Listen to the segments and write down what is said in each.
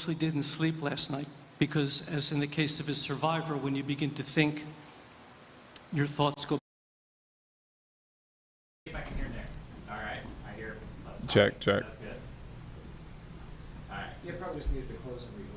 purposely didn't sleep last night because, as in the case of a survivor, when you begin to think, your thoughts go. If I can hear Nick. All right, I hear. Check, check. That's good. All right. You probably just needed to close and reopen.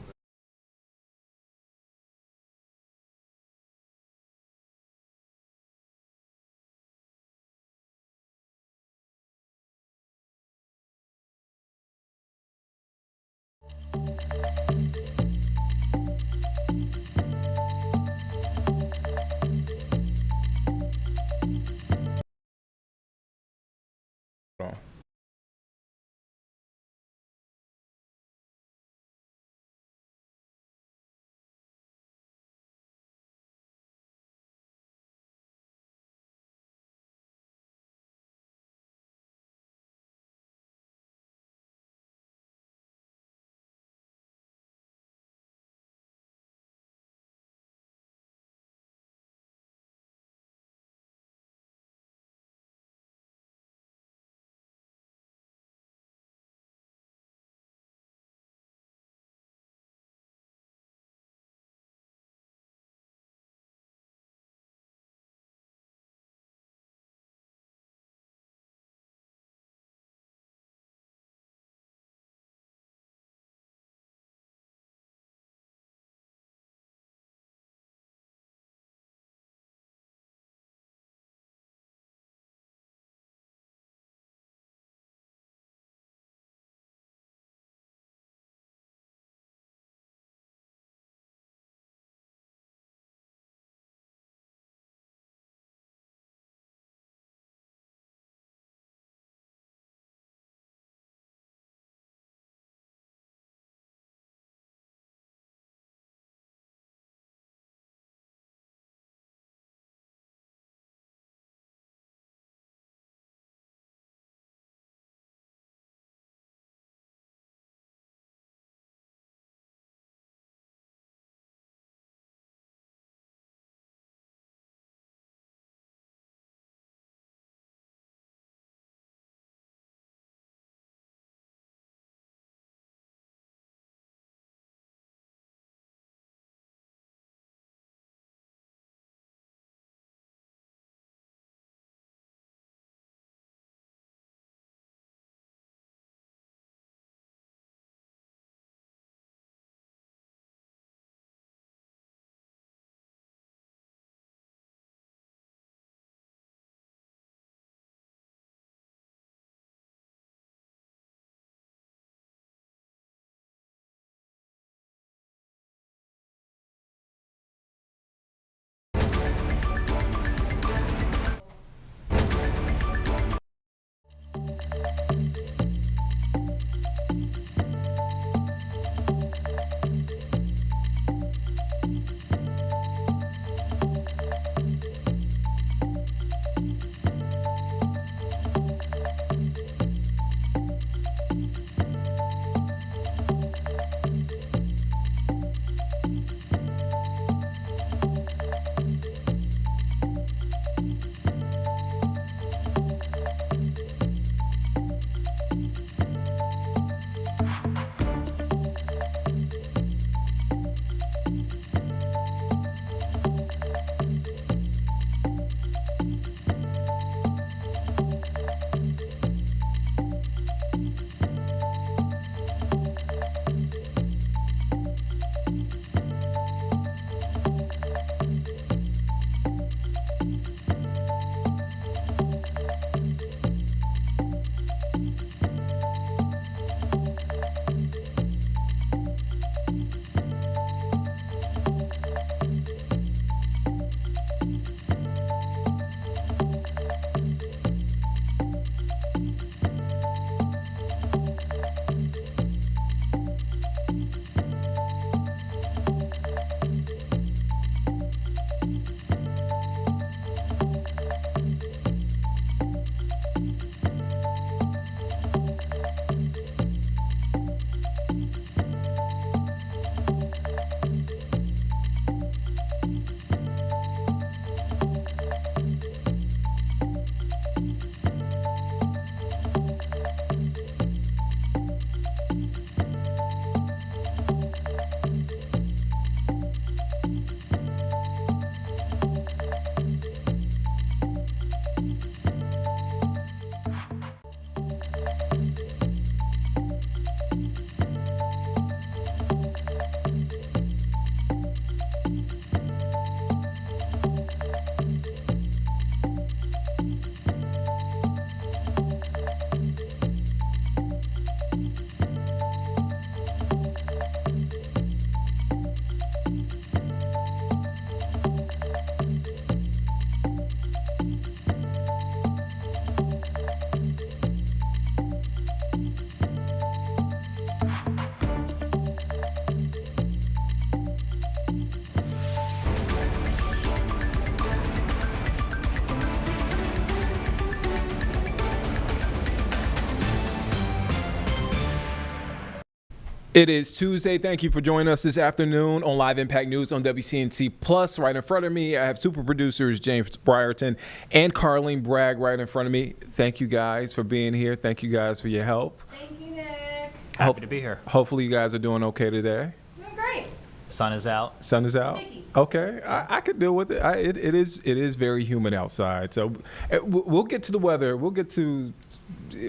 It is Tuesday. Thank you for joining us this afternoon on Live Impact News on WCNC Plus. Right in front of me, I have super producers James Brierton and Carlene Bragg right in front of me. Thank you guys for being here. Thank you guys for your help. Thank you, Nick. Happy to be here. Hopefully you guys are doing okay today. Doing great. Sun is out. Sun is out. Sticky. Okay, I could deal with it. It is very humid outside. So we'll get to the weather. We'll get to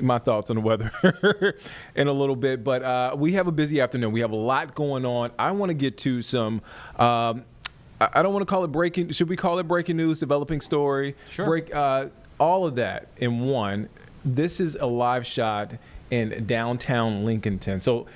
my thoughts on the weather in a little bit. But we have a busy afternoon. We have a lot going on. I want to get to some. I don't want to call it breaking. Should we call it breaking news, developing story? Sure. All of that in one. This is a live shot in downtown Lincolnton. So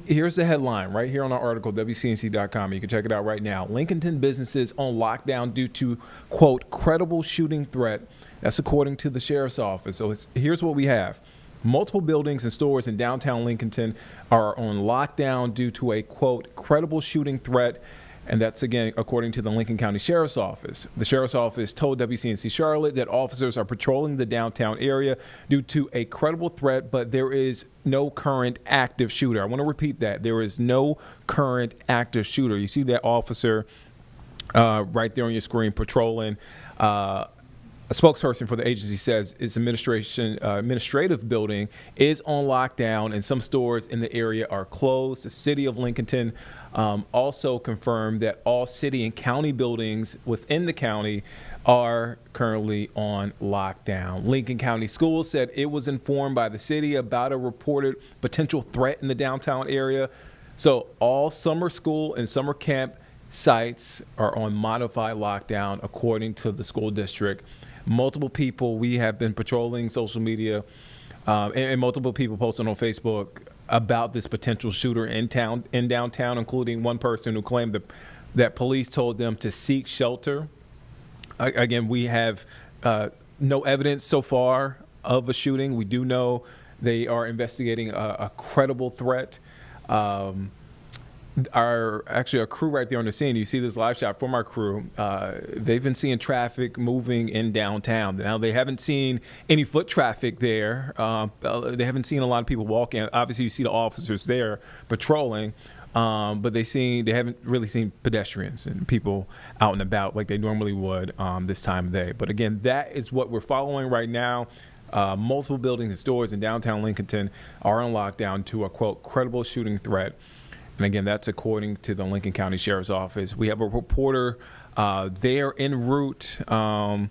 here's the headline right here on our article, WCNC.com. You can check it out right now. Lincolnton businesses on lockdown due to, quote, credible shooting threat. That's according to the sheriff's office. So here's what we have. Multiple buildings and stores in downtown Lincolnton are on lockdown due to a, quote, credible shooting threat. And that's, again, according to the Lincoln County Sheriff's Office. The Sheriff's Office told WCNC Charlotte that officers are patrolling the downtown area due to a credible threat, but there is no current active shooter. I want to repeat that. There is no current active shooter. You see that officer right there on your screen patrolling. A spokesperson for the agency says its administrative building is on lockdown and some stores in the area are closed. The city of Lincolnton also confirmed that all city and county buildings within the county are currently on lockdown. Lincoln County Schools said it was informed by the city about a reported potential threat in the downtown area. So all summer school and summer camp sites are on modified lockdown according to the school district. Multiple people, we have been patrolling social media and multiple people posted on Facebook about this potential shooter in downtown, including one person who claimed that police told them to seek shelter. Again, we have no evidence so far of a shooting. We do know they are investigating a credible threat. Our crew right there on the scene, you see this live shot from our crew. They've been seeing traffic moving in downtown. Now, they haven't seen any foot traffic there. They haven't seen a lot of people walking. Obviously, you see the officers there patrolling, but they haven't really seen pedestrians and people out and about like they normally would this time of day. But again, that is what we're following right now. Multiple buildings and stores in downtown Lincolnton are on lockdown to a, quote, credible shooting threat. And again, that's according to the Lincoln County Sheriff's Office. We have a reporter there en route, and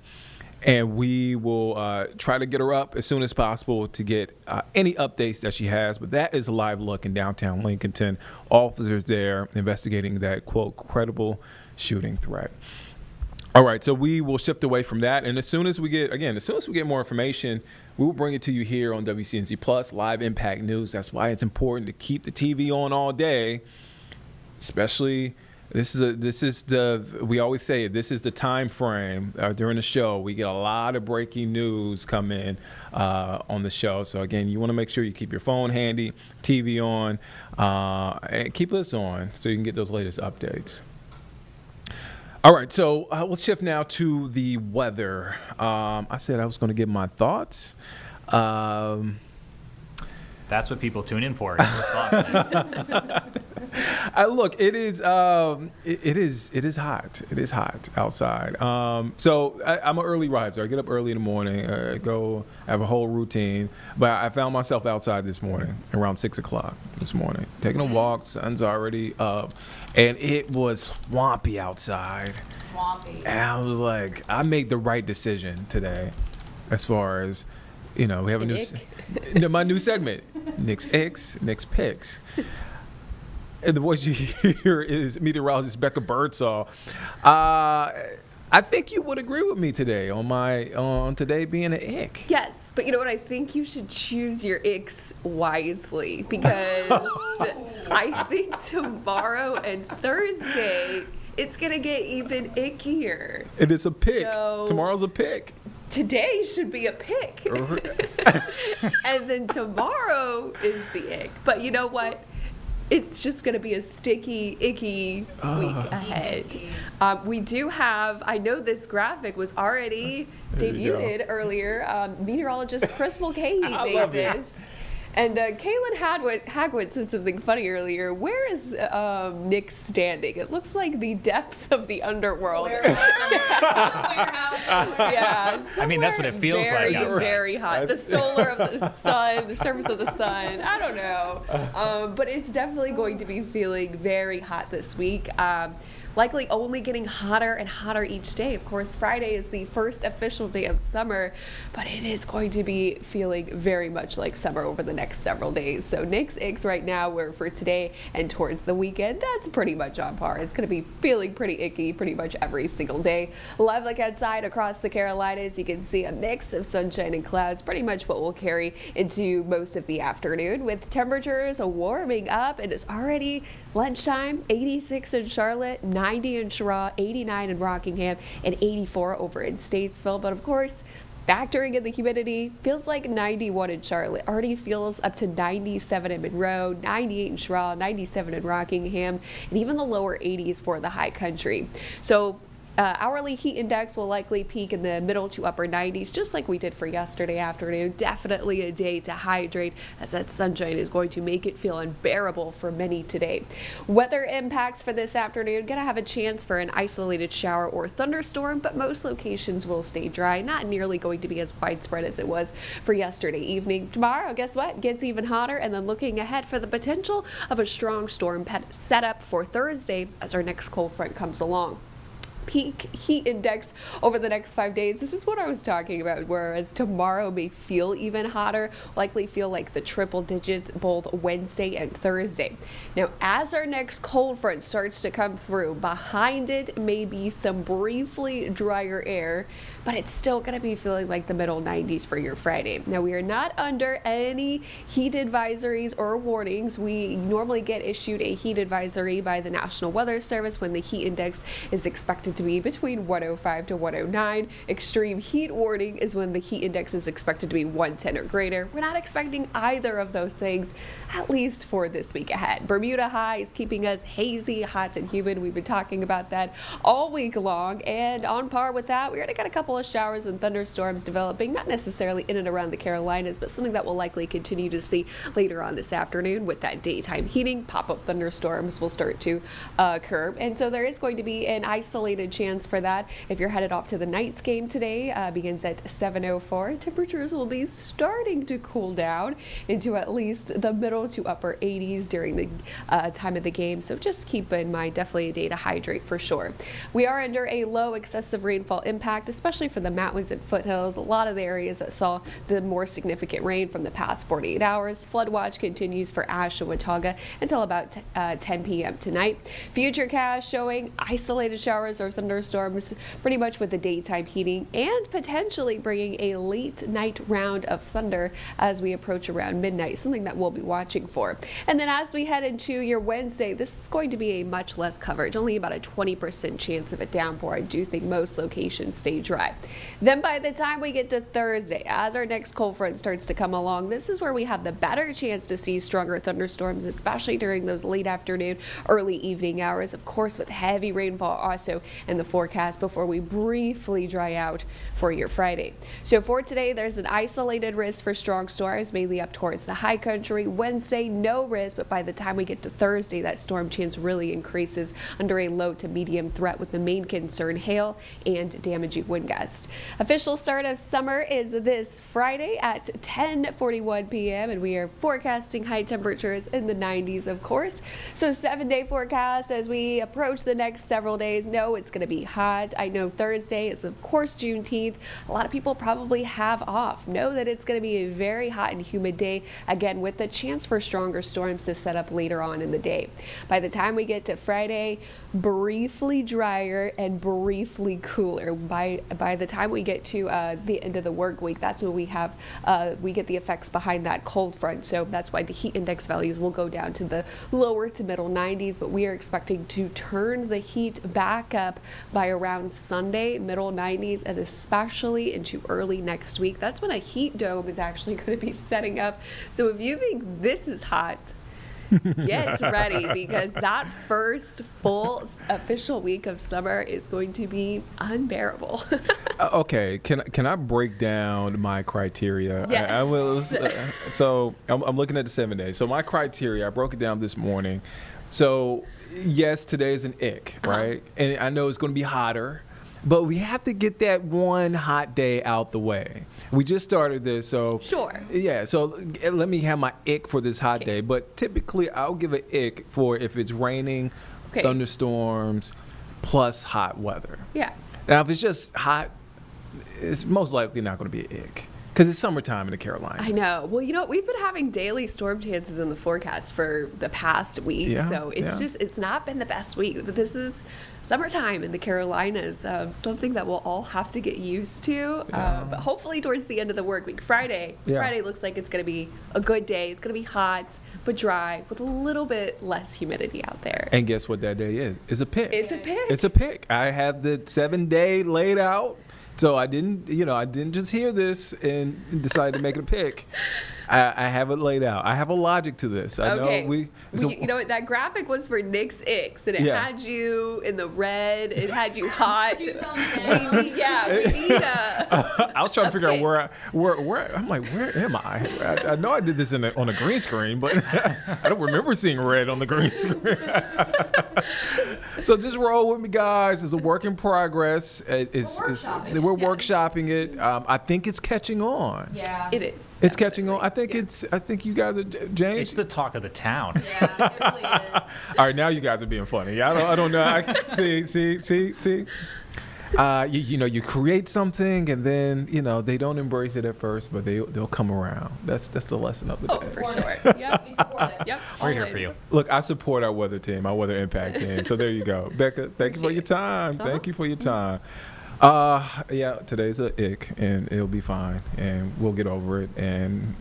we will try to get her up as soon as possible to get any updates that she has. But that is a live look in downtown Lincolnton. Officers there investigating that, quote, credible shooting threat. All right, so we will shift away from that, and as soon as we get more information, we will bring it to you here on WCNC Plus, Live Impact News. That's why it's important to keep the TV on all day, especially we always say this is the time frame during the show. We get a lot of breaking news come in on the show. So again, you want to make sure you keep your phone handy, TV on, and keep us on so you can get those latest updates. All right, so let's shift now to the weather. I said I was going to give my thoughts. That's what people tune in for. Your thoughts. Look, it is hot. It is hot outside. So I'm an early riser. I get up early in the morning, go have a whole routine. But I found myself outside this morning around 6 o'clock this morning, taking a walk. Sun's already up, and it was swampy outside. Swampy. And I was like, I made the right decision today, as far as, we have my new segment, Nick's Picks. And the voice you hear is meteorologist Becca Birdsall. I think you would agree with me today on today being an ick. Yes, but you know what? I think you should choose your icks wisely, because I think tomorrow and Thursday it's gonna get even ickier. It is a pick. So, tomorrow's a pick. Today should be a pick. And then tomorrow is the ick. But you know what? It's just going to be a sticky, icky week ahead. We do have, I know this graphic was already debuted earlier. Meteorologist Chris Mulcahy made this. And Caitlin Hagwood said something funny earlier. Where is Nick standing? It looks like the depths of the underworld. Yeah. I mean, that's what it feels very, like outside. Very hot. The solar of the sun, the surface of the sun. I don't know. But it's definitely going to be feeling very hot this week. Likely only getting hotter and hotter each day. Of course, Friday is the first official day of summer, but it is going to be feeling very much like summer over the next several days. So Nick's icks right now were for today and towards the weekend. That's pretty much on par. It's going to be feeling pretty icky pretty much every single day. Live look outside across the Carolinas. You can see a mix of sunshine and clouds, pretty much what will carry into most of the afternoon, with temperatures warming up. It is already lunchtime, 86 in Charlotte, 90 in Charlotte, 89 in Rockingham, and 84 over in Statesville. But of course, factoring in the humidity, feels like 91 in Charlotte. Already feels up to 97 in Monroe, 98 in Charlotte, 97 in Rockingham, and even the lower 80s for the high country. So hourly heat index will likely peak in the middle to upper 90s, just like we did for yesterday afternoon. Definitely a day to hydrate, as that sunshine is going to make it feel unbearable for many today. Weather impacts for this afternoon, gonna have a chance for an isolated shower or thunderstorm, but most locations will stay dry, not nearly going to be as widespread as it was for yesterday evening. Tomorrow, guess what? Gets even hotter, and then looking ahead for the potential of a strong storm set up for Thursday as our next cold front comes along. Peak heat index over the next 5 days. This is what I was talking about, whereas tomorrow may feel even hotter, likely feel like the triple digits both Wednesday and Thursday. Now, as our next cold front starts to come through, behind it may be some briefly drier air, but it's still going to be feeling like the middle 90s for your Friday. Now, we are not under any heat advisories or warnings. We normally get issued a heat advisory by the National Weather Service when the heat index is expected to be between 105 to 109. Extreme heat warning is when the heat index is expected to be 110 or greater. We're not expecting either of those things, at least for this week ahead. Bermuda high is keeping us hazy, hot, and humid. We've been talking about that all week long, and on par with that, we already got a couple of showers and thunderstorms developing, not necessarily in and around the Carolinas, but something that we'll likely continue to see later on this afternoon with that daytime heating. Pop-up thunderstorms will start to occur, and so there is going to be an isolated chance for that. If you're headed off to the Knights game today, begins at 7:04. Temperatures will be starting to cool down into at least the middle to upper 80s during the time of the game, so just keep in mind, definitely a day to hydrate for sure. We are under a low excessive rainfall impact, especially for the mountains and foothills. A lot of the areas that saw the more significant rain from the past 48 hours. Flood watch continues for Ash and Watauga until about 10 p.m. tonight. Futurecast showing isolated showers or thunderstorms pretty much with the daytime heating, and potentially bringing a late night round of thunder as we approach around midnight, something that we'll be watching for. And then as we head into your Wednesday, this is going to be a much less coverage, only about a 20% chance of a downpour. I do think most locations stay dry. Then by the time we get to Thursday, as our next cold front starts to come along, this is where we have the better chance to see stronger thunderstorms, especially during those late afternoon, early evening hours, of course, with heavy rainfall also in the forecast before we briefly dry out for your Friday. So for today, there's an isolated risk for strong storms, mainly up towards the high country. Wednesday, no risk, but by the time we get to Thursday, that storm chance really increases under a low to medium threat, with the main concern hail and damaging wind gusts. Official start of summer is this Friday at 10:41 p.m. and we are forecasting high temperatures in the 90s, of course. So 7-day forecast as we approach the next several days. No, it's going to be hot. I know Thursday is, of course, Juneteenth. A lot of people probably have off. Know that it's going to be a very hot and humid day, again, with the chance for stronger storms to set up later on in the day. By the time we get to Friday, briefly drier and briefly cooler. By the time we get to the end of the work week, that's when we get the effects behind that cold front. So that's why the heat index values will go down to the lower to middle 90s, but we are expecting to turn the heat back up by around Sunday, middle 90s, and especially into early next week. That's when a heat dome is actually going to be setting up. So if you think this is hot, get ready because that first full official week of summer is going to be unbearable. Okay, can I break down my criteria? Yes. I will. So I'm looking at the 7 days. So my criteria, I broke it down this morning. So yes, today is an ick, right? And I know it's going to be hotter, but we have to get that one hot day out the way. We just started this, so Sure. Yeah, so let me have my ick for this hot day. But typically, I'll give an ick for if it's raining, Okay. thunderstorms, plus hot weather. Yeah. Now, if it's just hot, it's most likely not going to be an ick because it's summertime in the Carolinas. I know. Well, we've been having daily storm chances in the forecast for the past week. Yeah, So it's yeah. it's not been the best week. But this is summertime in the Carolinas, something that we'll all have to get used to. But hopefully towards the end of the work week, Friday looks like it's going to be a good day. It's going to be hot, but dry with a little bit less humidity out there. And guess what that day is? It's a pick. It's a pick. It's a pick. I have the 7 day laid out. So I didn't just hear this and decide to make it a pick. I have it laid out. I have a logic to this. I Okay. know what, that graphic was for Nick's icks, and it Yeah. had you in the red. It had you hot. You come down. we need a. I was trying to figure pick. out where I'm like, where am I? I know I did this on a green screen, but I don't remember seeing red on the green screen. So just roll with me, guys. It's a work in progress. We're workshopping it. I think it's catching on. Yeah. It is. It's catching on. I think you guys are James. It's the talk of the town. Yeah, it really is. All right, now you guys are being funny. I don't know. See. You create something and then they don't embrace it at first, but they'll come around. That's the lesson of the Oh, day. for sure. Yep. We support it. Yep. We're here always. for you. Look, I support our weather team, our weather impact team. So there you go, Becca. Thank you for your time. Thank you for your time. Today's a ick, and it'll be fine, and we'll get over it. And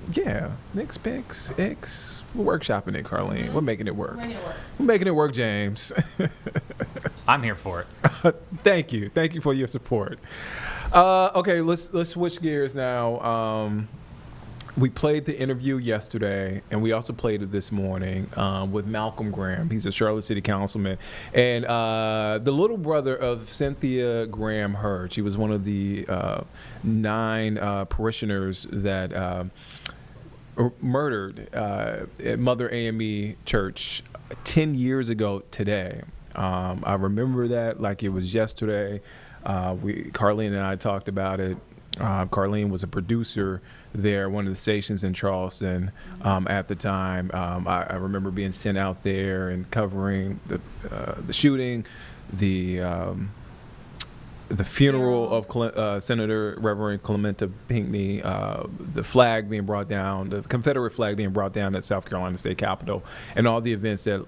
next picks, icks. We're workshopping it, Carlene. We're making it work. Make it work. We're making it work, James. I'm here for it. Thank you for your support. Okay, let's switch gears now. We played the interview yesterday, and we also played it this morning with Malcolm Graham. He's a Charlotte City Councilman, and the little brother of Cynthia Graham Hurd. She was one of the 9 parishioners that murdered at Mother AME Church 10 years ago today. I remember that like it was yesterday. Carlene and I talked about it. Carlene was a producer there, one of the stations in Charleston at the time. I remember being sent out there and covering the shooting, the funeral of Senator Reverend Clementa Pinckney, the flag being brought down, the Confederate flag being brought down at South Carolina State Capitol, and all the events that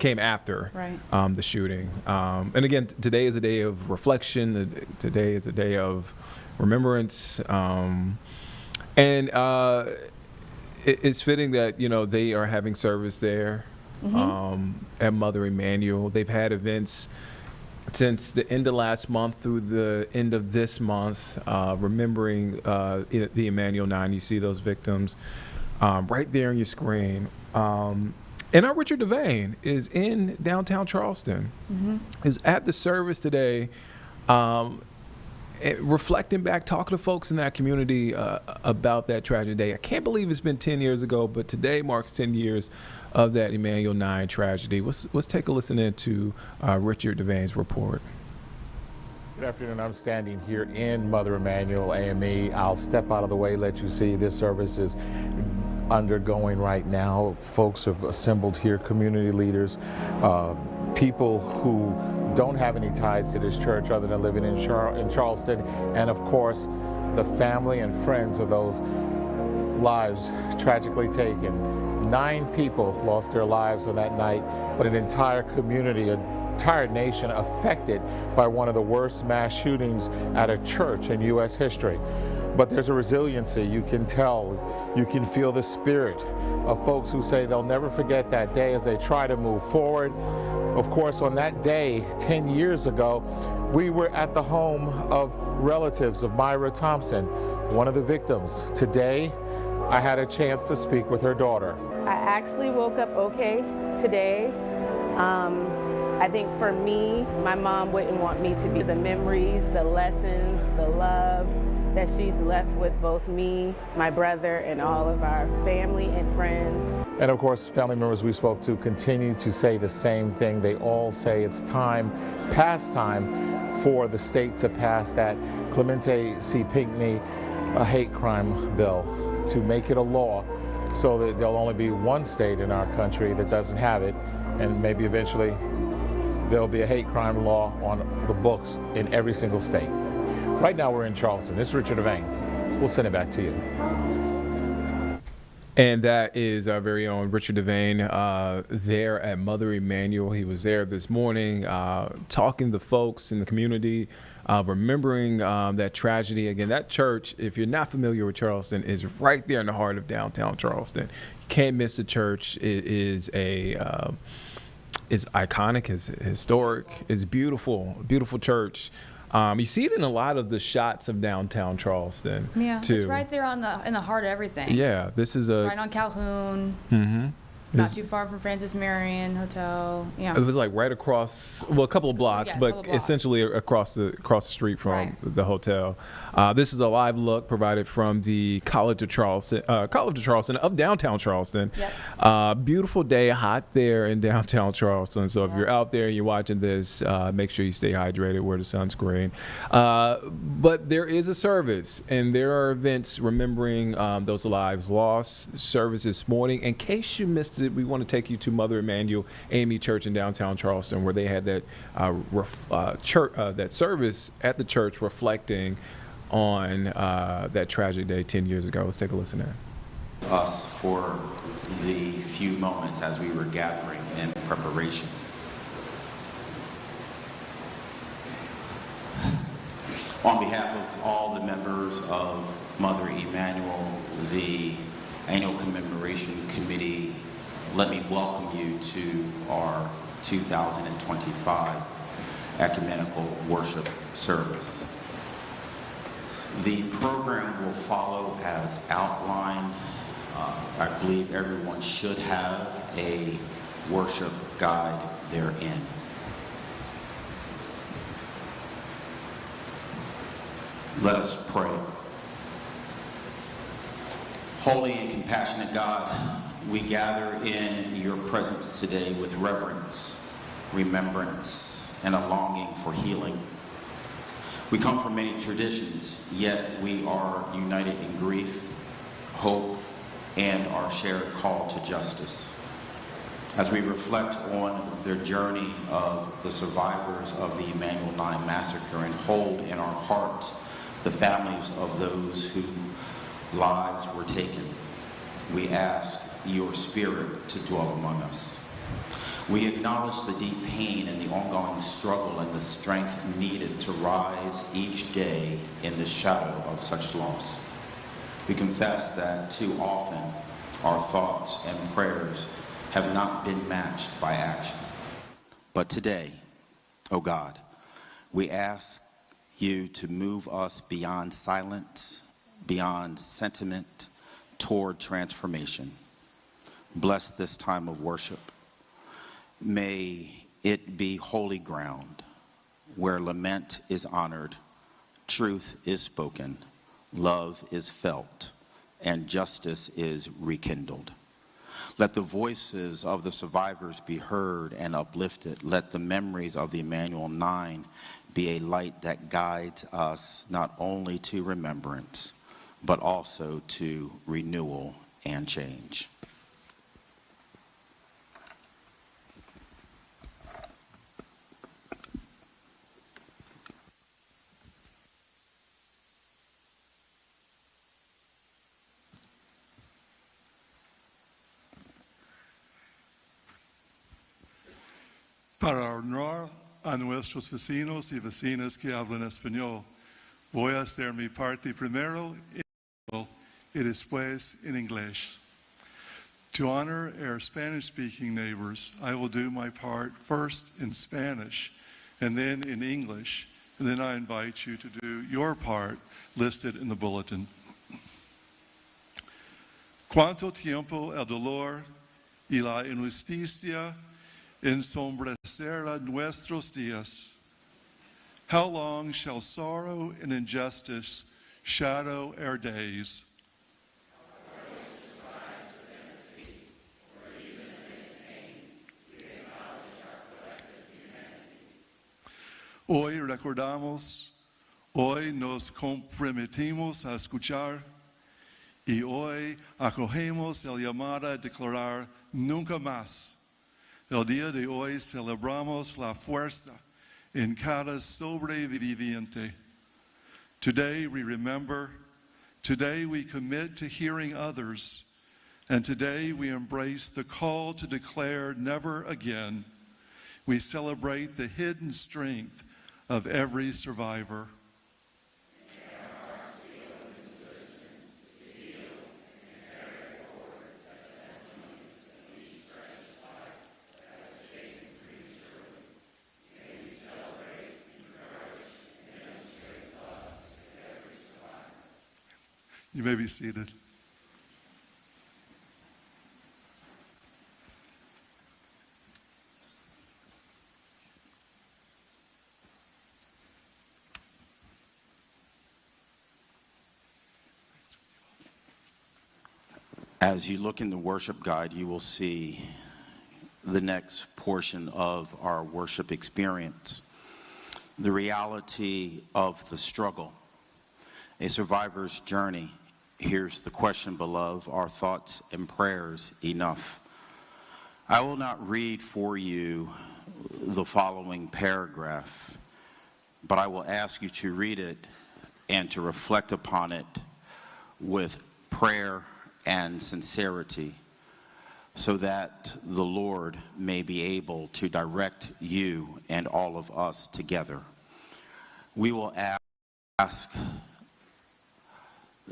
came after the shooting. And again, today is a day of reflection. Today is a day of remembrance, and it's fitting that they are having service there at Mother Emanuel. They've had events since the end of last month through the end of this month, remembering the Emanuel 9. You see those victims right there on your screen. And our Richard Devane is in downtown Charleston. He was at the service today, reflecting back, talking to folks in that community about that tragic day. I can't believe it's been 10 years ago, but today marks 10 years of that Emanuel 9 tragedy. Let's take a listen into Richard Devane's report. Good afternoon. I'm standing here in Mother Emanuel AME. I'll step out of the way, let you see this service is undergoing right now. Folks have assembled here, community leaders, people who don't have any ties to this church other than living in Charleston, and of course the family and friends of those lives tragically taken. 9 people lost their lives on that night, but an entire community, an entire nation affected by one of the worst mass shootings at a church in U.S. history. But there's a resiliency. You can tell, you can feel the spirit of folks who say they'll never forget that day as they try to move forward. Of course, on that day, 10 years ago, we were at the home of relatives of Myra Thompson, one of the victims. Today, I had a chance to speak with her daughter. I actually woke up okay today. I think for me, my mom wouldn't want me to be the memories, the lessons, the love that she's left with both me, my brother, and all of our family and friends. And of course, family members we spoke to continue to say the same thing. They all say it's time, past time, for the state to pass that Clemente C. Pinckney a hate crime bill, to make it a law so that there'll only be one state in our country that doesn't have it, and maybe eventually there'll be a hate crime law on the books in every single state. Right now we're in Charleston. This is Richard Devane. We'll send it back to you. And that is our very own Richard Devane there at Mother Emanuel. He was there this morning talking to folks in the community, remembering that tragedy. Again, that church, if you're not familiar with Charleston, is right there in the heart of downtown Charleston. You can't miss the church. It is iconic, it's historic, it's beautiful, beautiful church. You see it in a lot of the shots of downtown Charleston. Yeah, too. it's right there in the heart of everything. Yeah, this is Right on Calhoun. Mm-hmm. Not too far from Francis Marion Hotel. Yeah. It was like right across, well, a couple of blocks, Yeah, a but couple blocks. essentially across the street from Right. the hotel. This is a live look provided from the College of Charleston of downtown Charleston. Yep. Beautiful day, hot there in downtown Charleston. So if you're out there and you're watching this, make sure you stay hydrated, wear the sunscreen. But there is a service, and there are events remembering those lives lost. Service this morning. In case you missed it, we want to take you to Mother Emanuel AME Church in downtown Charleston, where they had that that service at the church reflecting on that tragic day 10 years ago. Let's take a listen there. Us for the few moments as we were gathering in preparation. On behalf of all the members of Mother Emanuel, the Annual Commemoration Committee, let me welcome you to our 2025 Ecumenical Worship Service. The program will follow as outlined. I believe everyone should have a worship guide therein. Let us pray. Holy and compassionate God, we gather in your presence today with reverence, remembrance, and a longing for healing. We come from many traditions, yet we are united in grief, hope, and our shared call to justice. As we reflect on the journey of the survivors of the Emanuel 9 massacre and hold in our hearts the families of those whose lives were taken, we ask your spirit to dwell among us. We acknowledge the deep pain and the ongoing struggle and the strength needed to rise each day in the shadow of such loss. We confess that too often our thoughts and prayers have not been matched by action. But today, oh God, we ask you to move us beyond silence, beyond sentiment, toward transformation. Bless this time of worship. May it be holy ground where lament is honored, truth is spoken, love is felt, and justice is rekindled. Let the voices of the survivors be heard and uplifted. Let the memories of the Emanuel 9 be a light that guides us not only to remembrance, but also to renewal and change. Para honrar a nuestros vecinos y vecinas que hablan español, voy a hacer mi parte primero en español y después en inglés. To honor our Spanish-speaking neighbors, I will do my part first in Spanish and then in English, and then I invite you to do your part listed in the bulletin. ¿Cuánto tiempo el dolor y la injusticia ensombrecerá nuestros días? How long shall sorrow and injustice shadow our days? Hoy recordamos, hoy nos comprometimos a escuchar y hoy acogemos el llamado a declarar nunca más. El día de hoy celebramos la fuerza en cada sobreviviente. Today we remember, today we commit to hearing others, and today we embrace the call to declare never again. We celebrate the hidden strength of every survivor. You may be seated. As you look in the worship guide, you will see the next portion of our worship experience, the reality of the struggle, a survivor's journey. Here's the question, beloved: are thoughts and prayers enough? I will not read for you the following paragraph, but I will ask you to read it and to reflect upon it with prayer and sincerity, so that the Lord may be able to direct you and all of us together. We will ask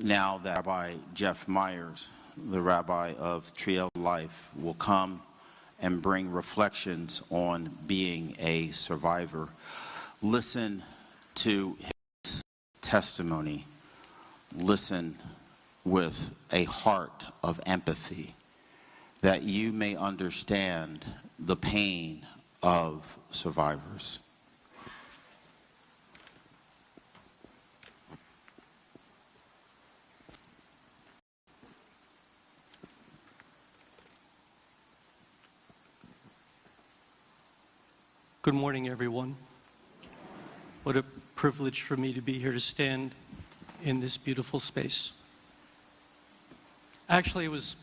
now that Rabbi Jeff Myers, the rabbi of Triel Life, will come and bring reflections on being a survivor. Listen to his testimony. Listen with a heart of empathy, that you may understand the pain of survivors. Good morning, everyone. What a privilege for me to be here to stand in this beautiful space. Actually, I was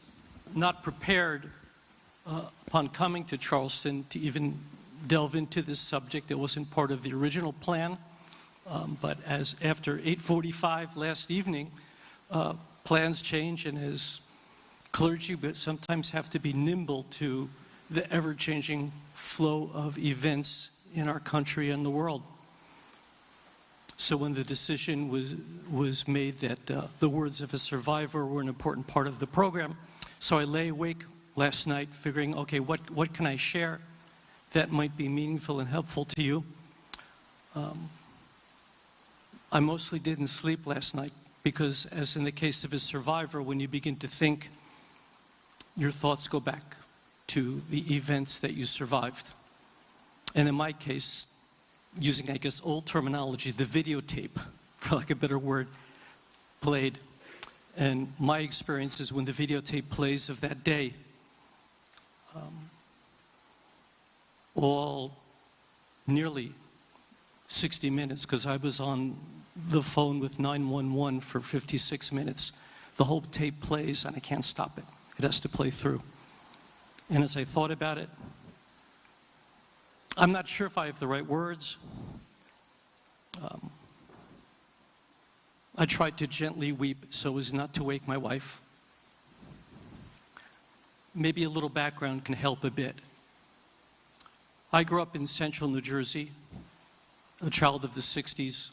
not prepared upon coming to Charleston to even delve into this subject. It wasn't part of the original plan, but as after 8:45 last evening, plans change, and as clergy, but sometimes have to be nimble to the ever-changing flow of events in our country and the world. So when the decision was made that the words of a survivor were an important part of the program, so I lay awake last night figuring, okay, what can I share that might be meaningful and helpful to you? I mostly didn't sleep last night because, as in the case of a survivor, when you begin to think, your thoughts go back to the events that you survived. And in my case, using, I guess, old terminology, the videotape, for lack of a better word, played. And my experience is when the videotape plays of that day, all nearly 60 minutes, because I was on the phone with 911 for 56 minutes. The whole tape plays and I can't stop it. It has to play through. And as I thought about it, I'm not sure if I have the right words. I tried to gently weep so as not to wake my wife. Maybe a little background can help a bit. I grew up in central New Jersey, a child of the 60s.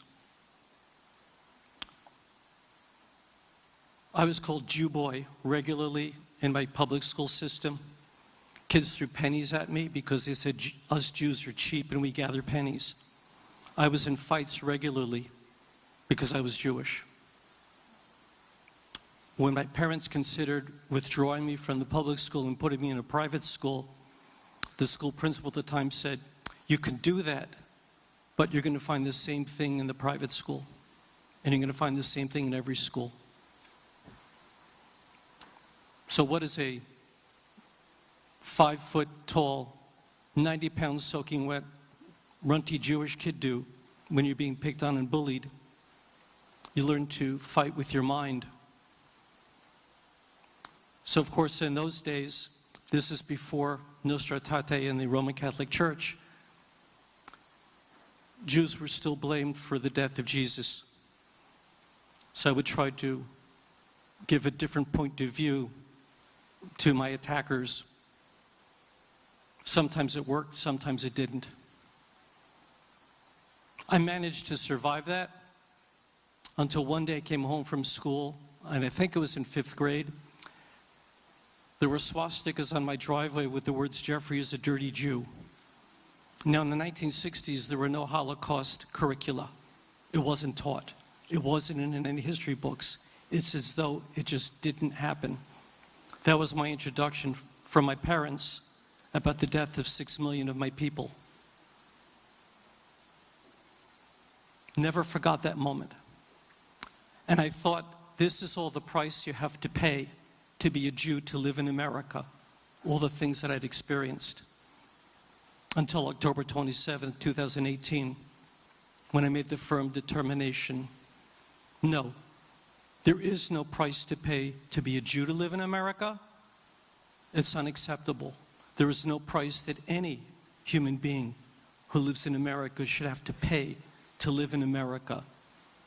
I was called Jew boy regularly in my public school system. Kids threw pennies at me because they said us Jews are cheap and we gather pennies. I was in fights regularly because I was Jewish. When my parents considered withdrawing me from the public school and putting me in a private school, the school principal at the time said, "You can do that, but you're going to find the same thing in the private school, and you're going to find the same thing in every school." So what does a 5-foot-tall, 90 pounds soaking wet, runty Jewish kid do when you're being picked on and bullied? You learn to fight with your mind. So of course in those days, this is before Nostra Aetate in the Roman Catholic Church, Jews were still blamed for the death of Jesus. So I would try to give a different point of view to my attackers. Sometimes it worked, sometimes it didn't. I managed to survive that until one day I came home from school, and I think it was in 5th grade. There were swastikas on my driveway with the words, "Jeffrey is a dirty Jew." Now, in the 1960s, there were no Holocaust curricula. It wasn't taught. It wasn't in any history books. It's as though it just didn't happen. That was my introduction from my parents about the death of 6 million of my people. Never forgot that moment. And I thought, this is all the price you have to pay to be a Jew, to live in America. All the things that I'd experienced. Until October 27, 2018, when I made the firm determination, no, there is no price to pay to be a Jew to live in America. It's unacceptable. There is no price that any human being who lives in America should have to pay to live in America,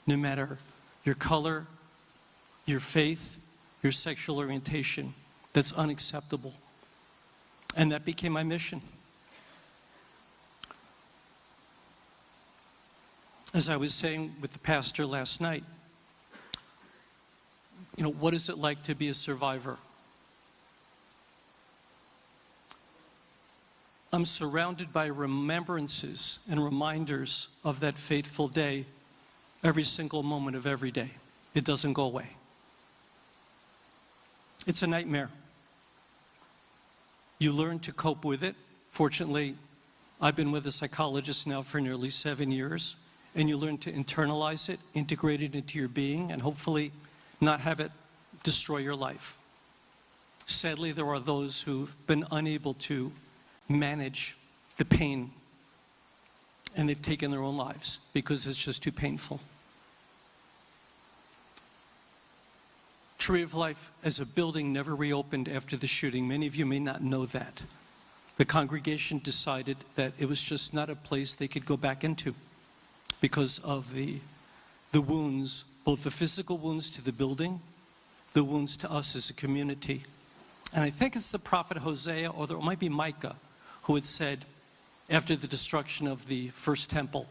no matter your color, your faith, your sexual orientation. That's unacceptable. And that became my mission. As I was saying with the pastor last night, what is it like to be a survivor? I'm surrounded by remembrances and reminders of that fateful day every single moment of every day. It doesn't go away. It's a nightmare. You learn to cope with it. Fortunately, I've been with a psychologist now for nearly 7 years, and you learn to internalize it, integrate it into your being, and hopefully not have it destroy your life. Sadly, there are those who've been unable to manage the pain, and they've taken their own lives because it's just too painful. Tree of Life as a building never reopened after the shooting. Many of you may not know that. The congregation decided that it was just not a place they could go back into because of the wounds, both the physical wounds to the building, the wounds to us as a community. And I think it's the prophet Hosea, or it might be Micah, who had said, after the destruction of the first temple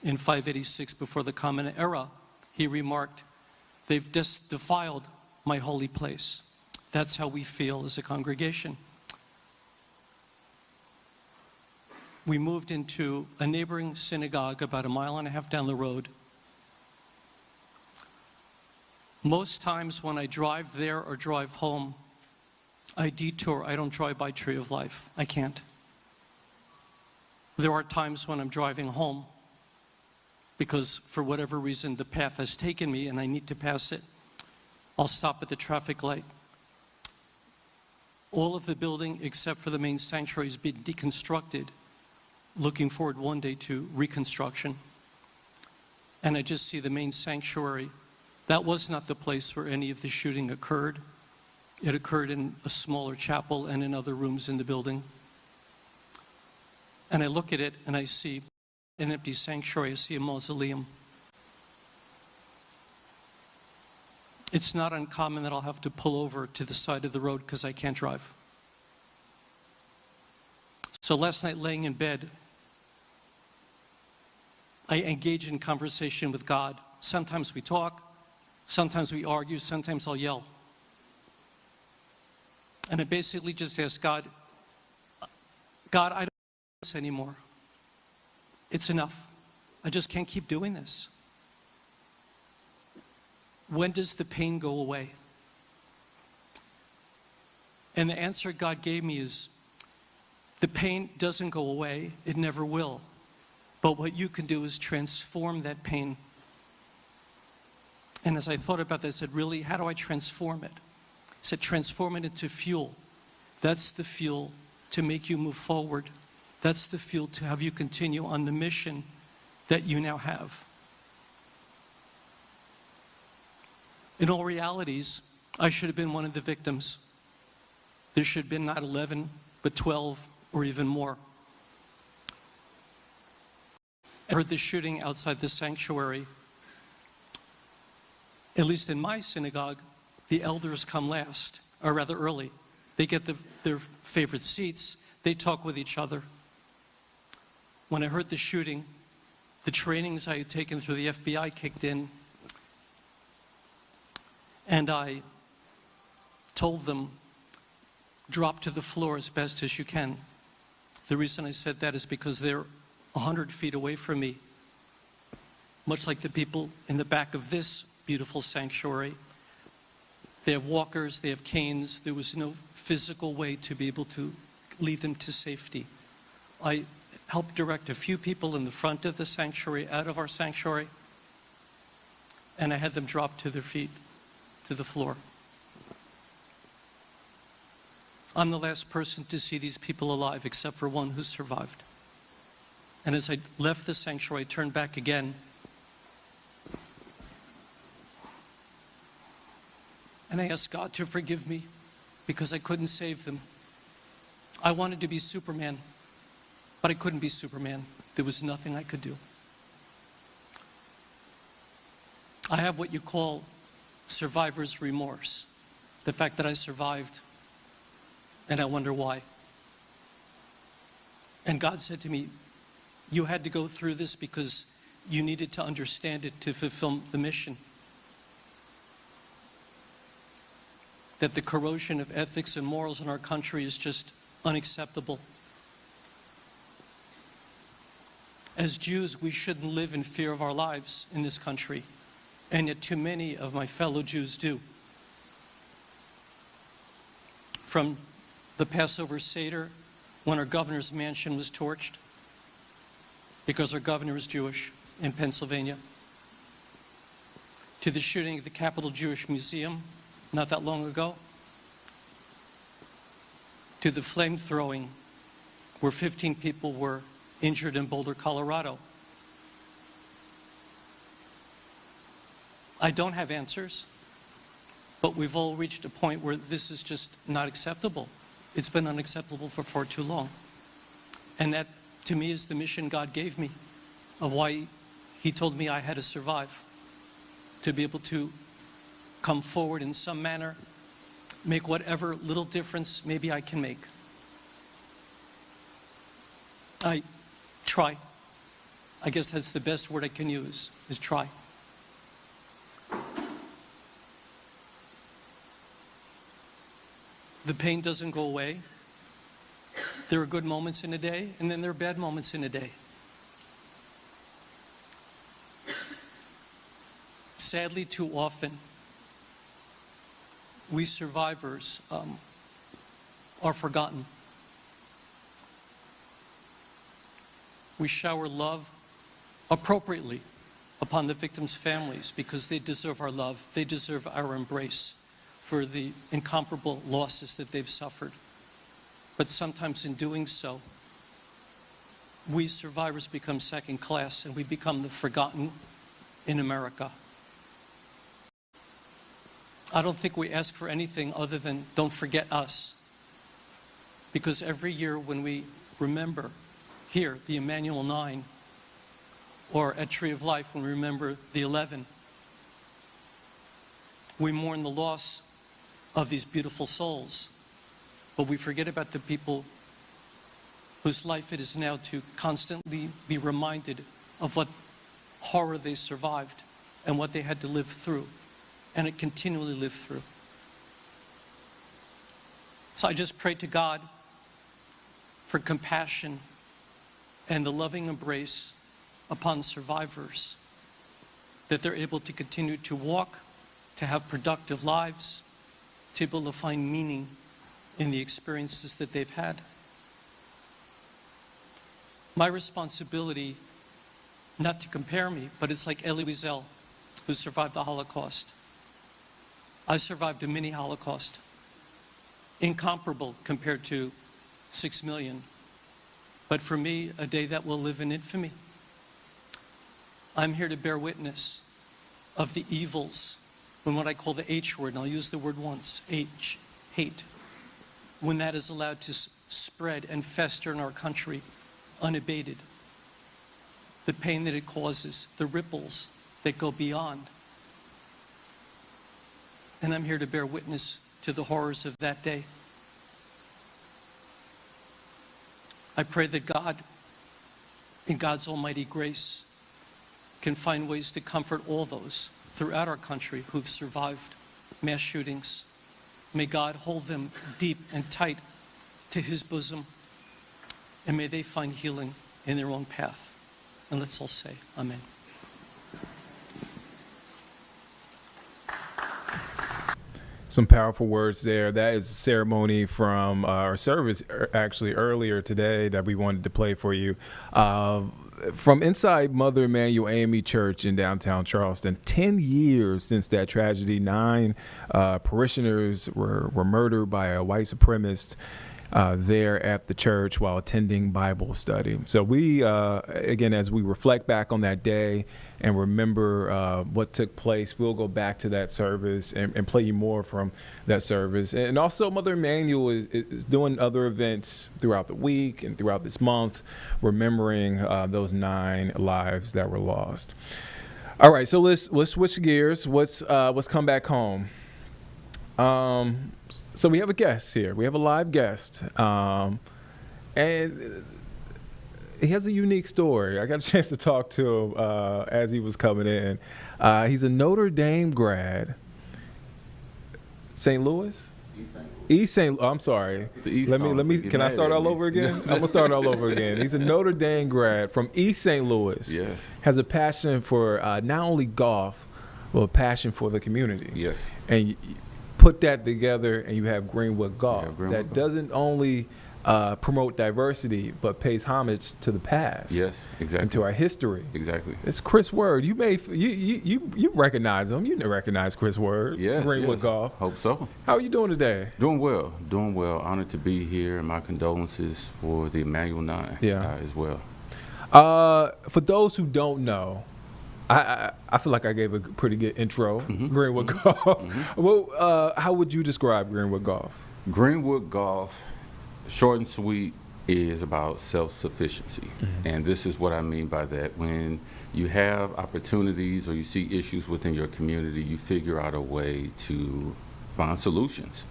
in 586 before the Common Era, he remarked, "They've defiled my holy place." That's how we feel as a congregation. We moved into a neighboring synagogue about 1.5 miles down the road. Most times when I drive there or drive home, I detour. I don't drive by Tree of Life. I can't. There are times when I'm driving home because for whatever reason the path has taken me and I need to pass it. I'll stop at the traffic light. All of the building except for the main sanctuary has been deconstructed, looking forward one day to reconstruction. And I just see the main sanctuary. That was not the place where any of the shooting occurred. It occurred in a smaller chapel and in other rooms in the building. And I look at it and I see an empty sanctuary. I see a mausoleum. It's not uncommon that I'll have to pull over to the side of the road because I can't drive. So last night, laying in bed, I engage in conversation with God. Sometimes we talk, sometimes we argue, sometimes I'll yell. And I basically just ask God, I don't do this anymore. It's enough. I just can't keep doing this. When does the pain go away? And the answer God gave me is, the pain doesn't go away. It never will. But what you can do is transform that pain. And as I thought about that, I said, really, how do I transform it? I said, transform it into fuel. That's the fuel to make you move forward. That's the fuel to have you continue on the mission that you now have. In all realities, I should have been one of the victims. There should have been not 11, but 12 or even more. I heard the shooting outside the sanctuary. At least in my synagogue, the elders come last, or rather early. They get their favorite seats. They talk with each other. When I heard the shooting, the trainings I had taken through the FBI kicked in, and I told them, drop to the floor as best as you can. The reason I said that is because they're 100 feet away from me, much like the people in the back of this beautiful sanctuary. They have walkers, they have canes. There was no physical way to be able to lead them to safety. I helped direct a few people in the front of the sanctuary, out of our sanctuary, and I had them drop to their feet, to the floor. I'm the last person to see these people alive, except for one who survived. And as I left the sanctuary, I turned back again. And I asked God to forgive me because I couldn't save them. I wanted to be Superman, but I couldn't be Superman. There was nothing I could do. I have what you call survivor's remorse. The fact that I survived, and I wonder why. And God said to me, you had to go through this because you needed to understand it to fulfill the mission. That the corrosion of ethics and morals in our country is just unacceptable. As Jews, we shouldn't live in fear of our lives in this country, and yet too many of my fellow Jews do. From the Passover Seder, when our governor's mansion was torched, because our governor is Jewish in Pennsylvania, to the shooting at the Capitol Jewish Museum not that long ago, to the flame throwing where 15 people were injured in Boulder, Colorado. I don't have answers, but we've all reached a point where this is just not acceptable. It's been unacceptable for far too long. And that, to me, is the mission God gave me, of why He told me I had to survive, to be able to come forward in some manner, make whatever little difference maybe I can make. I try. I guess that's the best word I can use, is try. The pain doesn't go away. There are good moments in a day, and then there are bad moments in a day. Sadly, too often, we survivors are forgotten. We shower love appropriately upon the victims' families because they deserve our love. They deserve our embrace for the incomparable losses that they've suffered. But sometimes in doing so, we survivors become second class and we become the forgotten in America. I don't think we ask for anything other than don't forget us. Because every year when we remember here the Emmanuel 9, or at Tree of Life when we remember the 11, we mourn the loss of these beautiful souls, but we forget about the people whose life it is now to constantly be reminded of what horror they survived and what they had to live through, and it continually lived through. So I just pray to God for compassion and the loving embrace upon survivors, that they're able to continue to walk, to have productive lives, to be able to find meaning in the experiences that they've had. My responsibility, not to compare me, but it's like Elie Wiesel, who survived the Holocaust. I survived a mini Holocaust, incomparable compared to 6 million. But for me, a day that will live in infamy. I'm here to bear witness of the evils, when what I call the H word, and I'll use the word once, H, hate, when that is allowed to spread and fester in our country unabated. The pain that it causes, the ripples that go beyond. And I'm here to bear witness to the horrors of that day. I pray that God, in God's almighty grace, can find ways to comfort all those throughout our country who've survived mass shootings. May God hold them deep and tight to his bosom, and may they find healing in their own path. And let's all say, Amen. Some powerful words there. That is a ceremony from our service actually earlier today that we wanted to play for you. From inside Mother Emanuel AME Church in downtown Charleston, 10 years since that tragedy, 9 parishioners were murdered by a white supremacist there at the church while attending Bible study. So we, again, as we reflect back on that day and remember what took place, we'll go back to that service and play you more from that service. And also Mother Emanuel is doing other events throughout the week and throughout this month, remembering those 9 lives that were lost. All right, so let's switch gears. Let's come back home. So we have a guest here. We have a live guest. And he has a unique story. I got a chance to talk to him as he was coming in. He's a Notre Dame grad. St. Louis? East St. I'm sorry. Let me. Can I start all over again? I'm gonna start all over again. He's a Notre Dame grad from East St. Louis. Yes. Has a passion for not only golf, but a passion for the community. Yes. And put that together, and you have Greenwood Golf. Yeah, Greenwood that Golf. doesn't only promote diversity, but pays homage to the past. Yes, exactly. And to our history. Exactly. It's Chris Word. You recognize him. You recognize Chris Word. Yes. Greenwood yes. Golf. Hope so. How are you doing today? Doing well. Doing well. Honored to be here, and my condolences for the Emmanuel 9 as well. For those who don't know, I feel like I gave a pretty good intro. Greenwood Golf. Well, how would you describe Greenwood Golf? Greenwood Golf, short and sweet, is about self-sufficiency. And this is what I mean by that. When you have opportunities or you see issues within your community, you figure out a way to find solutions.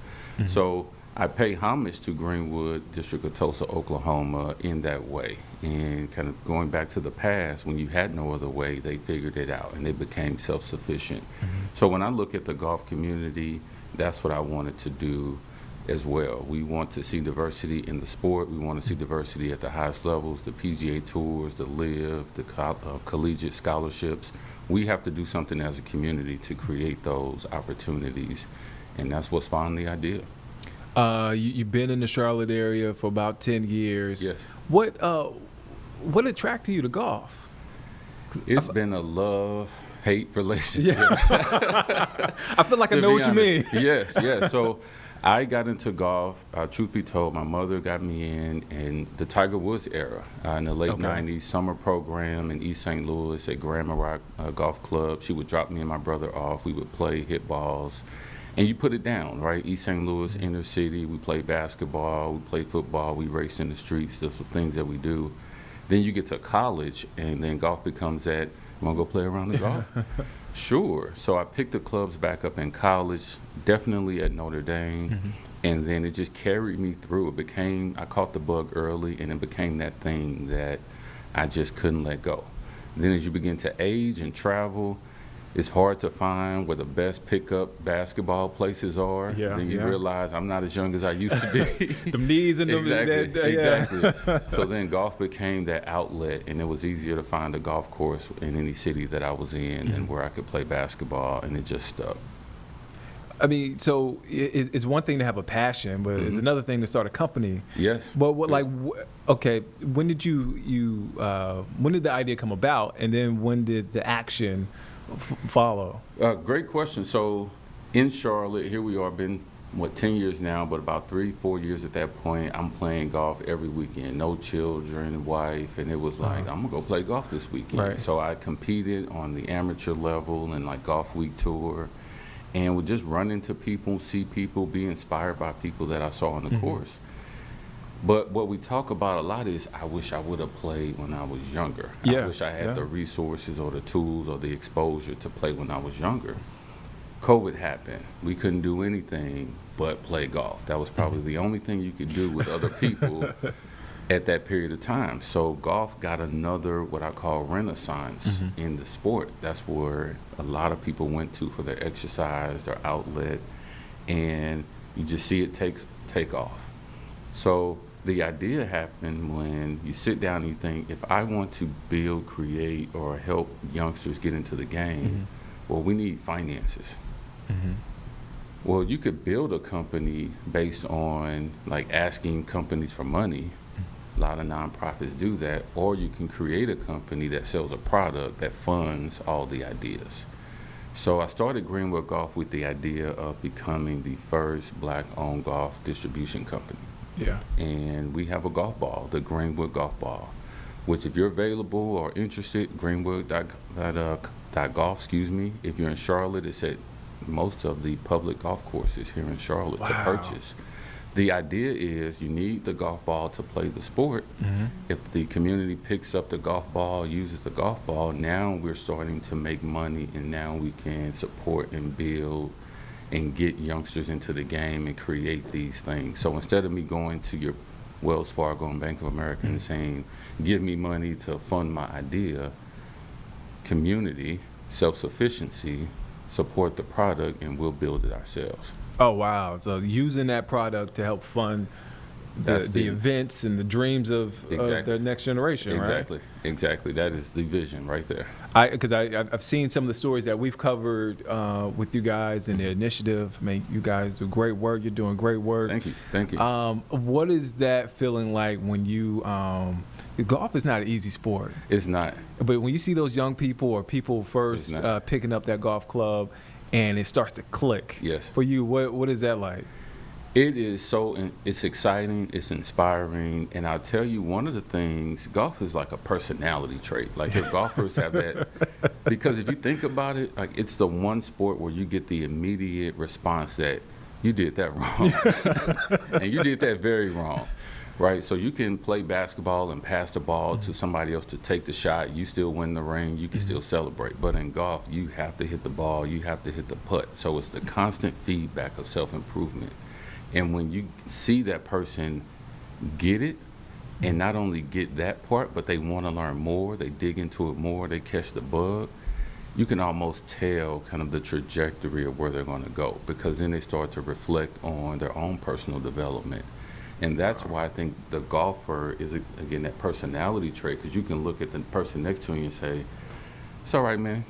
So I pay homage to Greenwood, District of Tulsa, Oklahoma in that way. And kind of going back to the past, when you had no other way, they figured it out and they became self-sufficient. So when I look at the golf community, that's what I wanted to do as well. We want to see diversity in the sport. We want to see diversity at the highest levels, the PGA Tours, the LIV, the collegiate scholarships. We have to do something as a community to create those opportunities. And that's what spawned the idea. You've been in the Charlotte area for about 10 years. Yes. What attracted you to golf? It's been a love-hate relationship. I feel like I know what you mean. Yes. So I got into golf, truth be told, my mother got me in the Tiger Woods era, in the late 90s, summer program in East St. Louis at Grand Maroc Golf Club. She would drop me and my brother off. We would play, hit balls. And you put it down, right? East St. Louis, inner city, we play basketball, we play football, we race in the streets. Those are things that we do. Then you get to college, and then golf becomes that, you want to go play around the golf? Sure. So I picked the clubs back up in college, definitely at Notre Dame, and then it just carried me through. It became, I caught the bug early, and it became that thing that I just couldn't let go. Then as you begin to age and travel, it's hard to find where the best pickup basketball places are. Then you realize I'm not as young as I used to be. The knees and Exactly. So then golf became that outlet, and it was easier to find a golf course in any city that I was in and where I could play basketball, and it just stuck. I mean, so it's one thing to have a passion, but it's another thing to start a company. Yes. But what, yes. okay, when did when did the idea come about, and then when did the action follow? Great question. So in Charlotte, here we are, been 10 years now, but about 3-4 years at that point, I'm playing golf every weekend, no children, wife, and it was like, I'm gonna go play golf this weekend. Right. So I competed on the amateur level and like Golf Week Tour, and would just run into people, see people, be inspired by people that I saw on the course. But what we talk about a lot is, I wish I would have played when I was younger. Yeah, I wish I had yeah. the resources or the tools or the exposure to play when I was younger. COVID happened. We couldn't do anything but play golf. That was probably the only thing you could do with other people at that period of time. So golf got another, what I call renaissance in the sport. That's where a lot of people went to for their exercise, their outlet, and you just see it take off. So the idea happened when you sit down and you think, if I want to build, create, or help youngsters get into the game, well, we need finances. Well, you could build a company based on like asking companies for money. A lot of nonprofits do that. Or you can create a company that sells a product that funds all the ideas. So I started Greenwood Golf with the idea of becoming the first Black-owned golf distribution company. Yeah. And we have a golf ball, the Greenwood Golf Ball, which if you're available or interested, greenwood.golf, excuse me. If you're in Charlotte, it's at most of the public golf courses here in Charlotte to purchase. The idea is you need the golf ball to play the sport. If the community picks up the golf ball, uses the golf ball, now we're starting to make money, and now we can support and build and get youngsters into the game and create these things. So instead of me going to your Wells Fargo and Bank of America and saying, give me money to fund my idea, community, self-sufficiency, support the product, and we'll build it ourselves. Oh, wow. So using that product to help fund the events and the dreams of the next generation, Exactly. right? Exactly. That is the vision right there. Because I've seen some of the stories that we've covered with you guys and the initiative. I mean, you guys do great work. You're doing great work. Thank you. Thank you. What is that feeling like when you golf is not an easy sport. It's not. But when you see those young people or people first picking up that golf club and it starts to click. Yes. For you, what is that like? It is it's exciting, it's inspiring, and I'll tell you one of the things, golf is like a personality trait. Like if golfers have that, because if you think about it, like it's the one sport where you get the immediate response that you did that wrong. And you did that very wrong. Right, so you can play basketball and pass the ball to somebody else to take the shot. You still win the ring. You can still celebrate. But in golf, you have to hit the ball. You have to hit the putt. So it's the constant feedback of self-improvement. And when you see that person get it, and not only get that part, but they want to learn more, they dig into it more, they catch the bug, you can almost tell kind of the trajectory of where they're going to go, because then they start to reflect on their own personal development. And that's why I think the golfer is, again, that personality trait, because you can look at the person next to you and say, it's all right, man,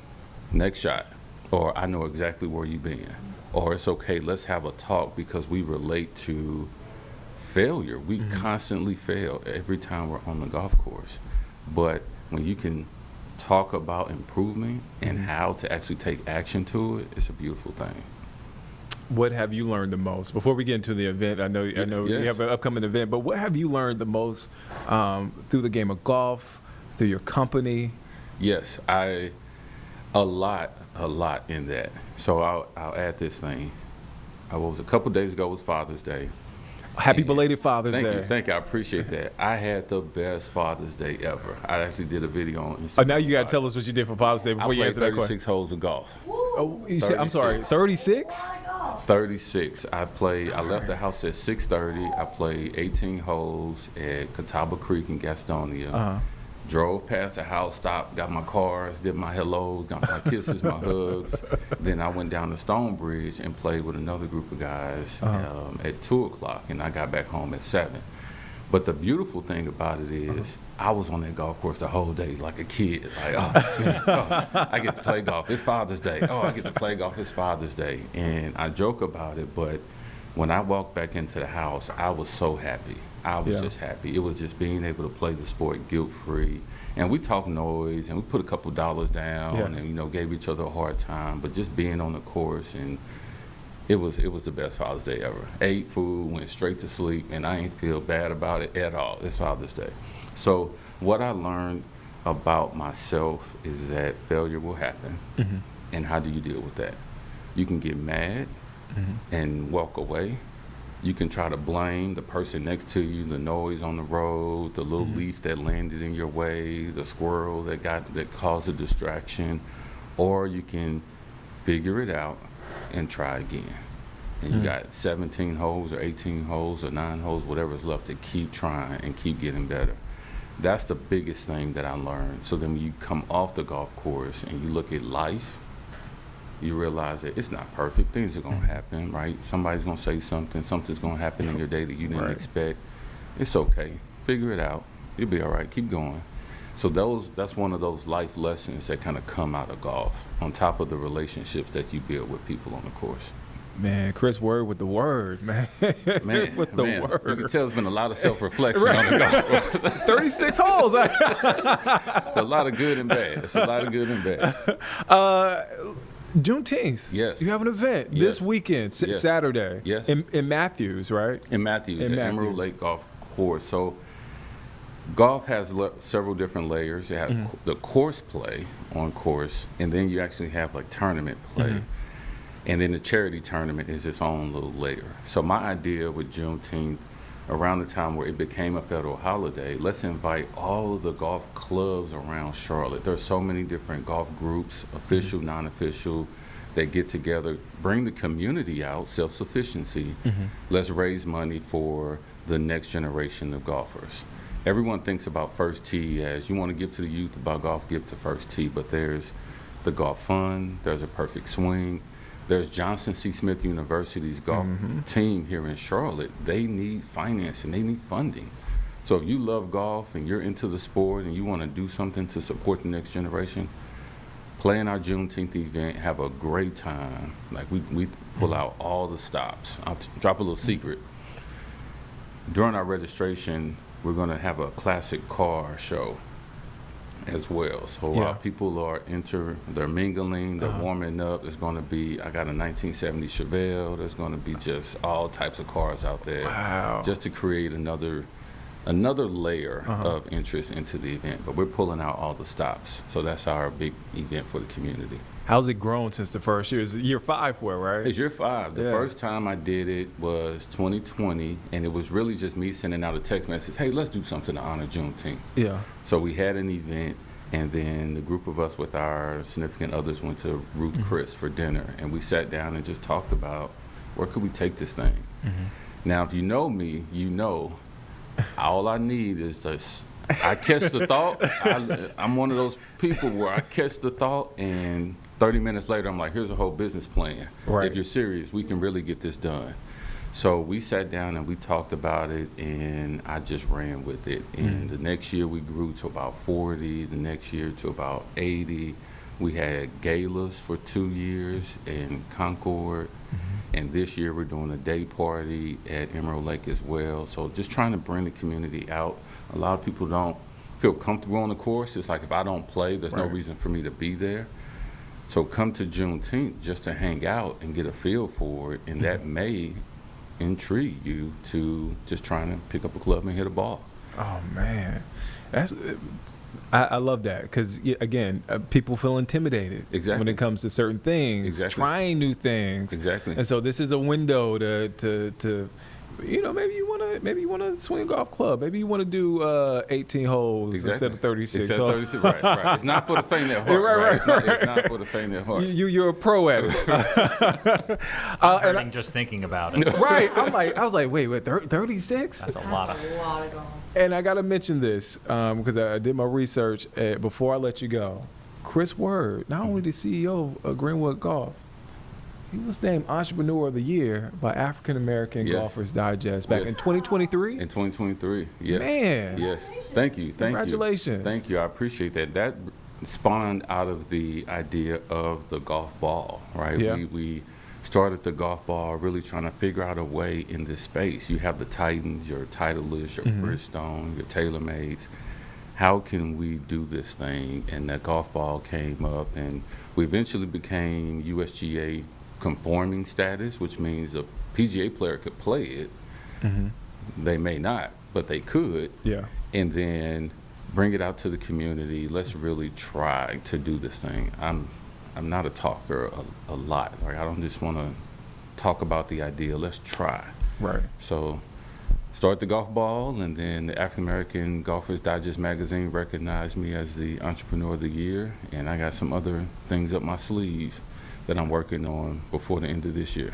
next shot. Or I know exactly where you've been. Or it's okay, let's have a talk, because we relate to failure. We constantly fail every time we're on the golf course. But when you can talk about improvement and how to actually take action to it, it's a beautiful thing. What have you learned the most? Before we get into the event, I know you have an upcoming event, but what have you learned the most through the game of golf, through your company? Yes, a lot in that. So I'll add this thing. A couple days ago was Father's Day. Happy belated Father's Day. Thank you. I appreciate that. I had the best Father's Day ever. I actually did a video on Instagram. Oh, now you got to tell us what you did for Father's Day before you answer that question. 36 holes of golf. Oh, you said, I'm sorry, 36? 36. I left the house at 6:30. I played 18 holes at Catawba Creek in Gastonia. Drove past the house, stopped, got my cars, did my hellos, got my kisses, my hugs. Then I went down to Stonebridge and played with another group of guys at 2 o'clock, and I got back home at 7. But the beautiful thing about it is, I was on that golf course the whole day like a kid. Like, oh, man, I get to play golf. It's Father's Day. Oh, I get to play golf. It's Father's Day. And I joke about it, but when I walked back into the house, I was so happy. I was just happy. It was just being able to play the sport guilt-free. And we talked noise, and we put a couple dollars down, and, you know, gave each other a hard time. But just being on the course, and it was the best Father's Day ever. Ate food, went straight to sleep, and I ain't feel bad about it at all. It's Father's Day. So what I learned about myself is that failure will happen, and how do you deal with that? You can get mad and walk away. You can try to blame the person next to you, the noise on the road, the little leaf that landed in your way, the squirrel that caused a distraction, or you can figure it out and try again. And you got 17 holes or 18 holes or 9 holes, whatever's left, to keep trying and keep getting better. That's the biggest thing that I learned. So then when you come off the golf course and you look at life, you realize that it's not perfect. Things are going to happen, right? Somebody's going to say something. Something's going to happen in your day that you didn't expect. It's okay. Figure it out. You'll be all right. Keep going. So that's one of those life lessons that kind of come out of golf, on top of the relationships that you build with people on the course. Man, Chris Word with the word, man. Man, with the man. word. You can tell it's been a lot of self-reflection on the golf course. 36 holes. It's a lot of good and bad. It's a lot of good and bad. Juneteenth. Yes. You have an event this weekend, Saturday. Yes. In Matthews, right? In Matthews, In at Emerald Matthews. Lake Golf Course. So golf has several different layers. You have the course play on course, and then you actually have like tournament play. And then the charity tournament is its own little layer. So my idea with Juneteenth, around the time where it became a federal holiday, let's invite all of the golf clubs around Charlotte. There's so many different golf groups, official, non-official, that get together, bring the community out, self-sufficiency. Let's raise money for the next generation of golfers. Everyone thinks about First Tee as, you want to give to the youth about golf, give to First Tee, but there's the Golf Fund, there's a Perfect Swing, there's Johnson C. Smith University's golf team here in Charlotte. They need financing, they need funding. So if you love golf and you're into the sport and you want to do something to support the next generation, play in our Juneteenth event, have a great time. Like we pull out all the stops. I'll drop a little secret. During our registration, we're going to have a classic car show as well. So while people are they're mingling, they're warming up, there's going to be, I got a 1970 Chevelle, there's going to be just all types of cars out there. Wow. Just to create another layer of interest into the event. But we're pulling out all the stops. So that's our big event for the community. How's it grown since the first year? Is it year 5 for it, right? It's year 5. The first time I did it was 2020, and it was really just me sending out a text message, hey, let's do something to honor Juneteenth. Yeah. So we had an event, and then the group of us with our significant others went to Ruth Chris for dinner, and we sat down and just talked about where could we take this thing. Now, if you know me, you know all I need is just, I catch the thought. I'm one of those people where I catch the thought, and 30 minutes later, I'm like, here's a whole business plan. Right. If you're serious, we can really get this done. So we sat down and we talked about it, and I just ran with it. And the next year we grew to about 40, the next year to about 80. We had galas for 2 years in Concord. And this year we're doing a day party at Emerald Lake as well. So just trying to bring the community out. A lot of people don't feel comfortable on the course. It's like, if I don't play, there's no reason for me to be there. So come to Juneteenth just to hang out and get a feel for it, and that may intrigue you to just trying to pick up a club and hit a ball. Oh man, I love that, because again, people feel intimidated when it comes to certain things, trying new things. And so this is a window to you know, maybe you want to swing a golf club. Maybe you want to do 18 holes instead of 36. Instead of 36, right. It's not for the faint at heart. Right. It's not for the faint at heart. You're a pro at it. Hurting just thinking about it. Right. I was like, wait, 36? That's a lot of golf. And I got to mention this because I did my research before I let you go. Chris Word, not only the CEO of Greenwood Golf, he was named Entrepreneur of the Year by African American Yes. Golfers Digest back Yes. in 2023. In 2023, yes. Man. Yes. Thank you. Congratulations. Thank you. I appreciate that. That spawned out of the idea of the golf ball, right? Yeah. We started the golf ball really trying to figure out a way in this space. You have the Titans, your Titleist, your Bridgestone, your TaylorMades. How can we do this thing? And that golf ball came up, and we eventually became USGA conforming status, which means a PGA player could play it. They may not, but they could. Yeah. And then bring it out to the community. Let's really try to do this thing. I'm not a talker a lot. Like, I don't just want to talk about the idea. Let's try. Right. So start the golf ball, and then the African American Golfers Digest magazine recognized me as the Entrepreneur of the Year, and I got some other things up my sleeve that I'm working on before the end of this year.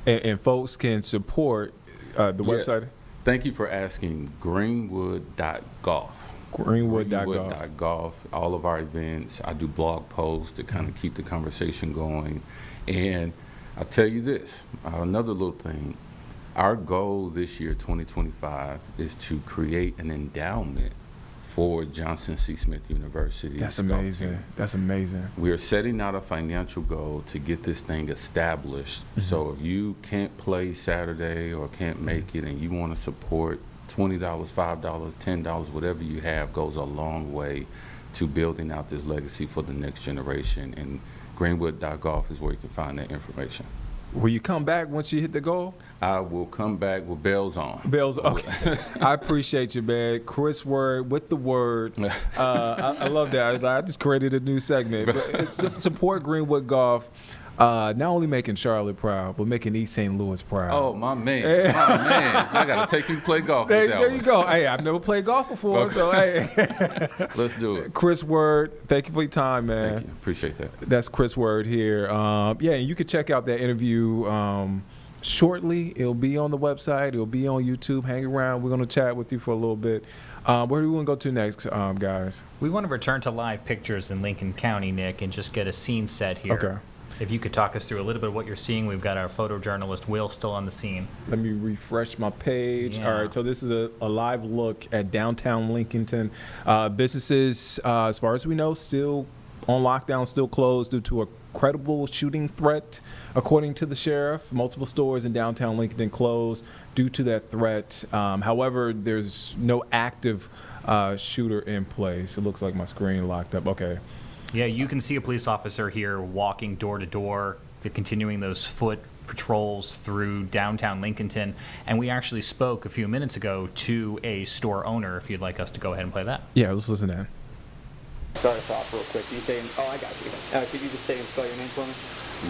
And folks can support the Yes. website. Thank you for asking. Greenwood.golf. Greenwood.golf. All of our events. I do blog posts to kind of keep the conversation going. And I'll tell you this, another little thing. Our goal this year, 2025, is to create an endowment for Johnson C. Smith University. That's amazing. That's amazing. We are setting out a financial goal to get this thing established. So if you can't play Saturday or can't make it and you want to support $20, $5, $10, whatever you have goes a long way to building out this legacy for the next generation. And Greenwood.golf is where you can find that information. Will you come back once you hit the goal? I will come back with bells on. Bells, okay. I appreciate you, man. Chris Word with the word. I love that. I just created a new segment. But it's support Greenwood Golf. Not only making Charlotte proud, but making East St. Louis proud. Oh, my man. My man. I got to take you to play golf with that There one. you go. Hey, I've never played golf before, Okay. so hey. Let's do it. Chris Word, thank you for your time, man. Thank you. Appreciate that. That's Chris Word here. Yeah, and you can check out that interview shortly. It'll be on the website. It'll be on YouTube. Hang around. We're going to chat with you for a little bit. Where do we want to go to next, guys? We want to return to live pictures in Lincoln County, Nick, and just get a scene set here. Okay. If you could talk us through a little bit of what you're seeing. We've got our photojournalist Will still on the scene. Let me refresh my page. Yeah. All right, so this is a live look at downtown Lincolnton. Businesses, as far as we know, still on lockdown, still closed due to a credible shooting threat, according to the sheriff. Multiple stores in downtown Lincoln closed due to that threat. However, there's no active shooter in place. It looks like my screen locked up. Okay. Yeah, you can see a police officer here walking door to door. They're continuing those foot patrols through downtown Lincolnton. And we actually spoke a few minutes ago to a store owner, if you'd like us to go ahead and play that. Yeah, let's listen to that. Start us off real quick. Can you say, oh, I got you. Could you just say and spell your name for me?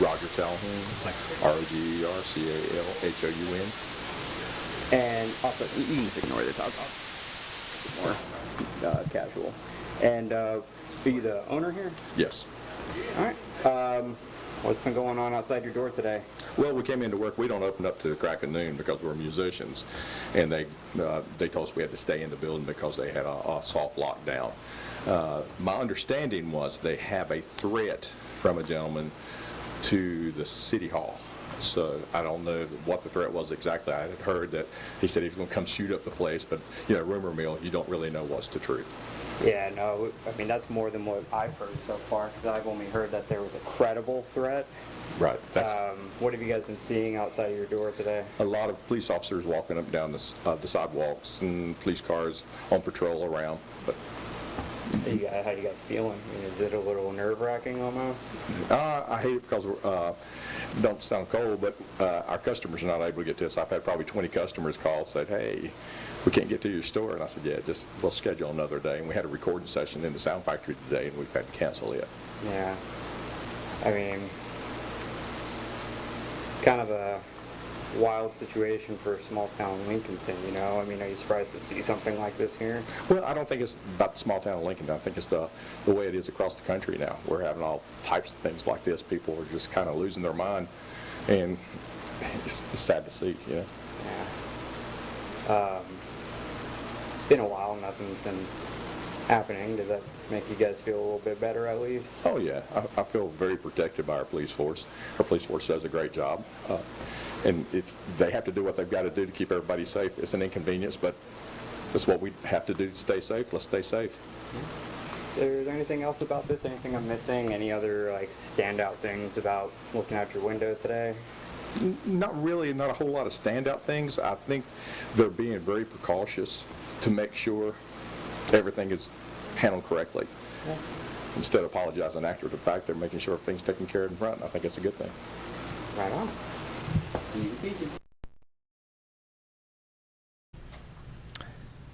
Roger Calhoun, ROGERCALHOUN. And also, you can just ignore this. I'll more casual. And are you the owner here? Yes. All right. What's been going on outside your door today? Well, we came into work. We don't open up to the crack of noon because we're musicians, and they told us we had to stay in the building because they had a soft lockdown. My understanding was they have a threat from a gentleman to the city hall. So I don't know what the threat was exactly. I had heard that he said he was going to come shoot up the place, but rumor mill, you don't really know what's the truth. Yeah, no, I mean, that's more than what I've heard so far, because I've only heard that there was a credible threat. Right. What have you guys been seeing outside of your door today? A lot of police officers walking up and down the sidewalks and police cars on patrol around. But How you guys feeling? I mean, is it a little nerve-wracking almost? I hate it because don't sound cold, but our customers are not able to get to us. I've had probably 20 customers call and said, "Hey, we can't get to your store." And I said, "Yeah, we'll schedule another day." And we had a recording session in the Sound Factory today, and we've had to cancel it. Yeah. I mean, kind of a wild situation for small town Lincolnton, I mean, are you surprised to see something like this here? Well, I don't think it's about the small town of Lincoln. I think it's the way it is across the country now. We're having all types of things like this. People are just kind of losing their mind, and it's sad to see, Yeah. It's been a while. Nothing's been happening. Does that make you guys feel a little bit better at least? Oh, yeah. I feel very protected by our police force. Our police force does a great job. And they have to do what they've got to do to keep everybody safe. It's an inconvenience, but that's what we have to do to stay safe. Let's stay safe. Is there anything else about this? Anything I'm missing? Any other like standout things about looking out your window today? Not really, not a whole lot of standout things. I think they're being very precautious to make sure everything is handled correctly. Yeah. Instead of apologizing after the fact, they're making sure everything's taken care of in front. I think it's a good thing. Right on. Easy.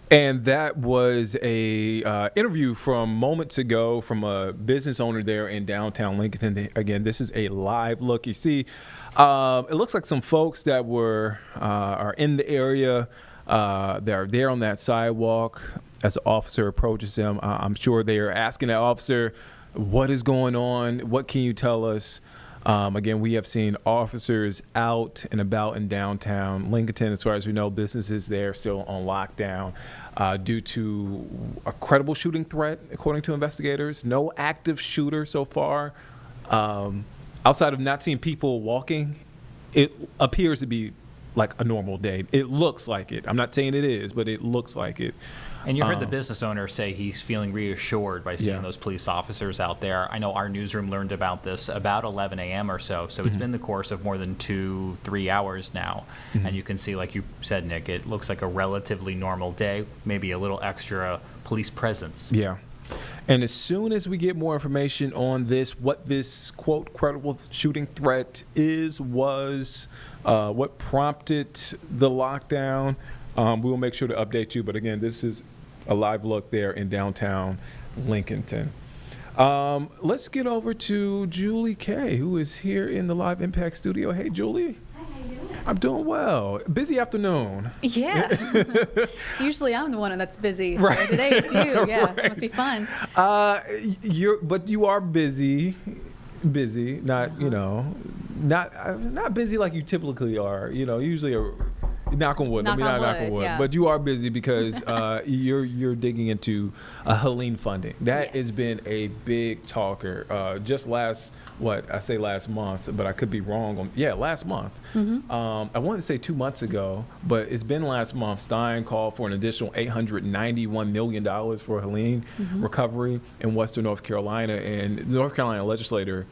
And that was a interview from moments ago from a business owner there in downtown Lincoln. Again, this is a live look. You see, it looks like some folks that are in the area. They are there on that sidewalk as the officer approaches them. I'm sure they are asking that officer, what is going on? What can you tell us? Again, we have seen officers out and about in downtown Lincoln. As far as we know, businesses there still on lockdown due to a credible shooting threat, according to investigators. No active shooter so far. Outside of not seeing people walking, it appears to be like a normal day. It looks like it. I'm not saying it is, but it looks like it. And you heard the business owner say he's feeling reassured by seeing Yeah. those police officers out there. I know our newsroom learned about this about 11 a.m. or so. So it's been the course of more than 2-3 hours now. And you can see, like you said, Nick, it looks like a relatively normal day, maybe a little extra police presence. Yeah. And as soon as we get more information on this, what this, quote, credible shooting threat was, what prompted the lockdown, we will make sure to update you. But again, this is a live look there in downtown Lincolnton. Let's get over to Julie Kay, who is here in the Live Impact studio. Hey, Julie. Hi, how you doing? I'm doing well. Busy afternoon. Yeah. Usually I'm the one that's busy. So Right. today it's you. Yeah. Right. It must be fun. But you are busy, not, not busy like you typically are. Usually knock on wood. Knock on knock on wood, wood. yeah. But you are busy because you're digging into Helene funding. That has been a big talker. Just last month, but I could be wrong. Last month. I wanted to say 2 months ago, but it's been last month. Stein called for an additional $891 million for Helene recovery in Western North Carolina, and the North Carolina legislator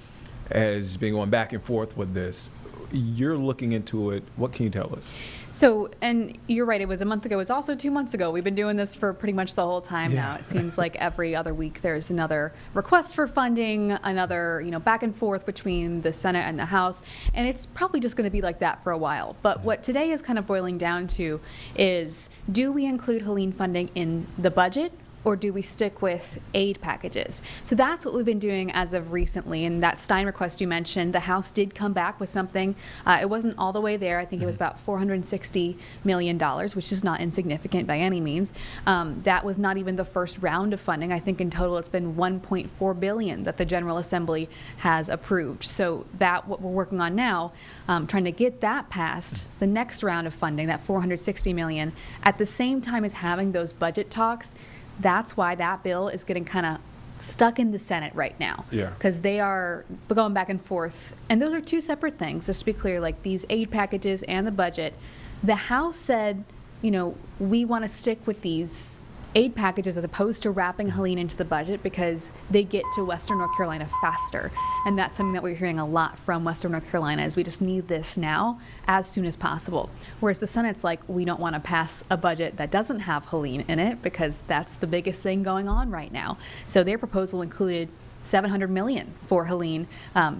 has been going back and forth with this. You're looking into it. What can you tell us? So, and you're right, it was a month ago. It was also 2 months ago. We've been doing this for pretty much the whole time now. It seems like every other week there's another request for funding, another, back and forth between the Senate and the House. And it's probably just going to be like that for a while. But what today is kind of boiling down to is, do we include Helene funding in the budget? Or do we stick with aid packages? So that's what we've been doing as of recently. And that Stein request you mentioned, the House did come back with something. It wasn't all the way there. I think it was about $460 million, which is not insignificant by any means. That was not even the first round of funding. I think in total it's been $1.4 billion that the General Assembly has approved. So that what we're working on now, trying to get that passed, the next round of funding, that $460 million, at the same time as having those budget talks. That's why that bill is getting kind of stuck in the Senate right now. Yeah. Because they are going back and forth. And those are two separate things. Just to be clear, like these aid packages and the budget, the House said, we want to stick with these aid packages as opposed to wrapping Helene into the budget because they get to Western North Carolina faster. And that's something that we're hearing a lot from Western North Carolina is we just need this now as soon as possible. Whereas the Senate's like, we don't want to pass a budget that doesn't have Helene in it because that's the biggest thing going on right now. So their proposal included $700 million for Helene,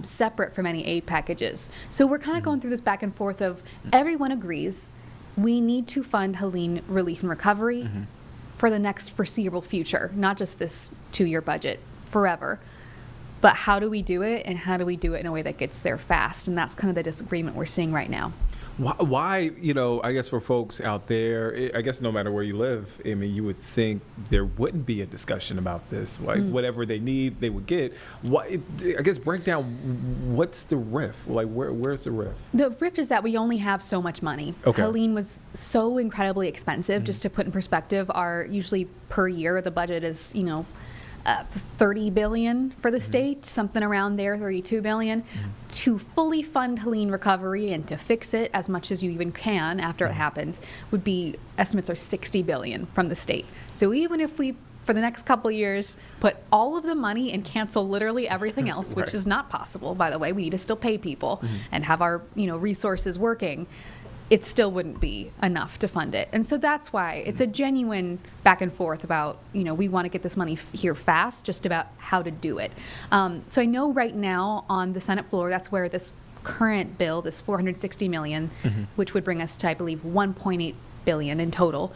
separate from any aid packages. So we're kind of going through this back and forth of everyone agrees we need to fund Helene relief and recovery for the next foreseeable future, not just this 2-year budget, forever. But how do we do it, and how do we do it in a way that gets there fast? And that's kind of the disagreement we're seeing right now. Why, I guess for folks out there, I guess no matter where you live, I mean, you would think there wouldn't be a discussion about this. Like, whatever they need, they would get. Why? I guess break down, what's the riff? Like, where's the riff? The rift is that we only have so much money. Okay. Helene was so incredibly expensive. Just to put in perspective, our usually per year the budget is, $30 billion for the state, something around there, $32 billion. To fully fund Helene recovery and to fix it as much as you even can after it happens would be, estimates are $60 billion from the state. So even if we, for the next couple of years, put all of the money and cancel literally everything else, which is not possible, by the way, we need to still pay people and have our, resources working, it still wouldn't be enough to fund it. And so that's why it's a genuine back and forth about, we want to get this money here fast, just about how to do it. So I know right now on the Senate floor, that's where this current bill, this $460 million, which would bring us to, I believe, $1.8 billion in total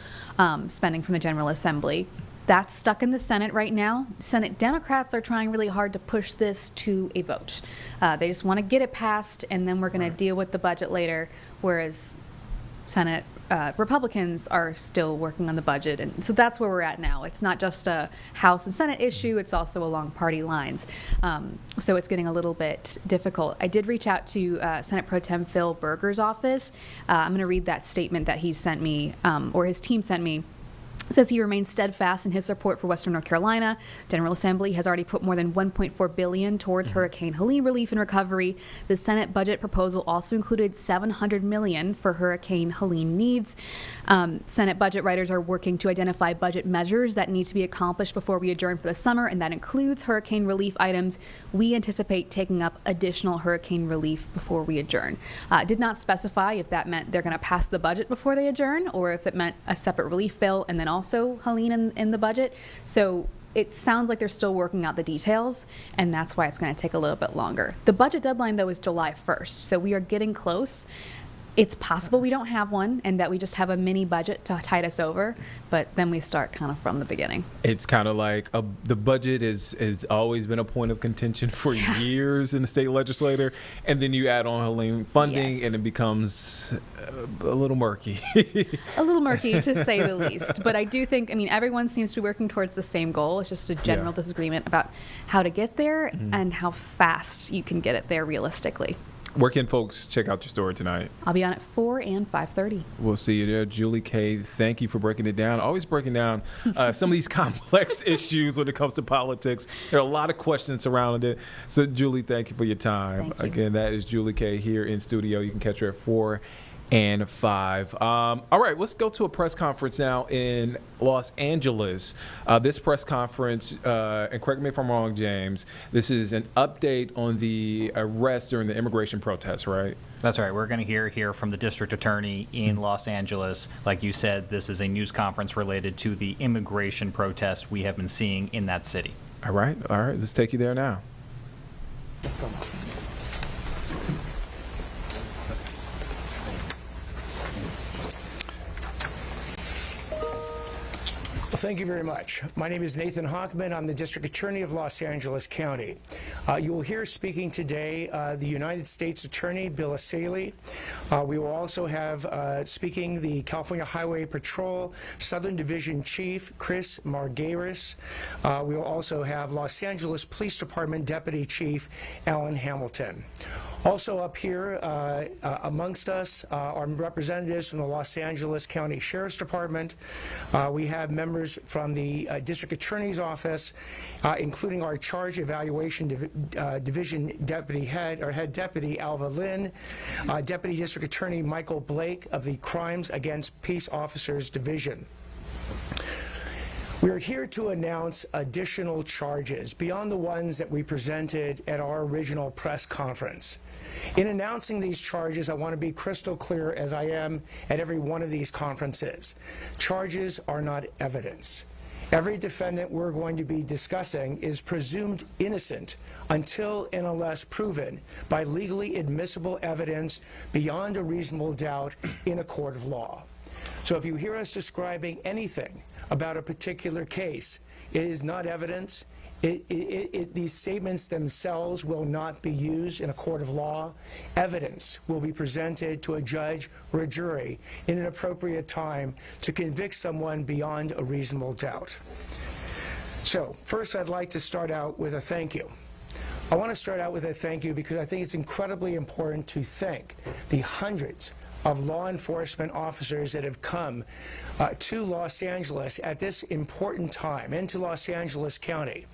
spending from the General Assembly. That's stuck in the Senate right now. Senate Democrats are trying really hard to push this to a vote. They just want to get it passed, and then we're going to deal with the budget later, whereas Senate Republicans are still working on the budget. And so that's where we're at now. It's not just a House and Senate issue, it's also along party lines. So it's getting a little bit difficult. I did reach out to Senate Pro Tem Phil Berger's office. I'm going to read that statement that he sent me, or his team sent me. It says he remains steadfast in his support for Western North Carolina. General Assembly has already put more than $1.4 billion towards Hurricane Helene relief and recovery. The Senate budget proposal also included $700 million for Hurricane Helene needs. Senate budget writers are working to identify budget measures that need to be accomplished before we adjourn for the summer, and that includes hurricane relief items. We anticipate taking up additional hurricane relief before we adjourn. Did not specify if that meant they're going to pass the budget before they adjourn, or if it meant a separate relief bill and then also Helene in the budget. So it sounds like they're still working out the details, and that's why it's going to take a little bit longer. The budget deadline, though, is July 1st, so we are getting close. It's possible we don't have one and that we just have a mini budget to tide us over, but then we start kind of from the beginning. It's kind of like the budget has always been a point of contention for years in the state legislature, and then you add on Helene funding, and it becomes a little murky. A little murky, to say the least. But I do think, everyone seems to be working towards the same goal. It's just a general disagreement about how to get there and how fast you can get it there realistically. Where can folks check out your story tonight? I'll be on at 4 and 5:30. We'll see you there. Julie K., thank you for breaking it down. Always breaking down some of these complex issues when it comes to politics. There are a lot of questions around it. So, Julie, thank you for your time. Thank you. Again, that is Julie K. here in studio. You can catch her at 4 and 5. All right, let's go to a press conference now in Los Angeles. This press conference, and correct me if I'm wrong, James, this is an update on the arrest during the immigration protests, right? That's right. We're going to hear from the district attorney in Los Angeles. Like you said, this is a news conference related to the immigration protests we have been seeing in that city. All right, let's take you there now. Thank you very much. My name is Nathan Hockman. I'm the District Attorney of Los Angeles County. You will hear speaking today the United States Attorney, Bill Asaley. We will also have speaking the California Highway Patrol Southern Division Chief, Chris Margaris. We will also have Los Angeles Police Department Deputy Chief, Alan Hamilton. Also up here amongst us are representatives from the Los Angeles County Sheriff's Department. We have members from the District Attorney's Office, including our Charge Evaluation Division Deputy Head, or Head Deputy Alva Lynn, Deputy District Attorney Michael Blake of the Crimes Against Peace Officers Division. We are here to announce additional charges beyond the ones that we presented at our original press conference. In announcing these charges, I want to be crystal clear, as I am at every one of these conferences. Charges are not evidence. Every defendant we're going to be discussing is presumed innocent until and unless proven by legally admissible evidence beyond a reasonable doubt in a court of law. So if you hear us describing anything about a particular case, it is not evidence, These statements themselves will not be used in a court of law. Evidence will be presented to a judge or a jury in an appropriate time to convict someone beyond a reasonable doubt. So, first I'd like to start out with a thank you. I want to start out with a thank you because I think it's incredibly important to thank the hundreds of law enforcement officers that have come to Los Angeles at this important time, into Los Angeles County.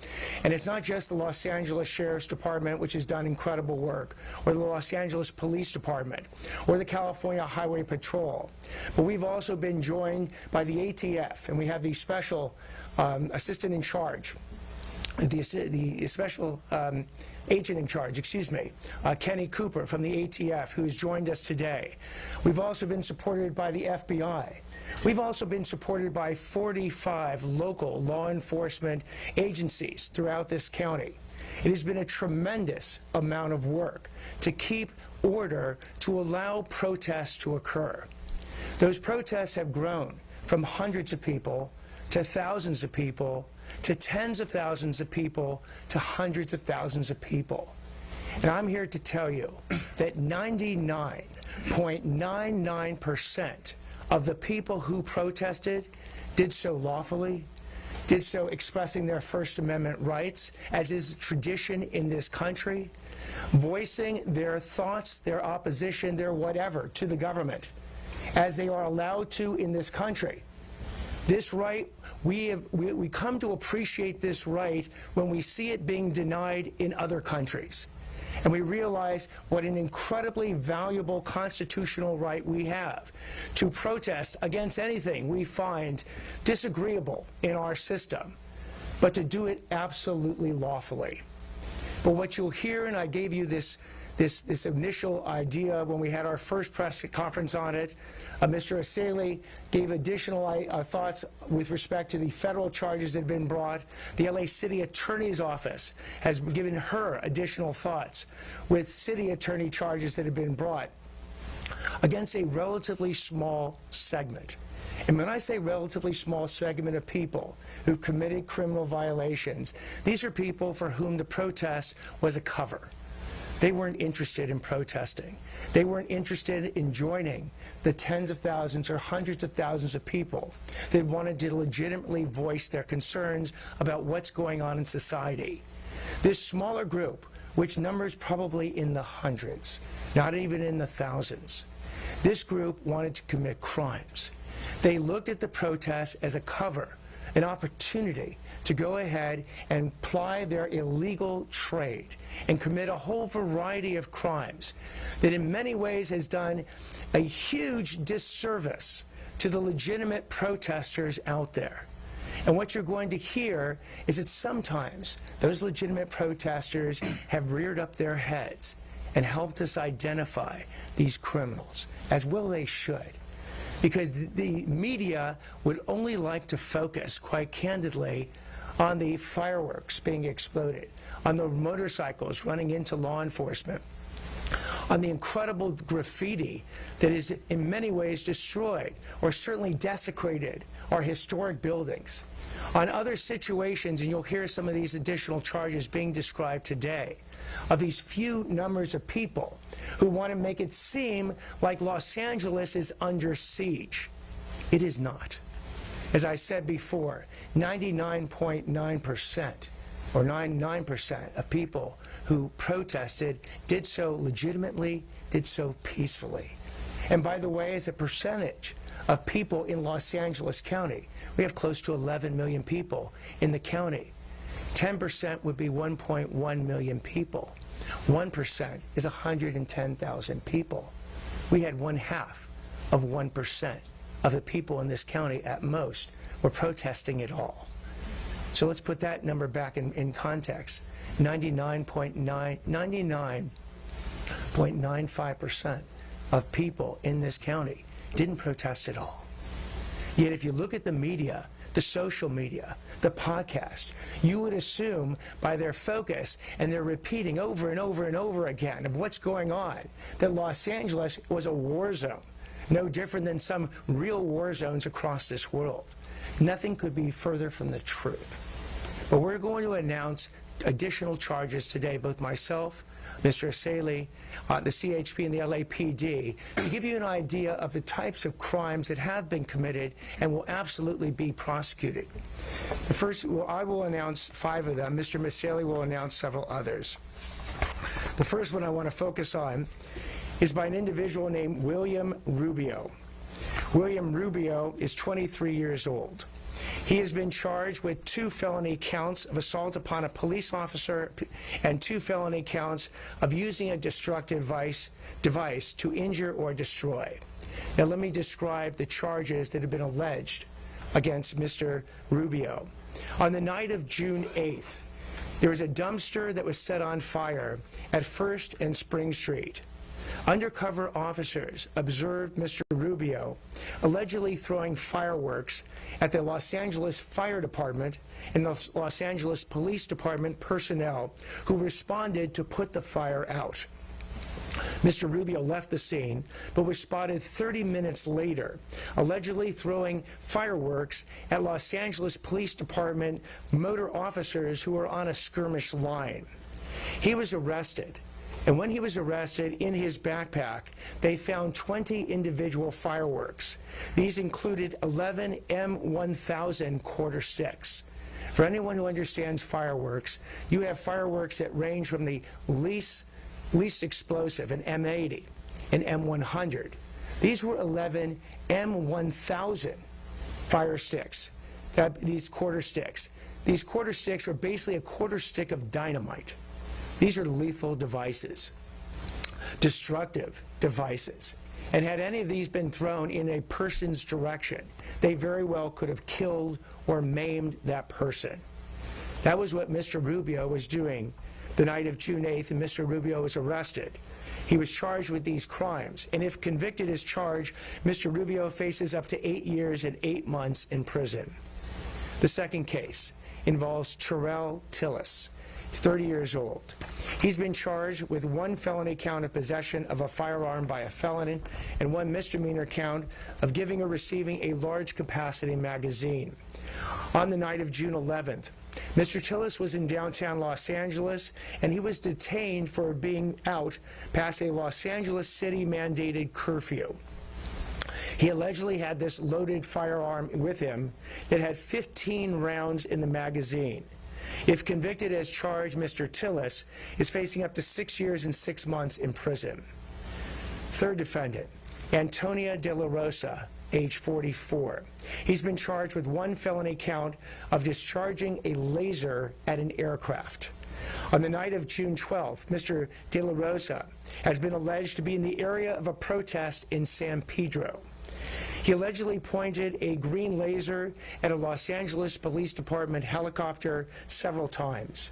And it's not just the Los Angeles Sheriff's Department, which has done incredible work, or the Los Angeles Police Department, or the California Highway Patrol. But we've also been joined by the ATF, and we have the special assistant in charge, the special agent in charge, Kenny Cooper from the ATF, who has joined us today. We've also been supported by the FBI. We've also been supported by 45 local law enforcement agencies throughout this county. It has been a tremendous amount of work to keep order, to allow protests to occur. Those protests have grown from hundreds of people to thousands of people, to tens of thousands of people, to hundreds of thousands of people. And I'm here to tell you that 99.99% of the people who protested did so lawfully, did so expressing their First Amendment rights, as is tradition in this country, voicing their thoughts, their opposition, their whatever to the government, as they are allowed to in this country. This right, we come to appreciate this right when we see it being denied in other countries. And we realize what an incredibly valuable constitutional right we have to protest against anything we find disagreeable in our system, but to do it absolutely lawfully. But what you'll hear, and I gave you this initial idea when we had our first press conference on it. Mr. Asali gave additional thoughts with respect to the federal charges that have been brought. The LA City Attorney's Office has given her additional thoughts with city attorney charges that have been brought against a relatively small segment. And when I say relatively small segment of people who committed criminal violations, these are people for whom the protest was a cover. They weren't interested in protesting. They weren't interested in joining the tens of thousands or hundreds of thousands of people that wanted to legitimately voice their concerns about what's going on in society. This smaller group, which numbers probably in the hundreds, not even in the thousands, this group wanted to commit crimes. They looked at the protests as a cover, an opportunity to go ahead and ply their illegal trade and commit a whole variety of crimes that in many ways has done a huge disservice to the legitimate protesters out there. And what you're going to hear is that sometimes those legitimate protesters have reared up their heads and helped us identify these criminals, as well they should. Because the media would only like to focus, quite candidly, on the fireworks being exploded, on the motorcycles running into law enforcement, on the incredible graffiti that is in many ways destroyed or certainly desecrated our historic buildings, on other situations, and you'll hear some of these additional charges being described today, of these few numbers of people who want to make it seem like Los Angeles is under siege. It is not. As I said before, 99.9% or 99% of people who protested did so legitimately, did so peacefully. And by the way, as a percentage of people in Los Angeles County, we have close to 11 million people in the county. 10% would be 1.1 million people. 1% is 110,000 people. We had 1/2 of 1% of the people in this county at most were protesting at all. So let's put that number back in context. 99.95% of people in this county didn't protest at all. Yet if you look at the media, the social media, the podcast, you would assume by their focus and their repeating over and over and over again of what's going on that Los Angeles was a war zone, no different than some real war zones across this world. Nothing could be further from the truth. But we're going to announce additional charges today, both myself, Mr. Asali, the CHP, and the LAPD, to give you an idea of the types of crimes that have been committed and will absolutely be prosecuted. The first, I will announce 5 of them. Mr. Asali will announce several others. The first one I want to focus on is by an individual named William Rubio. William Rubio is 23 years old. He has been charged with 2 felony counts of assault upon a police officer and 2 felony counts of using a destructive device to injure or destroy. Now let me describe the charges that have been alleged against Mr. Rubio. On the night of June 8th, there was a dumpster that was set on fire at 1st and Spring Street. Undercover officers observed Mr. Rubio allegedly throwing fireworks at the Los Angeles Fire Department and the Los Angeles Police Department personnel who responded to put the fire out. Mr. Rubio left the scene, but was spotted 30 minutes later, allegedly throwing fireworks at Los Angeles Police Department motor officers who were on a skirmish line. He was arrested. And when he was arrested, in his backpack, they found 20 individual fireworks. These included 11 M1000 quarter sticks. For anyone who understands fireworks, you have fireworks that range from the least explosive, an M80, an M100. These were 11 M1000 fire sticks, these quarter sticks. These quarter sticks are basically a quarter stick of dynamite. These are lethal devices, destructive devices. And had any of these been thrown in a person's direction, they very well could have killed or maimed that person. That was what Mr. Rubio was doing the night of June 8th, and Mr. Rubio was arrested. He was charged with these crimes, and if convicted as charged, Mr. Rubio faces up to 8 years and 8 months in prison. The second case involves Terrell Tillis, 30 years old. He's been charged with 1 felony count of possession of a firearm by a felon and 1 misdemeanor count of giving or receiving a large capacity magazine. On the night of June 11th, Mr. Tillis was in downtown Los Angeles, and he was detained for being out past a Los Angeles City mandated curfew. He allegedly had this loaded firearm with him that had 15 rounds in the magazine. If convicted as charged, Mr. Tillis is facing up to 6 years and 6 months in prison. Third defendant, Antonia De La Rosa, age 44. He's been charged with 1 felony count of discharging a laser at an aircraft. On the night of June 12th, Mr. De La Rosa has been alleged to be in the area of a protest in San Pedro. He allegedly pointed a green laser at a Los Angeles Police Department helicopter several times.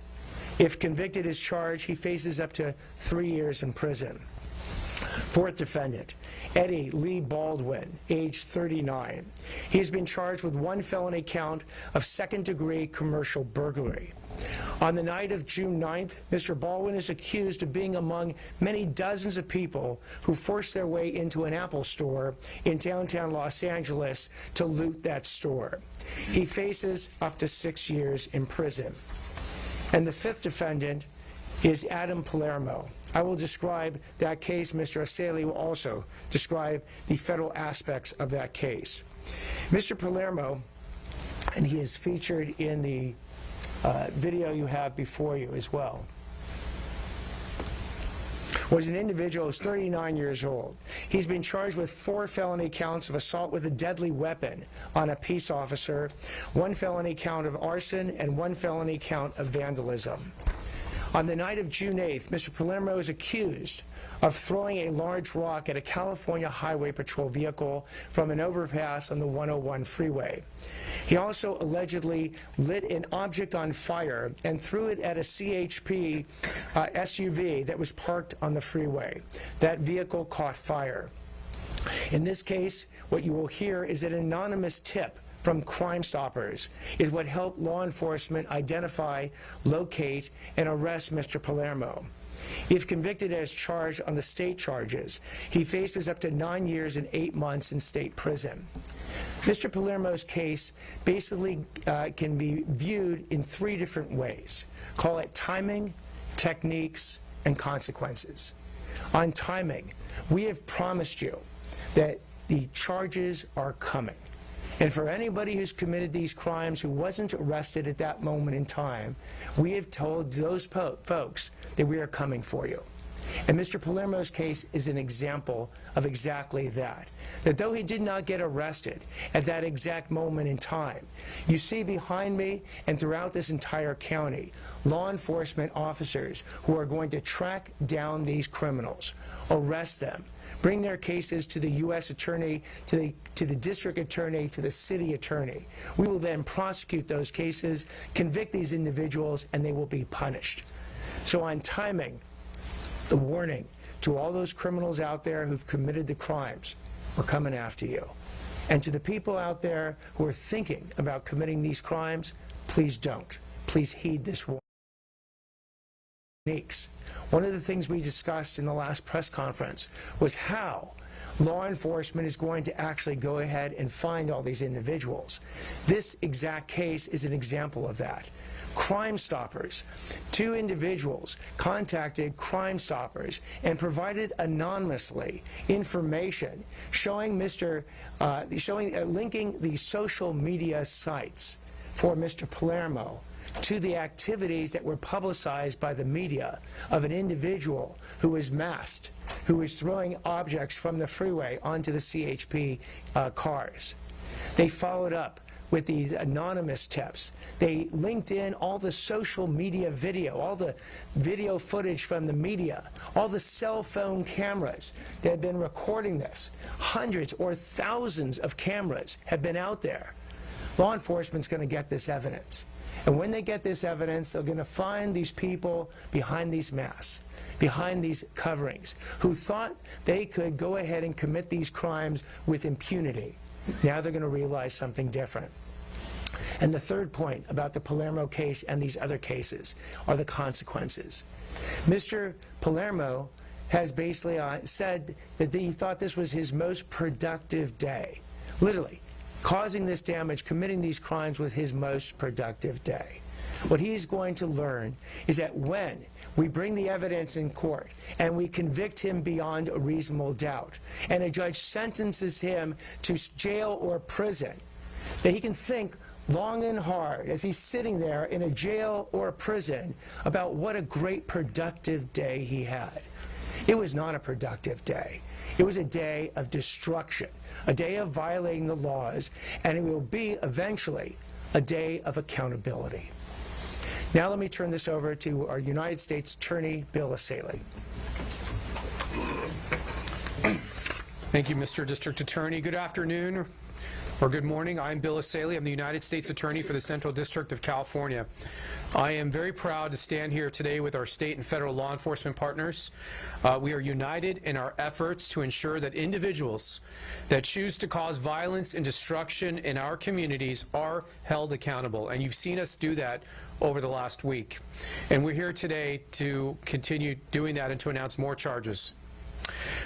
If convicted as charged, he faces up to 3 years in prison. Fourth defendant, Eddie Lee Baldwin, age 39. He has been charged with 1 felony count of second-degree commercial burglary. On the night of June 9th, Mr. Baldwin is accused of being among many dozens of people who forced their way into an Apple store in downtown Los Angeles to loot that store. He faces up to 6 years in prison. And the fifth defendant is Adam Palermo. I will describe that case. Mr. Asali will also describe the federal aspects of that case. Mr. Palermo, and he is featured in the video you have before you as well, was an individual who's 39 years old. He's been charged with 4 felony counts of assault with a deadly weapon on a peace officer, 1 felony count of arson, and 1 felony count of vandalism. On the night of June 8th, Mr. Palermo is accused of throwing a large rock at a California Highway Patrol vehicle from an overpass on the 101 freeway. He also allegedly lit an object on fire and threw it at a CHP SUV that was parked on the freeway. That vehicle caught fire. In this case, what you will hear is an anonymous tip from Crime Stoppers is what helped law enforcement identify, locate, and arrest Mr. Palermo. If convicted as charged on the state charges, he faces up to 9 years and 8 months in state prison. Mr. Palermo's case basically can be viewed in 3 different ways. Call it timing, techniques, and consequences. On timing, we have promised you that the charges are coming. And for anybody who's committed these crimes who wasn't arrested at that moment in time, we have told those folks that we are coming for you. And Mr. Palermo's case is an example of exactly that. That though he did not get arrested at that exact moment in time, you see behind me and throughout this entire county, law enforcement officers who are going to track down these criminals, arrest them, bring their cases to the U.S. attorney, to the district attorney, to the city attorney. We will then prosecute those cases, convict these individuals, and they will be punished. So on timing, the warning to all those criminals out there who've committed the crimes, we're coming after you. And to the people out there who are thinking about committing these crimes, please don't. Please heed this warning. One of the things we discussed in the last press conference was how law enforcement is going to actually go ahead and find all these individuals. This exact case is an example of that. Crime Stoppers, 2 individuals contacted Crime Stoppers and provided anonymously information showing linking the social media sites for Mr. Palermo to the activities that were publicized by the media of an individual who was masked, who was throwing objects from the freeway onto the CHP cars. They followed up with these anonymous tips. They linked in all the social media video, all the video footage from the media, all the cell phone cameras that had been recording this. Hundreds or thousands of cameras have been out there. Law enforcement's going to get this evidence. And when they get this evidence, they're going to find these people behind these masks, behind these coverings, who thought they could go ahead and commit these crimes with impunity. Now they're going to realize something different. And the third point about the Palermo case and these other cases are the consequences. Mr. Palermo has basically said that he thought this was his most productive day. Literally, causing this damage, committing these crimes was his most productive day. What he's going to learn is that when we bring the evidence in court and we convict him beyond a reasonable doubt, and a judge sentences him to jail or prison, that he can think long and hard as he's sitting there in a jail or a prison about what a great productive day he had. It was not a productive day. It was a day of destruction, a day of violating the laws, and it will be eventually a day of accountability. Now let me turn this over to our United States Attorney, Bill Asaley. Thank you, Mr. District Attorney. Good afternoon, or good morning. I'm Bill Asaley. I'm the United States Attorney for the Central District of California. I am very proud to stand here today with our state and federal law enforcement partners. We are united in our efforts to ensure that individuals that choose to cause violence and destruction in our communities are held accountable. And you've seen us do that over the last week. And we're here today to continue doing that and to announce more charges.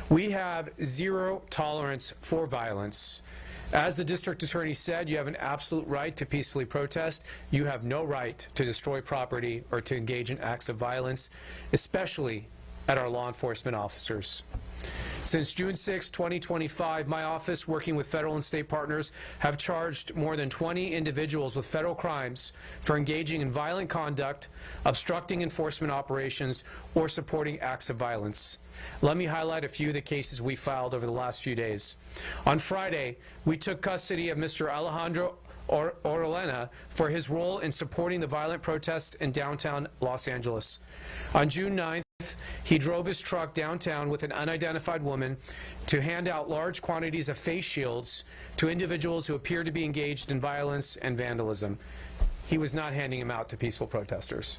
We have zero tolerance for violence. As the district attorney said, you have an absolute right to peacefully protest. You have no right to destroy property or to engage in acts of violence, especially at our law enforcement officers. Since June 6, 2025, my office, working with federal and state partners, have charged more than 20 individuals with federal crimes for engaging in violent conduct, obstructing enforcement operations, or supporting acts of violence. Let me highlight a few of the cases we filed over the last few days. On Friday, we took custody of Mr. Alejandro Orellana for his role in supporting the violent protests in downtown Los Angeles. On June 9th, he drove his truck downtown with an unidentified woman to hand out large quantities of face shields to individuals who appeared to be engaged in violence and vandalism. He was not handing them out to peaceful protesters.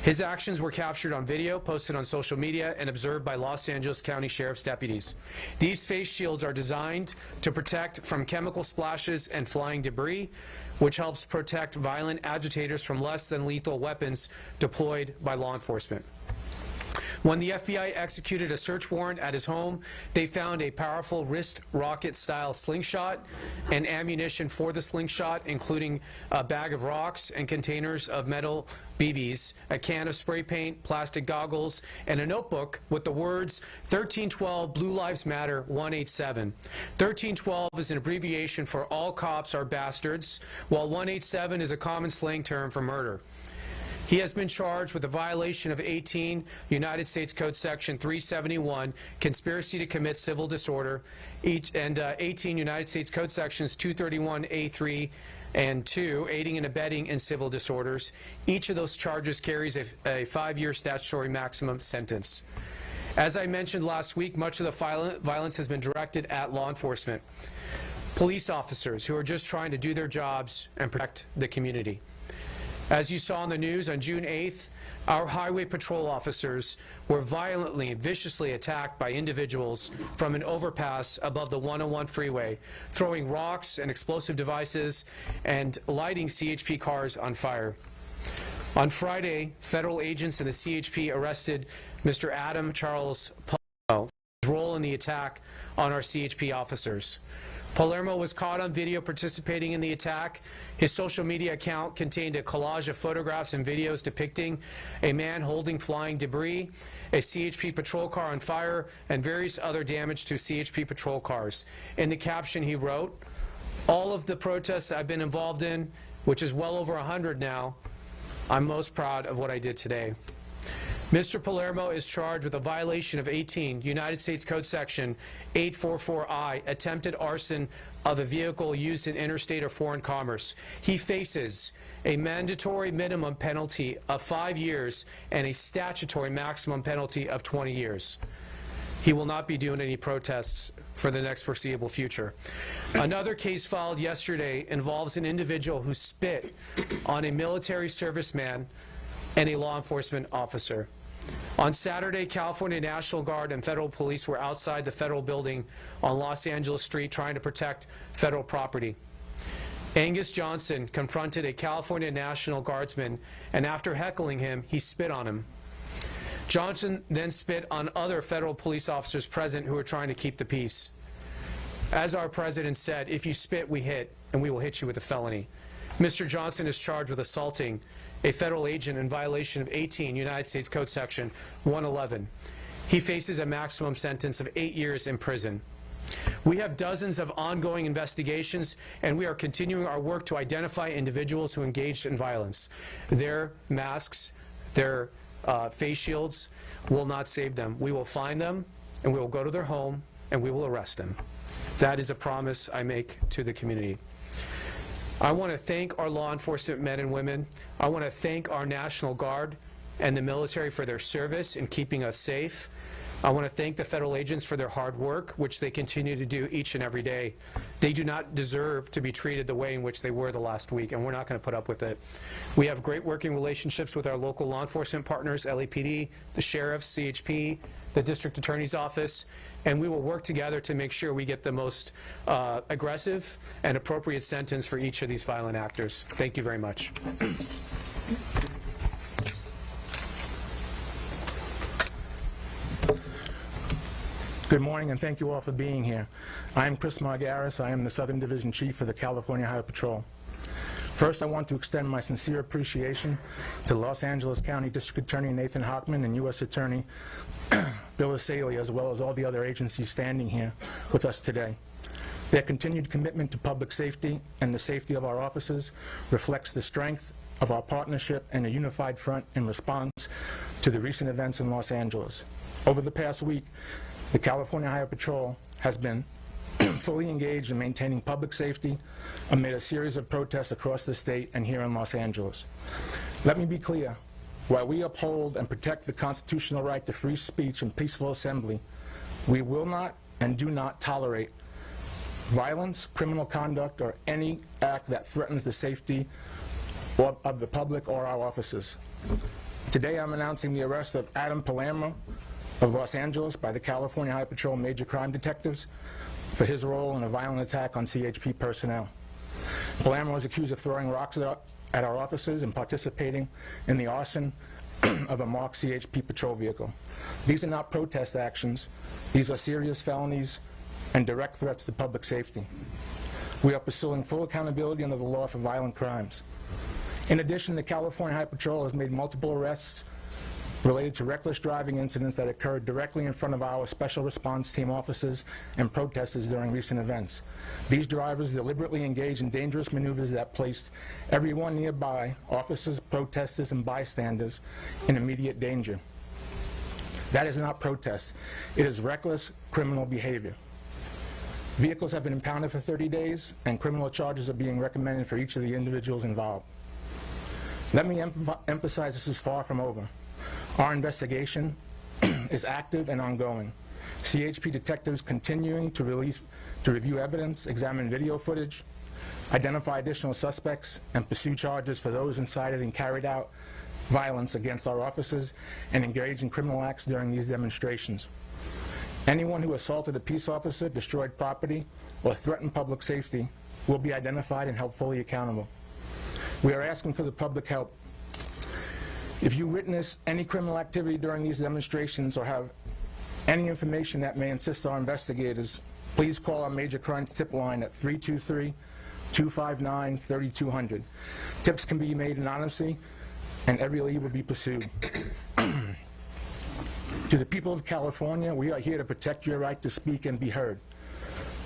His actions were captured on video, posted on social media, and observed by Los Angeles County Sheriff's deputies. These face shields are designed to protect from chemical splashes and flying debris, which helps protect violent agitators from less than lethal weapons deployed by law enforcement. When the FBI executed a search warrant at his home, they found a powerful wrist rocket-style slingshot and ammunition for the slingshot, including a bag of rocks and containers of metal BBs, a can of spray paint, plastic goggles, and a notebook with the words 1312 Blue Lives Matter 187. 1312 is an abbreviation for All Cops Are Bastards, while 187 is a common slang term for murder. He has been charged with a violation of 18 United States Code Section 371, conspiracy to commit civil disorder, and 18 United States Code Sections 231A3 and 2, aiding and abetting in civil disorders. Each of those charges carries a 5-year statutory maximum sentence. As I mentioned last week, much of the violence has been directed at law enforcement, police officers who are just trying to do their jobs and protect the community. As you saw in the news, on June 8th, our highway patrol officers were violently and viciously attacked by individuals from an overpass above the 101 freeway, throwing rocks and explosive devices and lighting CHP cars on fire. On Friday, federal agents in the CHP arrested Mr. Adam Charles Palermo for his role in the attack on our CHP officers. Palermo was caught on video participating in the attack. His social media account contained a collage of photographs and videos depicting a man holding flying debris, a CHP patrol car on fire, and various other damage to CHP patrol cars. In the caption, he wrote, "All of the protests I've been involved in, which is well over 100 now, I'm most proud of what I did today." Mr. Palermo is charged with a violation of 18 United States Code Section 844I, attempted arson of a vehicle used in interstate or foreign commerce. He faces a mandatory minimum penalty of 5 years and a statutory maximum penalty of 20 years. He will not be doing any protests for the next foreseeable future. Another case filed yesterday involves an individual who spit on a military serviceman and a law enforcement officer. On Saturday, California National Guard and federal police were outside the federal building on Los Angeles Street trying to protect federal property. Angus Johnson confronted a California National Guardsman, and after heckling him, he spit on him. Johnson then spit on other federal police officers present who were trying to keep the peace. As our president said, if you spit, we hit, and we will hit you with a felony. Mr. Johnson is charged with assaulting a federal agent in violation of 18 United States Code Section 111. He faces a maximum sentence of 8 years in prison. We have dozens of ongoing investigations, and we are continuing our work to identify individuals who engaged in violence. Their masks, their face shields will not save them. We will find them, and we will go to their home, and we will arrest them. That is a promise I make to the community. I want to thank our law enforcement men and women. I want to thank our National Guard and the military for their service in keeping us safe. I want to thank the federal agents for their hard work, which they continue to do each and every day. They do not deserve to be treated the way in which they were the last week, and we're not going to put up with it. We have great working relationships with our local law enforcement partners, LAPD, the sheriffs, CHP, the district attorney's office, and we will work together to make sure we get the most aggressive and appropriate sentence for each of these violent actors. Thank you very much. Good morning, and thank you all for being here. I am Chris Margaris. I am the Southern Division Chief for the California Highway Patrol. First, I want to extend my sincere appreciation to Los Angeles County District Attorney Nathan Hochman and U.S. Attorney Bill Asaley, as well as all the other agencies standing here with us today. Their continued commitment to public safety and the safety of our officers reflects the strength of our partnership and a unified front in response to the recent events in Los Angeles. Over the past week, the California Highway Patrol has been fully engaged in maintaining public safety amid a series of protests across the state and here in Los Angeles. Let me be clear. While we uphold and protect the constitutional right to free speech and peaceful assembly, we will not and do not tolerate violence, criminal conduct, or any act that threatens the safety of the public or our officers. Today I'm announcing the arrest of Adam Palermo of Los Angeles by the California Highway Patrol Major Crime Detectives for his role in a violent attack on CHP personnel. Palermo is accused of throwing rocks at our officers and participating in the arson of a marked CHP patrol vehicle. These are not protest actions. These are serious felonies and direct threats to public safety. We are pursuing full accountability under the law for violent crimes. In addition, the California Highway Patrol has made multiple arrests related to reckless driving incidents that occurred directly in front of our special response team officers and protesters during recent events. These drivers deliberately engaged in dangerous maneuvers that placed everyone nearby, officers, protesters, and bystanders, in immediate danger. That is not protest. It is reckless criminal behavior. Vehicles have been impounded for 30 days, and criminal charges are being recommended for each of the individuals involved. Let me emphasize this is far from over. Our investigation is active and ongoing. CHP detectives continuing to review evidence, examine video footage, identify additional suspects, and pursue charges for those incited and carried out violence against our officers and engaged in criminal acts during these demonstrations. Anyone who assaulted a peace officer, destroyed property, or threatened public safety will be identified and held fully accountable. We are asking for the public help. If you witness any criminal activity during these demonstrations or have any information that may assist our investigators, please call our major crimes tip line at 323-259-3200. Tips can be made anonymously, and every lead will be pursued. To the people of California, we are here to protect your right to speak and be heard.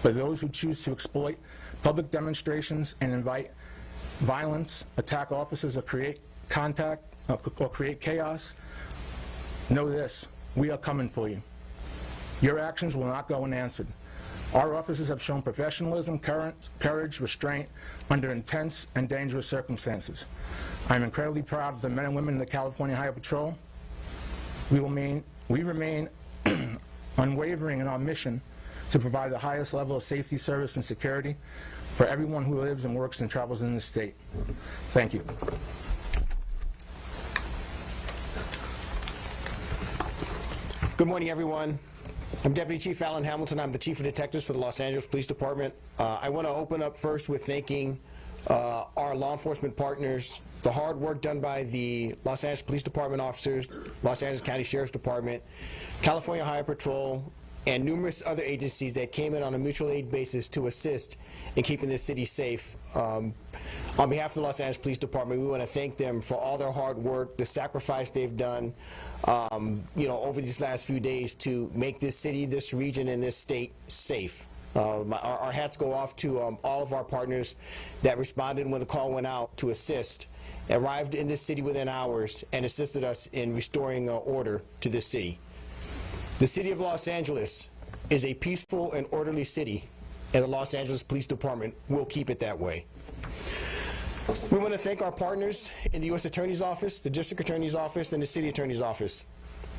But those who choose to exploit public demonstrations and invite violence, attack officers, or create chaos, know this: we are coming for you. Your actions will not go unanswered. Our officers have shown professionalism, courage, restraint under intense and dangerous circumstances. I'm incredibly proud of the men and women in the California Highway Patrol. We remain unwavering in our mission to provide the highest level of safety, service, and security for everyone who lives and works and travels in this state. Thank you. Good morning, everyone. I'm Deputy Chief Alan Hamilton. I'm the Chief of Detectives for the Los Angeles Police Department. I want to open up first with thanking our law enforcement partners, the hard work done by the Los Angeles Police Department officers, Los Angeles County Sheriff's Department, California Highway Patrol, and numerous other agencies that came in on a mutual aid basis to assist in keeping this city safe. On behalf of the Los Angeles Police Department, we want to thank them for all their hard work, the sacrifice they've done, over these last few days to make this city, this region, and this state safe. Our hats go off to all of our partners that responded when the call went out to assist, arrived in this city within hours, and assisted us in restoring order to this city. The city of Los Angeles is a peaceful and orderly city, and the Los Angeles Police Department will keep it that way. We want to thank our partners in the U.S. Attorney's Office, the District Attorney's Office, and the City Attorney's Office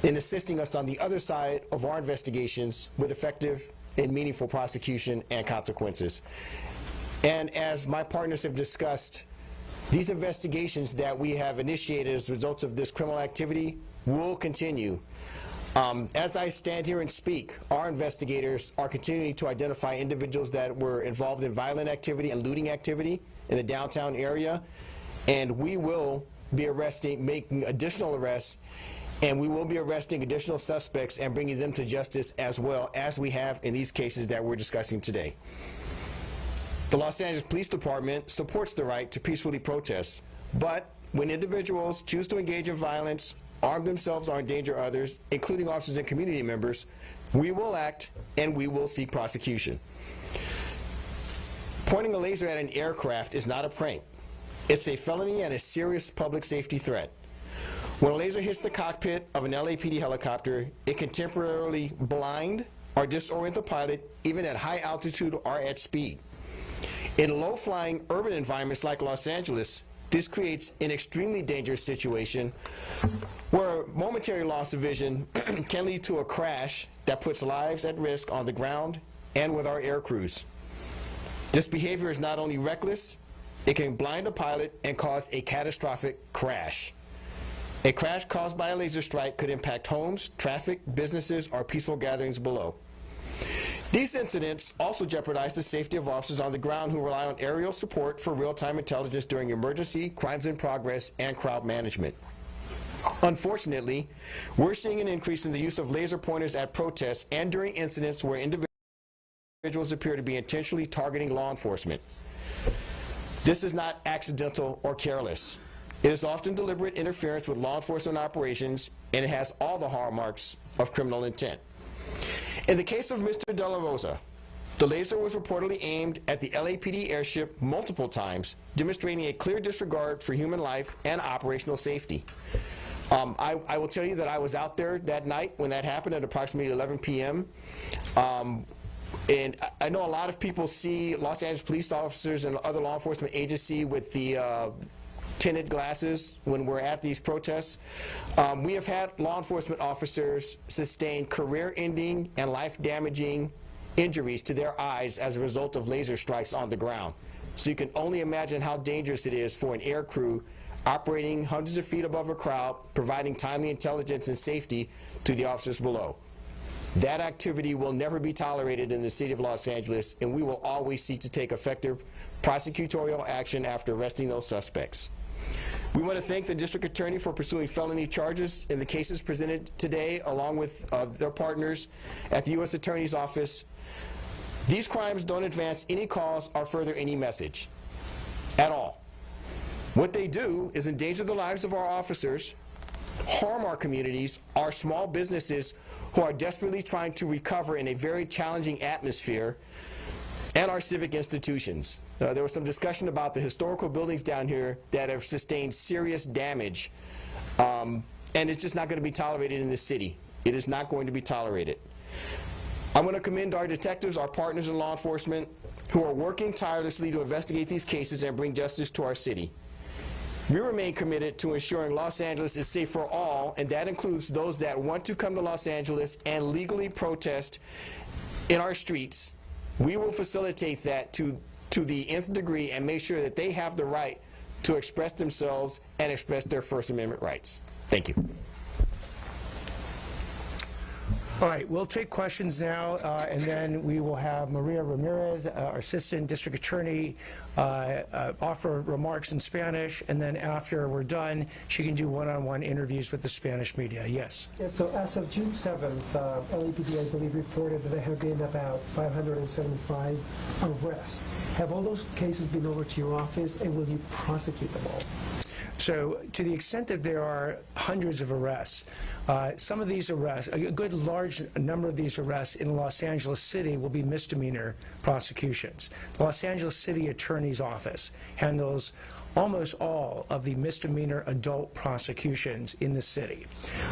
in assisting us on the other side of our investigations with effective and meaningful prosecution and consequences. And as my partners have discussed, these investigations that we have initiated as a result of this criminal activity will continue. As I stand here and speak, our investigators are continuing to identify individuals that were involved in violent activity and looting activity in the downtown area, and we will be making additional arrests, and we will be arresting additional suspects and bringing them to justice as well as we have in these cases that we're discussing today. The Los Angeles Police Department supports the right to peacefully protest, but when individuals choose to engage in violence, arm themselves, or endanger others, including officers and community members, we will act and we will seek prosecution. Pointing a laser at an aircraft is not a prank. It's a felony and a serious public safety threat. When a laser hits the cockpit of an LAPD helicopter, it can temporarily blind or disorient the pilot, even at high altitude or at speed. In low-flying urban environments like Los Angeles, this creates an extremely dangerous situation where momentary loss of vision can lead to a crash that puts lives at risk on the ground and with our air crews. This behavior is not only reckless, it can blind a pilot and cause a catastrophic crash. A crash caused by a laser strike could impact homes, traffic, businesses, or peaceful gatherings below. These incidents also jeopardize the safety of officers on the ground who rely on aerial support for real-time intelligence during emergency, crimes in progress, and crowd management. Unfortunately, we're seeing an increase in the use of laser pointers at protests and during incidents where individuals appear to be intentionally targeting law enforcement. This is not accidental or careless. It is often deliberate interference with law enforcement operations, and it has all the hallmarks of criminal intent. In the case of Mr. De La Rosa, the laser was reportedly aimed at the LAPD airship multiple times, demonstrating a clear disregard for human life and operational safety. I will tell you that I was out there that night when that happened at approximately 11 p.m. And I know a lot of people see Los Angeles police officers and other law enforcement agencies with the tinted glasses when we're at these protests. We have had law enforcement officers sustain career-ending and life-damaging injuries to their eyes as a result of laser strikes on the ground. So you can only imagine how dangerous it is for an air crew operating hundreds of feet above a crowd, providing timely intelligence and safety to the officers below. That activity will never be tolerated in the city of Los Angeles, and we will always seek to take effective prosecutorial action after arresting those suspects. We want to thank the district attorney for pursuing felony charges in the cases presented today, along with their partners at the U.S. Attorney's Office. These crimes don't advance any cause or further any message at all. What they do is endanger the lives of our officers, harm our communities, our small businesses who are desperately trying to recover in a very challenging atmosphere, and our civic institutions. There was some discussion about the historical buildings down here that have sustained serious damage, and it's just not going to be tolerated in this city. It is not going to be tolerated. I want to commend our detectives, our partners in law enforcement, who are working tirelessly to investigate these cases and bring justice to our city. We remain committed to ensuring Los Angeles is safe for all, and that includes those that want to come to Los Angeles and legally protest in our streets. We will facilitate that to the nth degree and make sure that they have the right to express themselves and express their First Amendment rights. Thank you. All right, we'll take questions now, and then we will have Maria Ramirez, our Assistant District Attorney, offer remarks in Spanish, and then after we're done, she can do one-on-one interviews with the Spanish media. Yes? Yes, so as of June 7th, LAPD, I believe, reported that there have been about 575 arrests. Have all those cases been over to your office, and will you prosecute them all? So to the extent that there are hundreds of arrests, some of these arrests, a good large number of these arrests in Los Angeles City will be misdemeanor prosecutions. The Los Angeles City Attorney's Office handles almost all of the misdemeanor adult prosecutions in the city.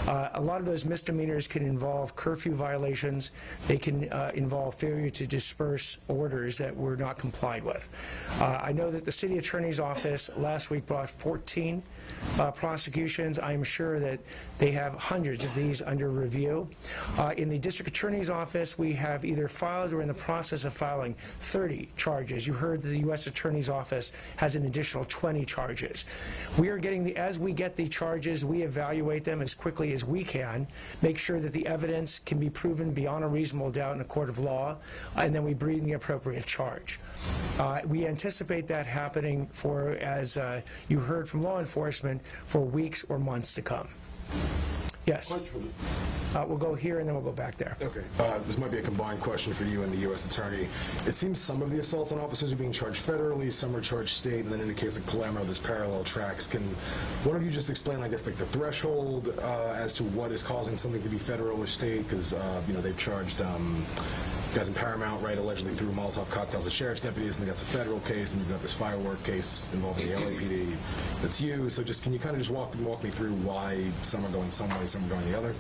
A lot of those misdemeanors can involve curfew violations. They can involve failure to disperse orders that were not complied with. I know that the City Attorney's Office last week brought 14 prosecutions. I'm sure that they have hundreds of these under review. In the District Attorney's Office, we have either filed or in the process of filing 30 charges. You heard that the U.S. Attorney's Office has an additional 20 charges. We are getting as we get the charges, we evaluate them as quickly as we can, make sure that the evidence can be proven beyond a reasonable doubt in a court of law, and then we bring the appropriate charge. We anticipate that happening for, as you heard from law enforcement, for weeks or months to come. Yes. We'll go here and then we'll go back there. Okay. This might be a combined question for you and the U.S. Attorney. It seems some of the assaults on officers are being charged federally, some are charged state, and then in the case of Palermo, there's parallel tracks. Can one of you just explain, I guess, like the threshold as to what is causing something to be federal or state? Because, you know, they've charged guys in Paramount, right, allegedly threw Molotov cocktails at sheriff's deputies, and they got the federal case, and you've got this firework case involving the LAPD. That's you. So just can you kind of just walk me through why some are going some way, some are going the other?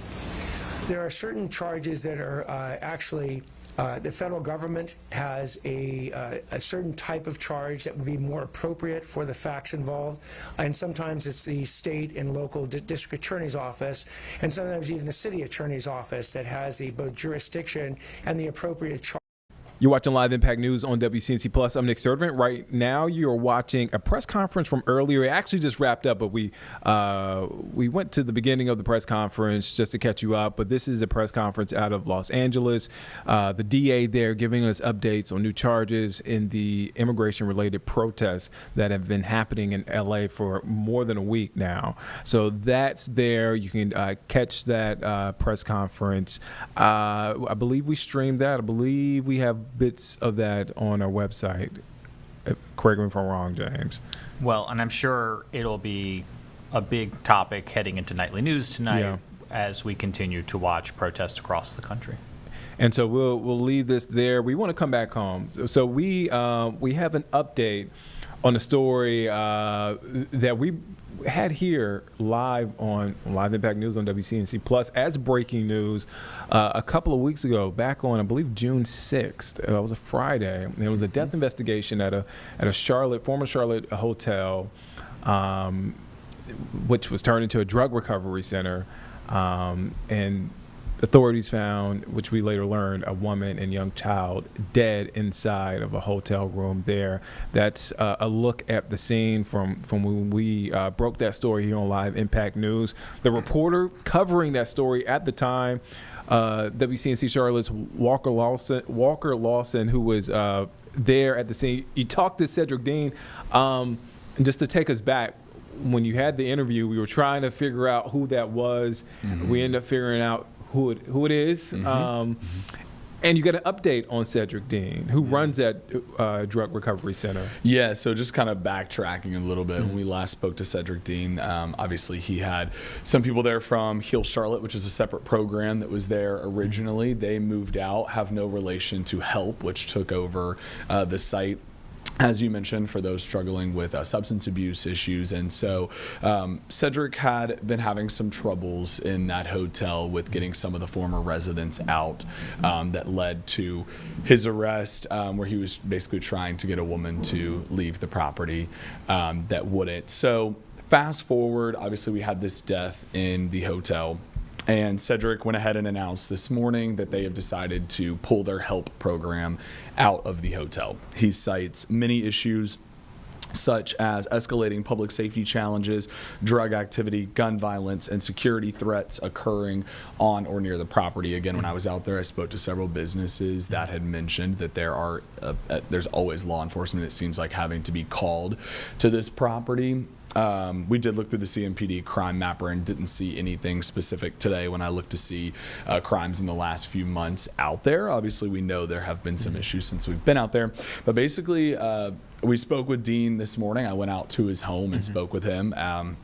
There are certain charges that are actually the federal government has a certain type of charge that would be more appropriate for the facts involved, and sometimes it's the state and local district attorney's office, and sometimes even the city attorney's office that has both jurisdiction and the appropriate charge. You're watching Live Impact News on WCNC Plus. I'm Nick Servant. Right now, you're watching a press conference from earlier. It actually just wrapped up, but we went to the beginning of the press conference just to catch you up. But this is a press conference out of Los Angeles. The DA there giving us updates on new charges in the immigration-related protests that have been happening in LA for more than a week now. So that's there. You can catch that press conference. I believe we streamed that. I believe we have bits of that on our website. Correct me if I'm wrong, James. Well, and I'm sure it'll be a big topic heading into nightly news tonight as we continue to watch protests across the country. And so we'll leave this there. We want to come back home. So we have an update on a story that we had here live on Live Impact News on WCNC Plus as breaking news a couple of weeks ago, back on, I believe, June 6th. It was a Friday. There was a death investigation at a former Charlotte hotel, which was turned into a drug recovery center. And authorities found, which we later learned, a woman and young child dead inside of a hotel room there. That's a look at the scene from when we broke that story here on Live Impact News. The reporter covering that story at the time, WCNC Charlotte's Walker Lawson, who was there at the scene. You talked to Cedric Dean, and just to take us back, when you had the interview, we were trying to figure out who that was. Mm-hmm. We ended up figuring out who it is. Mm-hmm. And you got an update on Cedric Dean, who runs that drug recovery center. Yeah, so just kind of backtracking a little bit. When we last spoke to Cedric Dean, obviously he had some people there from Heal Charlotte, which is a separate program that was there originally. They moved out, have no relation to HELP, which took over the site, as you mentioned, for those struggling with substance abuse issues. And so Cedric had been having some troubles in that hotel with getting some of the former residents out that led to his arrest, where he was basically trying to get a woman to leave the property that wouldn't. So fast forward, obviously we had this death in the hotel. And Cedric went ahead and announced this morning that they have decided to pull their HELP program out of the hotel. He cites many issues such as escalating public safety challenges, drug activity, gun violence, and security threats occurring on or near the property. Again, when I was out there, I spoke to several businesses that had mentioned that there's always law enforcement, it seems like, having to be called to this property. We did look through the CMPD crime mapper and didn't see anything specific today when I looked to see crimes in the last few months out there. Obviously, we know there have been some issues since we've been out there. But basically, we spoke with Dean this morning. I went out to his home and spoke with him.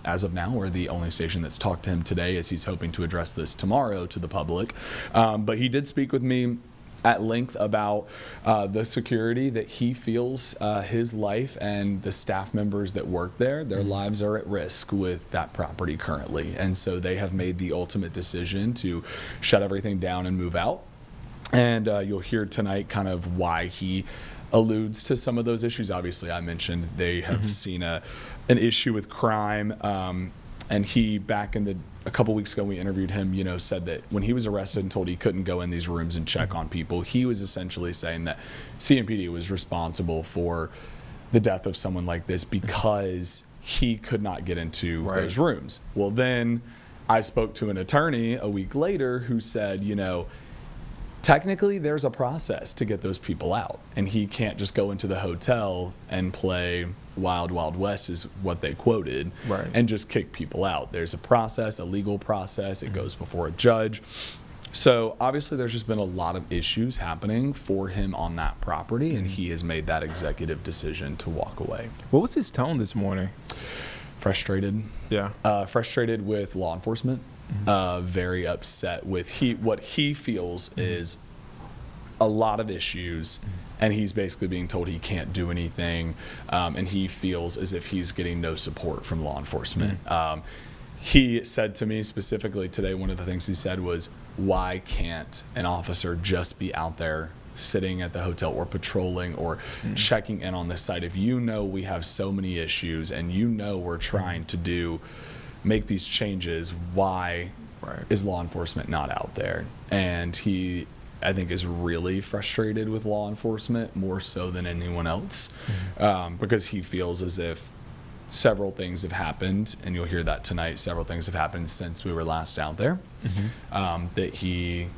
As of now, we're the only station that's talked to him today, as he's hoping to address this tomorrow to the public. But he did speak with me at length about the security that he feels his life and the staff members that work there, their lives are at risk with that property currently. And so they have made the ultimate decision to shut everything down and move out. And you'll hear tonight kind of why he alludes to some of those issues. Obviously, I mentioned they have seen an issue with crime. And he, a couple weeks ago, we interviewed him, said that when he was arrested and told he couldn't go in these rooms and check on people, he was essentially saying that CMPD was responsible for the death of someone like this because he could not get into those rooms. Well, then I spoke to an attorney a week later who said, technically there's a process to get those people out, and he can't just go into the hotel and play Wild Wild West, is what they quoted, and just kick people out. There's a process, a legal process. It goes before a judge. So obviously there's just been a lot of issues happening for him on that property, and he has made that executive decision to walk away. What was his tone this morning? Frustrated. Yeah. Frustrated with law enforcement. Very upset with what he feels is a lot of issues, and he's basically being told he can't do anything, and he feels as if he's getting no support from law enforcement. He said to me specifically today, one of the things he said was, why can't an officer just be out there sitting at the hotel or patrolling or checking in on the site? If we have so many issues and we're trying to make these changes, why is law enforcement not out there? And he I think is really frustrated with law enforcement more so than anyone else, because he feels as if several things have happened, and you'll hear that tonight. Several things have happened since we were last out there, that he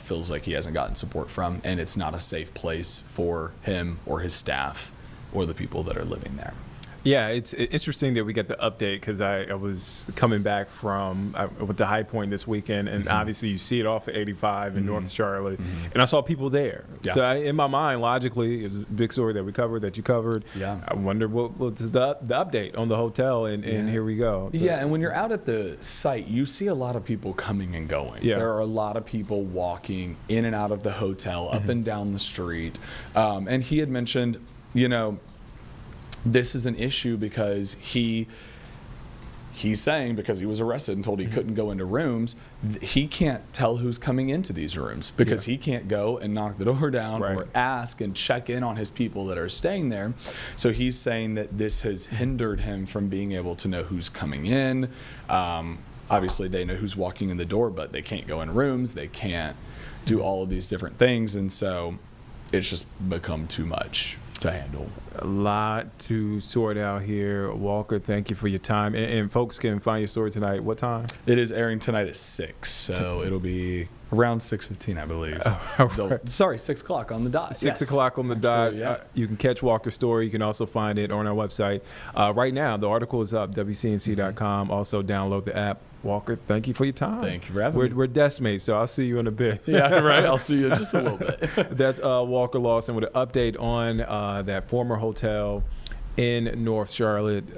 feels like he hasn't gotten support from, and it's not a safe place for him or his staff or the people that are living there. Yeah, it's interesting that we get the update because I was coming back from with the High Point this weekend, and obviously you see it off of 85 in North Charlotte, and I saw people there. Yeah. So in my mind, logically, it was a big story that we covered, that you covered. Yeah. I wonder what was the update on the hotel, and here we go. Yeah, and when you're out at the site, you see a lot of people coming and going. Yeah. There are a lot of people walking in and out of the hotel, up and down the street. And he had mentioned, this is an issue because he's saying because he was arrested and told he couldn't go into rooms, he can't tell who's coming into these rooms because he can't go and knock the door down or ask and check in on his people that are staying there. So he's saying that this has hindered him from being able to know who's coming in. Obviously, they know who's walking in the door, but they can't go in rooms. They can't do all of these different things. And so it's just become too much to handle. A lot to sort out here. Walker, thank you for your time. And folks can find your story tonight. What time? It is airing tonight at 6, so it'll be around 6:15, I believe. Sorry, 6 o'clock on the dot. 6 o'clock on the dot. Yeah. You can catch Walker's story. You can also find it on our website. Right now, the article is up, WCNC.com. Also, download the app. Walker, thank you for your time. Thank you for having me. We're desk mates, so I'll see you in a bit. Yeah, right. I'll see you in just a little bit. That's Walker Lawson with an update on that former hotel in North Charlotte,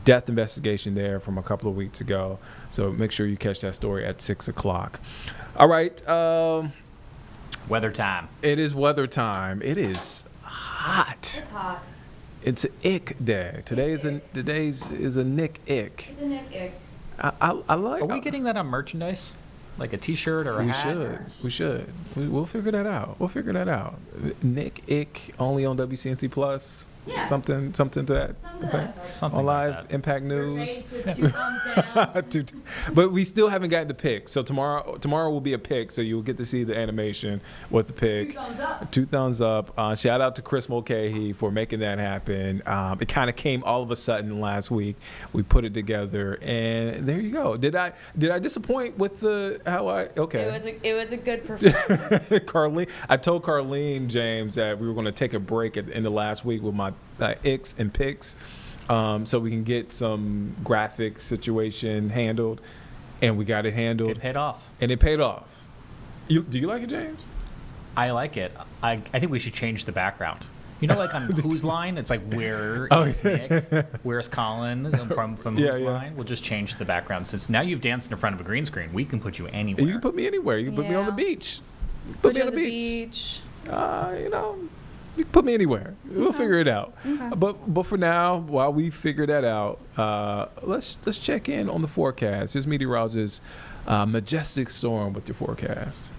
death investigation there from a couple of weeks ago. So make sure you catch that story at 6 o'clock. All right. Weather time. It is weather time. It is hot. It's hot. It's an ick day. Today's a Nick ick. It's a Nick ick. I like. Are we getting that on merchandise? Like a T-shirt or a hat? We should. We'll figure that out. Nick ick only on WCNC Plus. Yeah. Something to that effect. Something on like Live that. Impact News. Raised with 2 thumbs down. But we still haven't gotten the pick. So tomorrow will be a pick. So you'll get to see the animation with the pick. 2 thumbs up. 2 thumbs up. Shout out to Chris Mulcahy for making that happen. It kind of came all of a sudden last week. We put it together, and there you go. Did I disappoint with how I? Okay. It was a good performance. Carlene, I told Carlene James that we were going to take a break at the end of last week with my icks and picks, so we can get some graphic situation handled, and we got it handled. It paid off. And it paid off. Do you like it, James? I like it. I think we should change the background. You know, like on Who's Line, it's like where is Nick? Where's Colin from Who's Line? We'll just change the background. Since now you've danced in front of a green screen, we can put you anywhere. You can put me anywhere. You can put me on the beach. Put you on the beach. You can put me anywhere. We'll figure it out. Okay. But for now, while we figure that out, let's check in on the forecast. Here's meteorologist Majestic Storm with your forecast.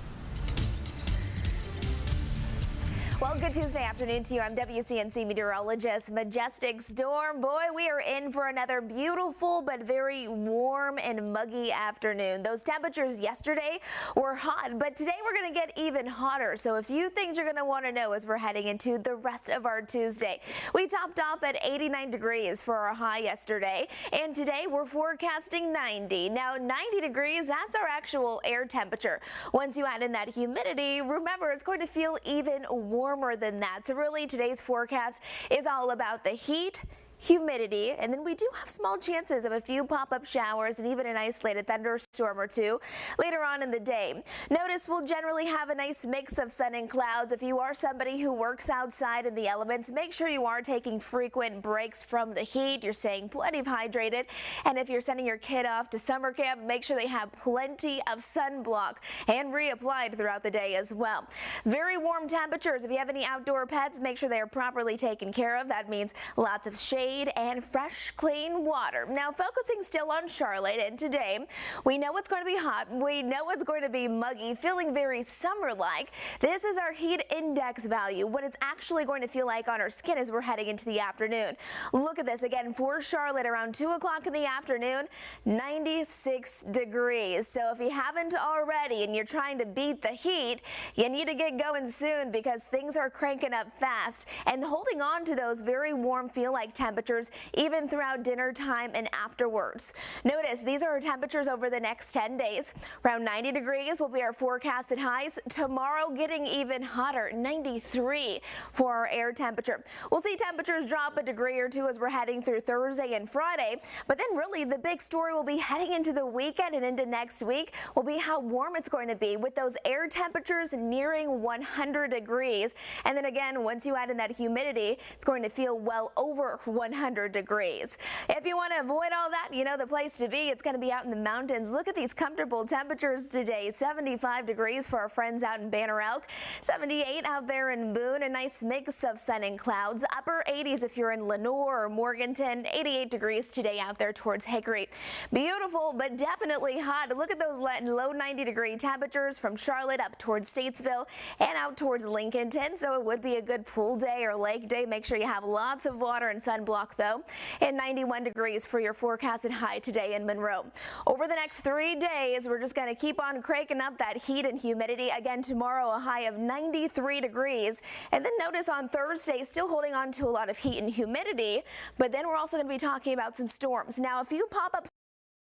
Well, good Tuesday afternoon to you. I'm WCNC meteorologist Majestic Storm. Boy, we are in for another beautiful but very warm and muggy afternoon. Those temperatures yesterday were hot, but today we're going to get even hotter. So a few things you're going to want to know as we're heading into the rest of our Tuesday. We topped off at 89 degrees for our high yesterday, and today we're forecasting 90. Now, 90 degrees, that's our actual air temperature. Once you add in that humidity, remember, it's going to feel even warmer than that. So really today's forecast is all about the heat, humidity, and then we do have small chances of a few pop-up showers and even an isolated thunderstorm or two later on in the day. Notice we'll generally have a nice mix of sun and clouds. If you are somebody who works outside in the elements, make sure you are taking frequent breaks from the heat. You're staying plenty hydrated, and if you're sending your kid off to summer camp, make sure they have plenty of sunblock and reapplied throughout the day as well. Very warm temperatures. If you have any outdoor pets, make sure they are properly taken care of. That means lots of shade, shade and fresh, clean water. Now, focusing still on Charlotte, and today we know it's going to be hot. We know it's going to be muggy, feeling very summer-like. This is our heat index value, what it's actually going to feel like on our skin as we're heading into the afternoon. Look at this again for Charlotte around 2 o'clock in the afternoon, 96 degrees. So if you haven't already and you're trying to beat the heat, you need to get going soon because things are cranking up fast and holding on to those very warm feel-like temperatures even throughout dinner time and afterwards. Notice these are our temperatures over the next 10 days. Around 90 degrees will be our forecasted highs. Tomorrow getting even hotter, 93 for our air temperature. We'll see temperatures drop a degree or two as we're heading through Thursday and Friday, but then really the big story will be heading into the weekend and into next week will be how warm it's going to be with those air temperatures nearing 100 degrees. And then again, once you add in that humidity, it's going to feel well over 100 degrees. If you want to avoid all that, you know the place to be. It's going to be out in the mountains. Look at these comfortable temperatures today. 75 degrees for our friends out in Banner Elk, 78 out there in Boone, a nice mix of sun and clouds. Upper 80s if you're in Lenore or Morganton, 88 degrees today out there towards Hickory. Beautiful, but definitely hot. Look at those low 90-degree temperatures from Charlotte up towards Statesville and out towards Lincolnton, so it would be a good pool day or lake day. Make sure you have lots of water and sunblock though. And 91 degrees for your forecasted high today in Monroe. Over the next 3 days, we're just going to keep on cranking up that heat and humidity. Again, tomorrow a high of 93 degrees. And then notice on Thursday, still holding on to a lot of heat and humidity, but then we're also going to be talking about some storms. Now, a few pop-ups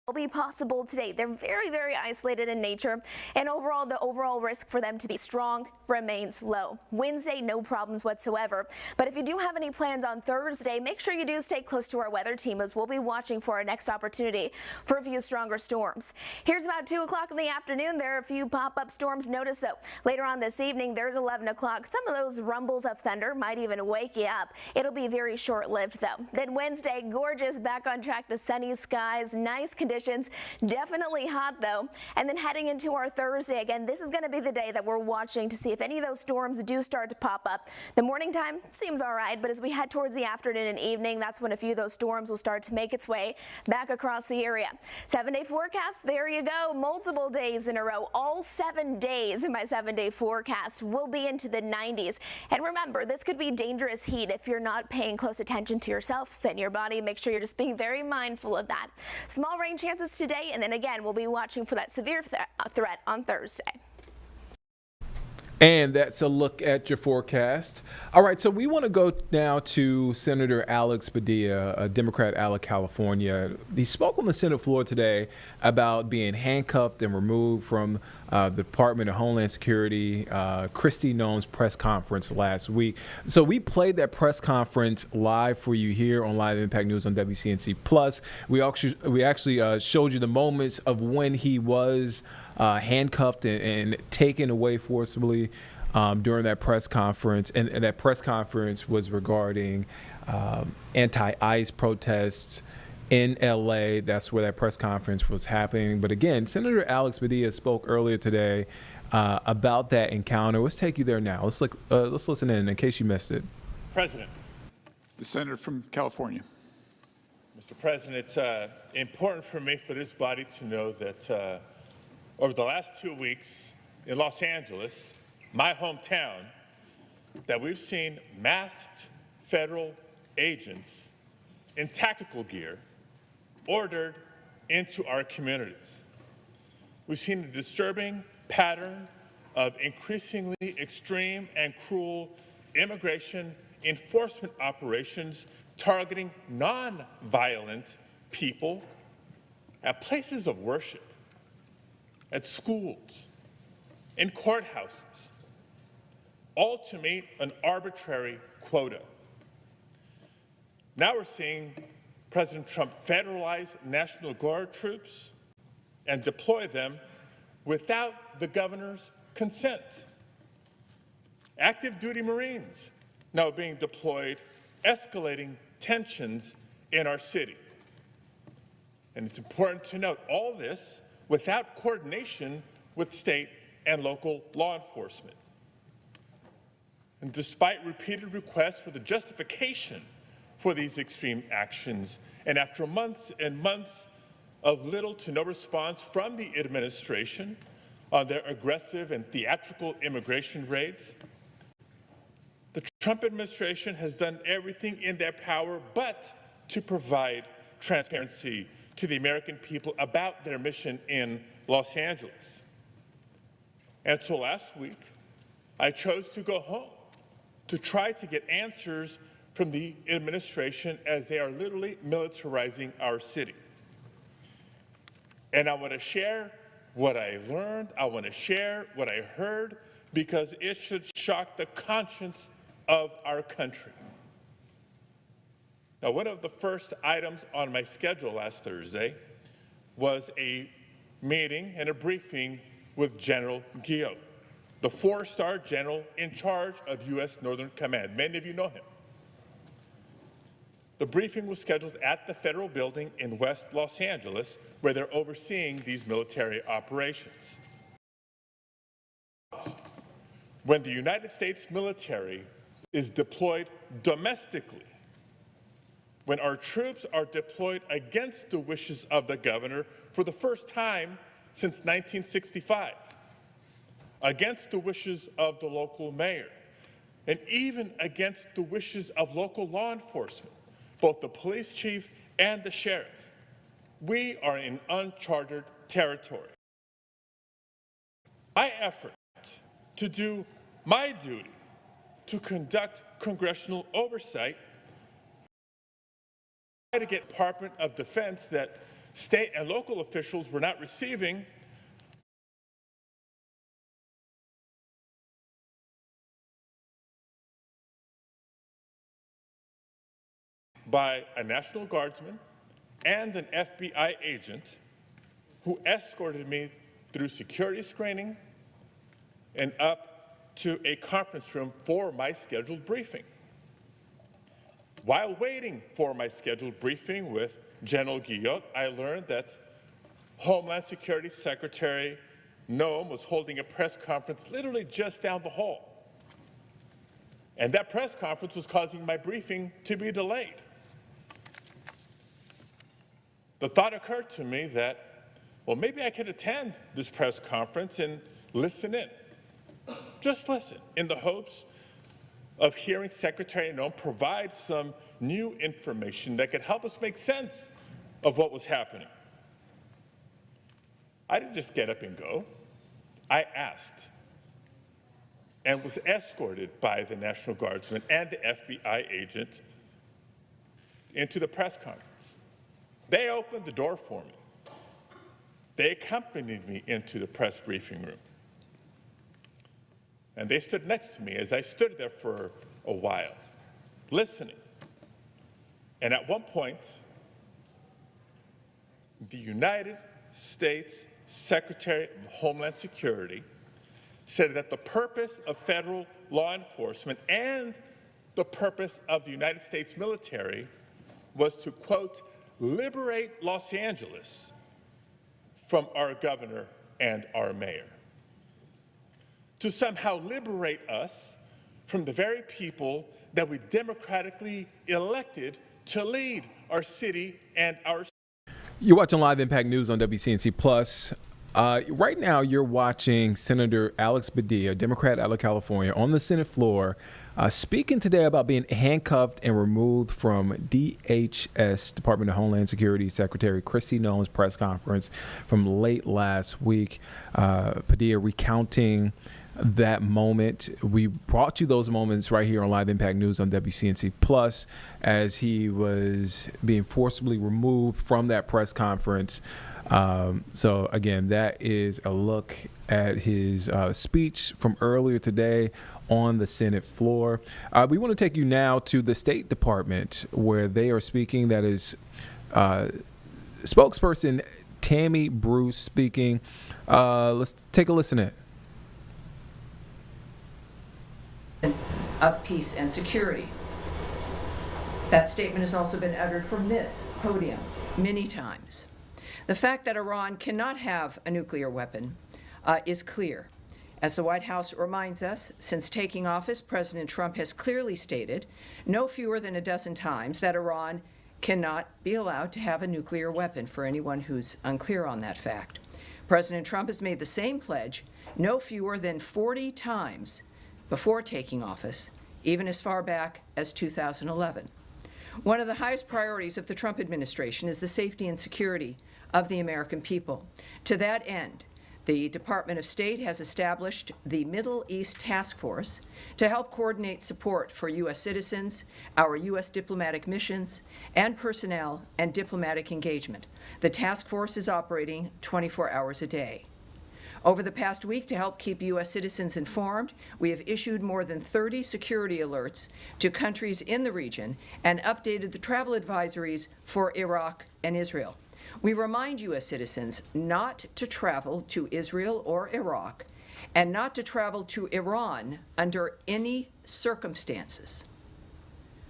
will be possible today. They're very, very isolated in nature, and overall, the overall risk for them to be strong remains low. Wednesday, no problems whatsoever. But if you do have any plans on Thursday, make sure you do stay close to our weather team as we'll be watching for our next opportunity for a few stronger storms. Here's about 2 o'clock in the afternoon. There are a few pop-up storms. Notice though, later on this evening, there's 11 o'clock. Some of those rumbles of thunder might even wake you up. It'll be very short-lived though. Then Wednesday, gorgeous, back on track to sunny skies, nice conditions. Definitely hot though. And then heading into our Thursday, again, this is going to be the day that we're watching to see if any of those storms do start to pop up. The morning time seems all right, but as we head towards the afternoon and evening, that's when a few of those storms will start to make its way back across the area. 7-day forecast, there you go. Multiple days in a row. All 7 days in my 7-day forecast will be into the 90s. And remember, this could be dangerous heat if you're not paying close attention to yourself and your body. Make sure you're just being very mindful of that. Small rain chances today, and then again, we'll be watching for that severe threat on Thursday. And that's a look at your forecast. All right, so we want to go now to Senator Alex Padilla, a Democrat out of California. He spoke on the Senate floor today about being handcuffed and removed from the Department of Homeland Security, Kristi Noem's press conference last week. So we played that press conference live for you here on Live Impact News on WCNC Plus. We actually showed you the moments of when he was handcuffed and taken away forcibly during that press conference. And that press conference was regarding anti-ICE protests in LA. That's where that press conference was happening. But again, Senator Alex Padilla spoke earlier today about that encounter. Let's take you there now. Let's listen in case you missed it. President. The senator from California. Mr. President, it's important for me, for this body to know that over the last 2 weeks in Los Angeles, my hometown, that we've seen masked federal agents in tactical gear ordered into our communities. We've seen a disturbing pattern of increasingly extreme and cruel immigration enforcement operations targeting non-violent people at places of worship, at schools, in courthouses, all to meet an arbitrary quota. Now we're seeing President Trump federalize National Guard troops and deploy them without the governor's consent. Active duty Marines now being deployed, escalating tensions in our city. And it's important to note all this without coordination with state and local law enforcement. And despite repeated requests for the justification for these extreme actions. And after months and months of little to no response from the administration on their aggressive and theatrical immigration raids, the Trump administration has done everything in their power but to provide transparency to the American people about their mission in Los Angeles. And so last week, I chose to go home to try to get answers from the administration as they are literally militarizing our city. And I want to share what I learned, I want to share what I heard, because it should shock the conscience of our country. Now, one of the first items on my schedule last Thursday was a meeting and a briefing with General Guillot, the 4-star general in charge of U.S. Northern Command. Many of you know him. The briefing was scheduled at the federal building in West Los Angeles, where they're overseeing these military operations. When the United States military is deployed domestically, when our troops are deployed against the wishes of the governor for the first time since 1965, against the wishes of the local mayor, and even against the wishes of local law enforcement, both the police chief and the sheriff, we are in uncharted territory. My effort to do my duty to conduct congressional oversight, to get Department of Defense that state and local officials were not receiving, by a National Guardsman and an FBI agent who escorted me through security screening and up to a conference room for my scheduled briefing. While waiting for my scheduled briefing with General Guillot, I learned that Homeland Security Secretary Noem was holding a press conference literally just down the hall. And that press conference was causing my briefing to be delayed. The thought occurred to me that, well, maybe I could attend this press conference and listen in. Just listen, in the hopes of hearing Secretary Noem provide some new information that could help us make sense of what was happening. I didn't just get up and go. I asked and was escorted by the National Guardsman and the FBI agent into the press conference. They opened the door for me. They accompanied me into the press briefing room. And they stood next to me as I stood there for a while, listening. And at one point, the United States Secretary of Homeland Security said that the purpose of federal law enforcement and the purpose of the United States military was to, quote, liberate Los Angeles from our governor and our mayor, to somehow liberate us from the very people that we democratically elected to lead our city and our state. You're watching Live Impact News on WCNC Plus. Right now, you're watching Senator Alex Padilla, Democrat out of California, on the Senate floor, speaking today about being handcuffed and removed from DHS, Department of Homeland Security Secretary Kristi Noem's press conference from late last week. Padilla recounting that moment. We brought you those moments right here on Live Impact News on WCNC Plus as he was being forcibly removed from that press conference. So again, that is a look at his speech from earlier today on the Senate floor. We want to take you now to the State Department, where they are speaking. That is spokesperson Tammy Bruce speaking. Let's take a listen to it. Of peace and security. That statement has also been uttered from this podium many times. The fact that Iran cannot have a nuclear weapon is clear, As the White House reminds us, since taking office, President Trump has clearly stated no fewer than a dozen times that Iran cannot be allowed to have a nuclear weapon, for anyone who's unclear on that fact. President Trump has made the same pledge no fewer than 40 times before taking office, even as far back as 2011. One of the highest priorities of the Trump administration is the safety and security of the American people. To that end, the Department of State has established the Middle East Task Force to help coordinate support for U.S. citizens, our U.S. diplomatic missions, and personnel and diplomatic engagement. The task force is operating 24 hours a day. Over the past week, to help keep U.S. citizens informed, we have issued more than 30 security alerts to countries in the region and updated the travel advisories for Iraq and Israel. We remind U.S. citizens not to travel to Israel or Iraq and not to travel to Iran under any circumstances.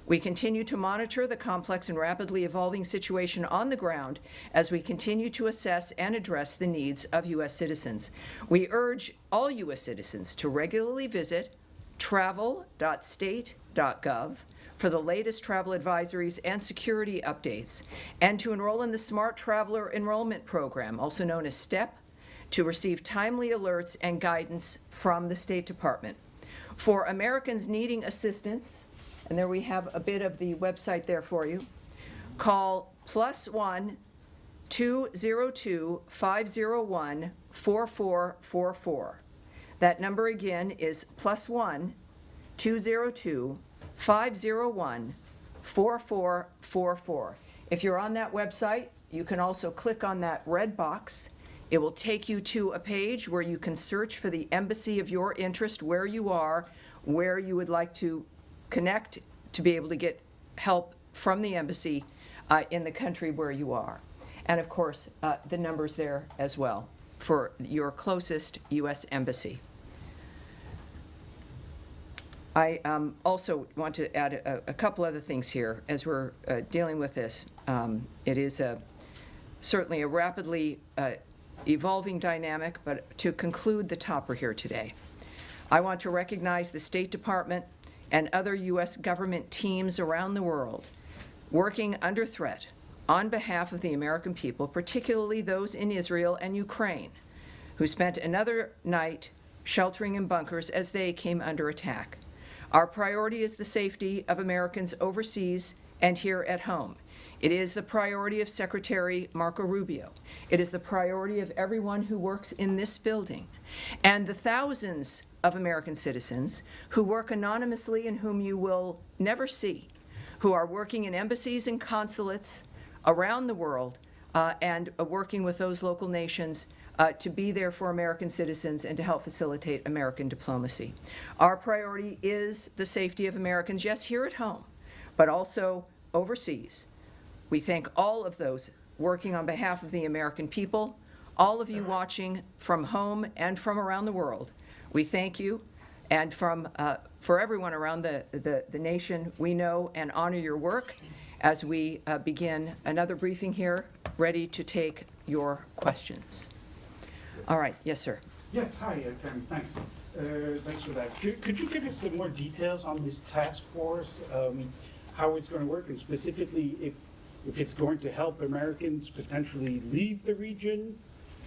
We continue to monitor the complex and rapidly evolving situation on the ground as we continue to assess and address the needs of U.S. citizens. We urge all U.S. citizens to regularly visit travel.state.gov for the latest travel advisories and security updates, and to enroll in the Smart Traveler Enrollment Program, also known as STEP, to receive timely alerts and guidance from the State Department. For Americans needing assistance, and there we have a bit of the website there for you, call +1 202 501 4444. That number again is +1 202 501 4444. If you're on that website, you can also click on that red box. It will take you to a page where you can search for the embassy of your interest, where you are, where you would like to connect to be able to get help from the embassy in the country where you are. And of course, the numbers there as well for your closest U.S. embassy. I also want to add a couple other things here as we're dealing with this. It is certainly a rapidly evolving dynamic, but to conclude the topper here today, I want to recognize the State Department and other U.S. government teams around the world working under threat on behalf of the American people, particularly those in Israel and Ukraine, who spent another night sheltering in bunkers as they came under attack. Our priority is the safety of Americans overseas and here at home. It is the priority of Secretary Marco Rubio. It is the priority of everyone who works in this building, and the thousands of American citizens who work anonymously and whom you will never see, who are working in embassies and consulates around the world and working with those local nations to be there for American citizens and to help facilitate American diplomacy. Our priority is the safety of Americans, yes, here at home, but also overseas. We thank all of those working on behalf of the American people, all of you watching from home and from around the world. We thank you, and for everyone around the nation, we know and honor your work as we begin another briefing here, ready to take your questions. All right, yes, sir. Yes, hi, Attorney, thanks. Thanks for that. Could you give us some more details on this task force, how it's going to work, and specifically if it's going to help Americans potentially leave the region,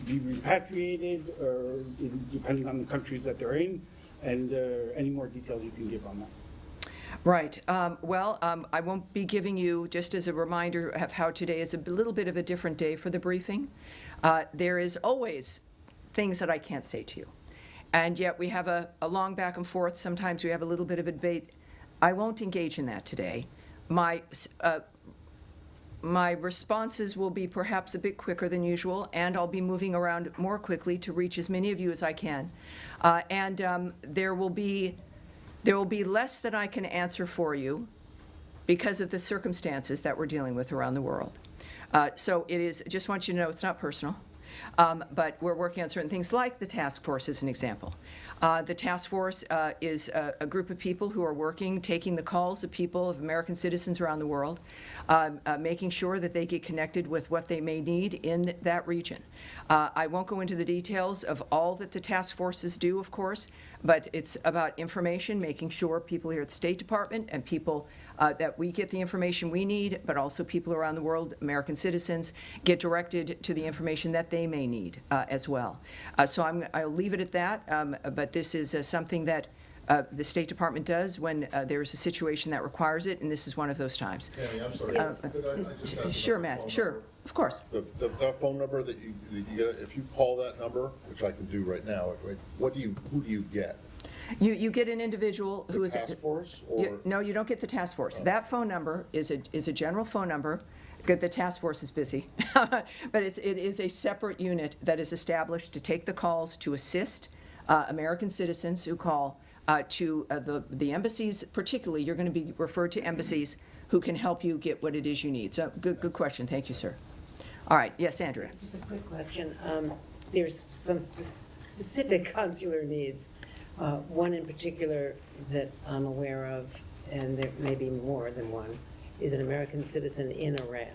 be repatriated, or depending on the countries that they're in, and any more details you can give on that? Right. I won't be giving you, just as a reminder of how today is a little bit of a different day for the briefing. There is always things that I can't say to you. And yet we have a long back and forth. Sometimes we have a little bit of a debate. I won't engage in that today. My responses will be perhaps a bit quicker than usual, and I'll be moving around more quickly to reach as many of you as I can. There will be less that I can answer for you because of the circumstances that we're dealing with around the world. So it is, just want you to know, it's not personal. But we're working on certain things like the task force as an example. The task force is a group of people who are working, taking the calls of people, of American citizens around the world, making sure that they get connected with what they may need in that region. I won't go into the details of all that the task forces do, of course, but it's about information, making sure people here at the State Department and people that we get the information we need, but also people around the world, American citizens, get directed to the information that they may need as well. So I'll leave it at that, but this is something that the State Department does when there's a situation that requires it, and this is one of those times. Tammy, I'm sorry. Could I just ask Sure, about the Matt, phone sure, number? of course. That phone number that you get, if you call that number, which I can do right now, who do you get? You get an individual who is... task force, or? No, you don't get the task force. That phone number is a general phone number. The task force is busy, but it is a separate unit that is established to take the calls to assist American citizens who call to the embassies. Particularly, you're going to be referred to embassies who can help you get what it is you need. So good question. Thank you, sir. All right. Yes, Andrea. Just a quick question. There's some specific consular needs. One in particular that I'm aware of, and there may be more than one, is an American citizen in Iran,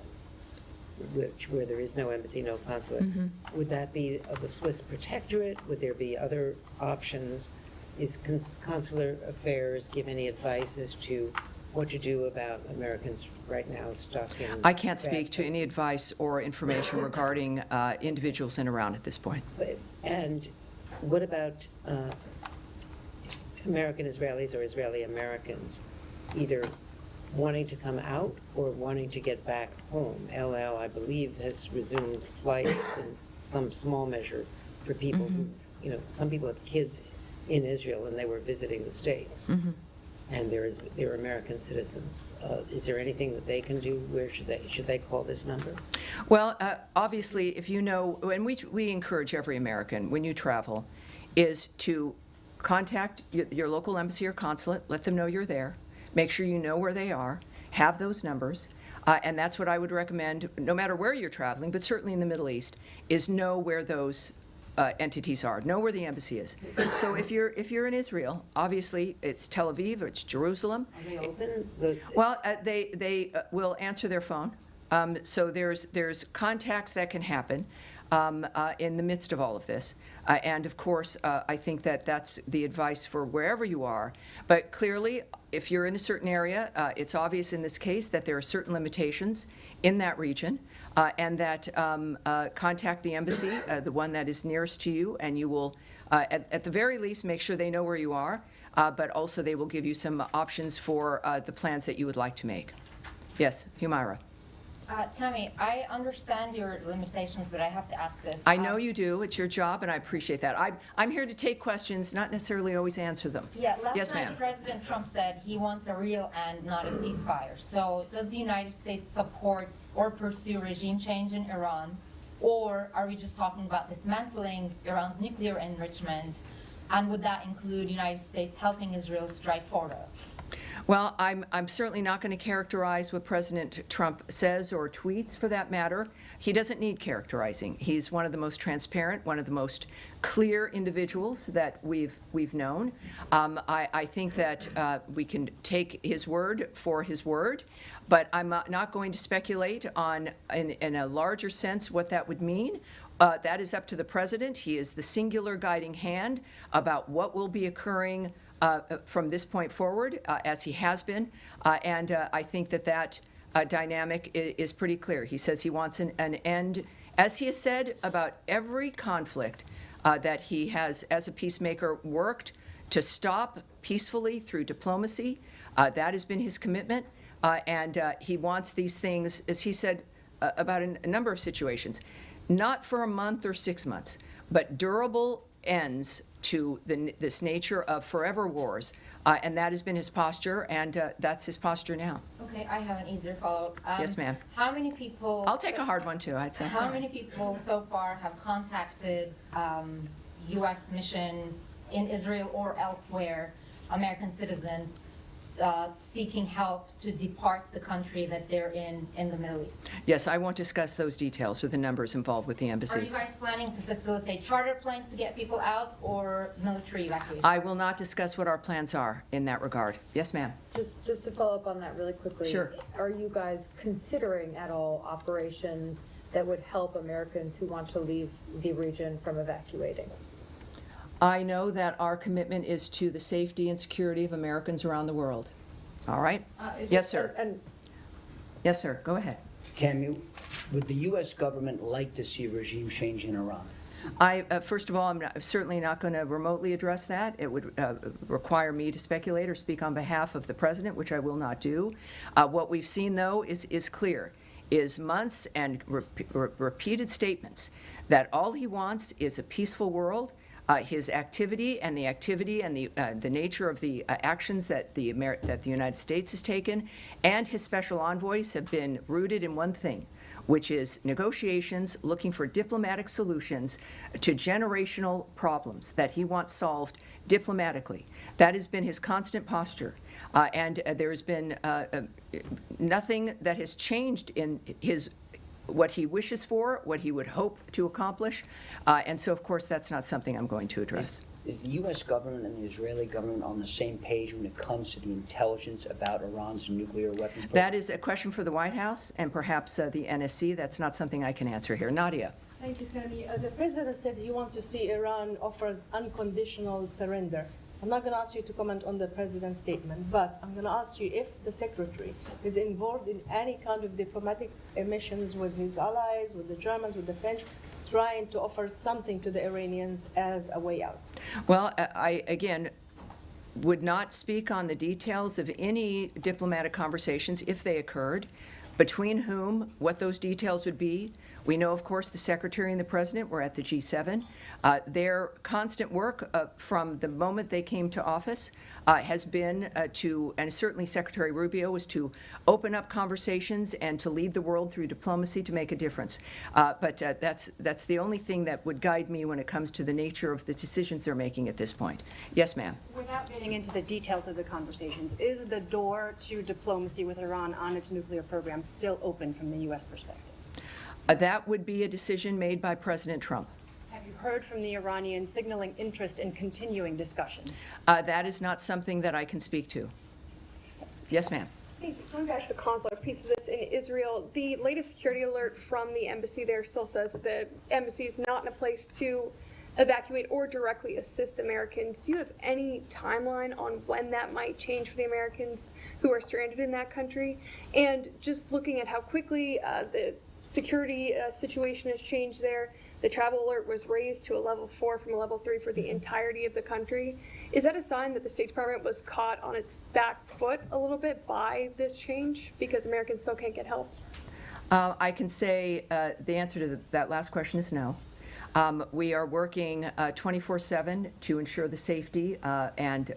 where there is no embassy, no consulate. Mm-hmm. Would that be of the Swiss protectorate? Would there be other options? Is consular affairs give any advice as to what to do about Americans right now stuck in... I can't bad speak to any places? advice or information regarding individuals in Iran at this point. And what about American Israelis or Israeli Americans either wanting to come out or wanting to get back home? LL, I believe, has resumed flights in some small measure for people who, some people have kids in Israel and they were visiting the States. And they're American citizens. Is there anything that they can do? Where should they call this number? Well, obviously, if you know, and we encourage every American when you travel, is to contact your local embassy or consulate, let them know you're there, make sure you know where they are, have those numbers, and that's what I would recommend, no matter where you're traveling, but certainly in the Middle East, is know where those entities are, know where the embassy is. So if you're in Israel, obviously it's Tel Aviv or it's Jerusalem. Are they open? Well, they will answer their phone. So there's contacts that can happen in the midst of all of this. And of course, I think that's the advice for wherever you are. But clearly, if you're in a certain area, it's obvious in this case that there are certain limitations in that region, and that contact the embassy, the one that is nearest to you, and you will, at the very least, make sure they know where you are, but also they will give you some options for the plans that you would like to make. Yes, Humaira. Tammy, I understand your limitations, but I have to ask this. I know you do. It's your job, and I appreciate that. I'm here to take questions, not necessarily always answer them. Yeah, Yes, last night ma'am. President Trump said he wants a real end, not a ceasefire. So does the United States support or pursue regime change in Iran? Or are we just talking about dismantling Iran's nuclear enrichment? And would that include the United States helping Israel strike forward? Well, I'm certainly not going to characterize what President Trump says or tweets, for that matter. He doesn't need characterizing. He's one of the most transparent, one of the most clear individuals that we've known. I think that we can take his word for his word, but I'm not going to speculate on, in a larger sense, what that would mean. That is up to the president. He is the singular guiding hand about what will be occurring from this point forward, as he has been, and I think that dynamic is pretty clear. He says he wants an end, as he has said about every conflict that he has, as a peacemaker, worked to stop peacefully through diplomacy. That has been his commitment, and he wants these things, as he said about a number of situations, not for a month or 6 months, but durable ends to this nature of forever wars, and that has been his posture, and that's his posture now. Okay, I have an easier follow-up. Yes, ma'am. How many people... I'll take a hard one, too, I'd say. How many people so far have contacted U.S. missions in Israel or elsewhere, American citizens, seeking help to depart the country that they're in the Middle East. Yes, I won't discuss those details or the numbers involved with the Are you embassies. guys planning to facilitate charter planes to get people out or military evacuation? I will not discuss what our plans are in that regard. Yes, ma'am. Just to follow up on that really quickly. Sure. Are you guys considering at all operations that would help Americans who want to leave the region from evacuating? I know that our commitment is to the safety and security of Americans around the world. All right? Yes, sir. Yes, sir. Go ahead. Tammy, would the U.S. government like to see a regime change in Iran? First of all, I'm certainly not going to remotely address that. It would require me to speculate or speak on behalf of the president, which I will not do. What we've seen, though, is clear, is months and repeated statements that all he wants is a peaceful world. His activity and the nature of the actions that the United States has taken and his special envoys have been rooted in one thing, which is negotiations looking for diplomatic solutions to generational problems that he wants solved diplomatically. That has been his constant posture. And there has been nothing that has changed in what he wishes for, what he would hope to accomplish. And so, of course, that's not something I'm going to address. Is the U.S. government and the Israeli government on the same page when it comes to the intelligence about Iran's nuclear weapons program? That is a question for the White House and perhaps the NSC. That's not something I can answer here. Nadia. Thank you, Tammy. The president said he wants to see Iran offers unconditional surrender. I'm not going to ask you to comment on the president's statement, but I'm going to ask you if the secretary is involved in any kind of diplomatic missions with his allies, with the Germans, with the French, trying to offer something to the Iranians as a way out. Well, I, again, would not speak on the details of any diplomatic conversations if they occurred, between whom, what those details would be. We know, of course, the Secretary and the President were at the G7. Their constant work from the moment they came to office has been to, and certainly Secretary Rubio, was to open up conversations and to lead the world through diplomacy to make a difference. But that's the only thing that would guide me when it comes to the nature of the decisions they're making at this point. Yes, ma'am. Without getting into the details of the conversations, is the door to diplomacy with Iran on its nuclear program still open from the U.S. perspective? That would be a decision made by President Trump. Have you heard from the Iranians signaling interest in continuing discussions? That is not something that I can speak to. Yes, ma'am. Going back to the consular piece of this in Israel, the latest security alert from the embassy there still says that the embassy is not in a place to evacuate or directly assist Americans. Do you have any timeline on when that might change for the Americans who are stranded in that country? And just looking at how quickly the security situation has changed there, the travel alert was raised to a level 4 from a level 3 for the entirety of the country. Is that a sign that the State Department was caught on its back foot a little bit by this change because Americans still can't get help? I can say the answer to that last question is no. We are working 24/7 to ensure the safety and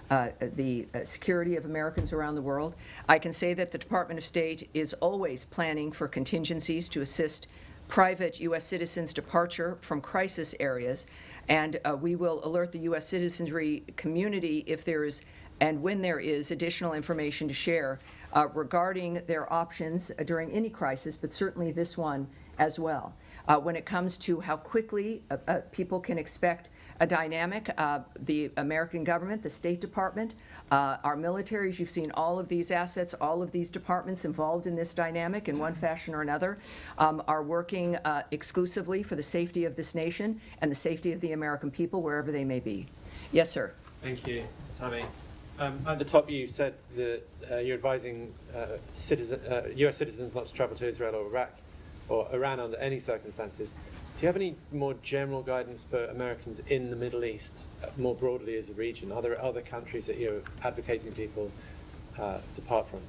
the security of Americans around the world. I can say that the Department of State is always planning for contingencies to assist private U.S. citizens' departure from crisis areas, and we will alert the U.S. citizenry community if there is and when there is additional information to share regarding their options during any crisis, but certainly this one as well. When it comes to how quickly people can expect a dynamic, the American government, the State Department, our militaries, you've seen all of these assets, all of these departments involved in this dynamic in one fashion or another, are working exclusively for the safety of this nation and the safety of the American people wherever they may be. Yes, sir. Thank you, Tammy. At the top, you said that you're advising U.S. citizens not to travel to Israel or Iraq or Iran under any circumstances. Do you have any more general guidance for Americans in the Middle East, more broadly as a region? Are there other countries that you're advocating people depart from?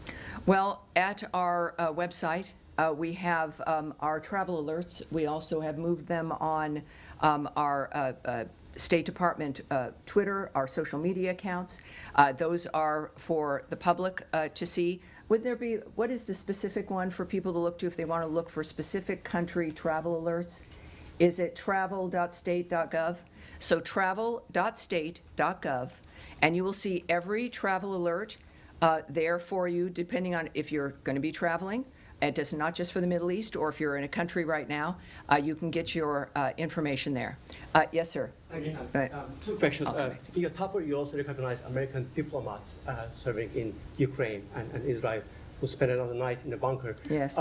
Well, at our website, we have our travel alerts. We also have moved them on our State Department Twitter, our social media accounts. Those are for the public to see. Would there be, what is the specific one for people to look to if they want to look for specific country travel alerts? Is it travel.state.gov? So travel.state.gov, and you will see every travel alert there for you, depending on if you're going to be traveling. It does not just for the Middle East, or if you're in a country right now, you can get your information there. Yes, sir. Again, Right. two questions. Okay. In your topic, you also recognize American diplomats serving in Ukraine and Israel who spent another night in the bunker. Yes.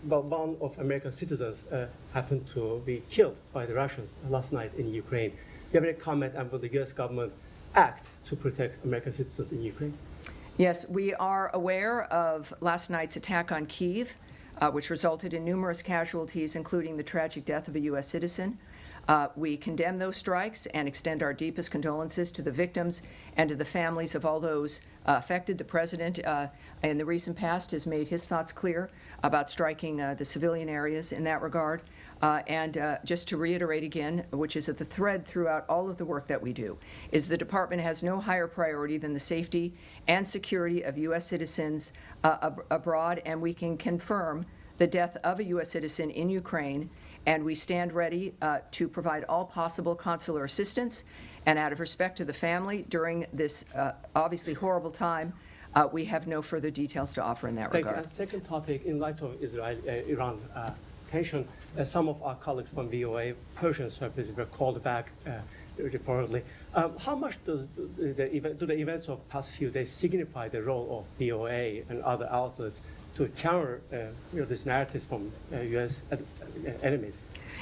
But one of American citizens happened to be killed by the Russians last night in Ukraine. Do you have any comment on will the U.S. government act to protect American citizens in Ukraine? Yes, we are aware of last night's attack on Kyiv, which resulted in numerous casualties, including the tragic death of a U.S. citizen. We condemn those strikes and extend our deepest condolences to the victims and to the families of all those affected. The President, in the recent past, has made his thoughts clear about striking the civilian areas in that regard. Just to reiterate again, which is at the thread throughout all of the work that we do, is the Department has no higher priority than the safety and security of U.S. citizens abroad, and we can confirm the death of a U.S. citizen in Ukraine, and we stand ready to provide all possible consular assistance. And out of respect to the family during this obviously horrible time, we have no further details to offer in that Thank you. regard. And second topic, in light of Israel-Iran tension, some of our colleagues from VOA, Persian services were called back reportedly. How much do the events of past few days signify the role of VOA and other outlets to counter these narratives from U.S. enemies?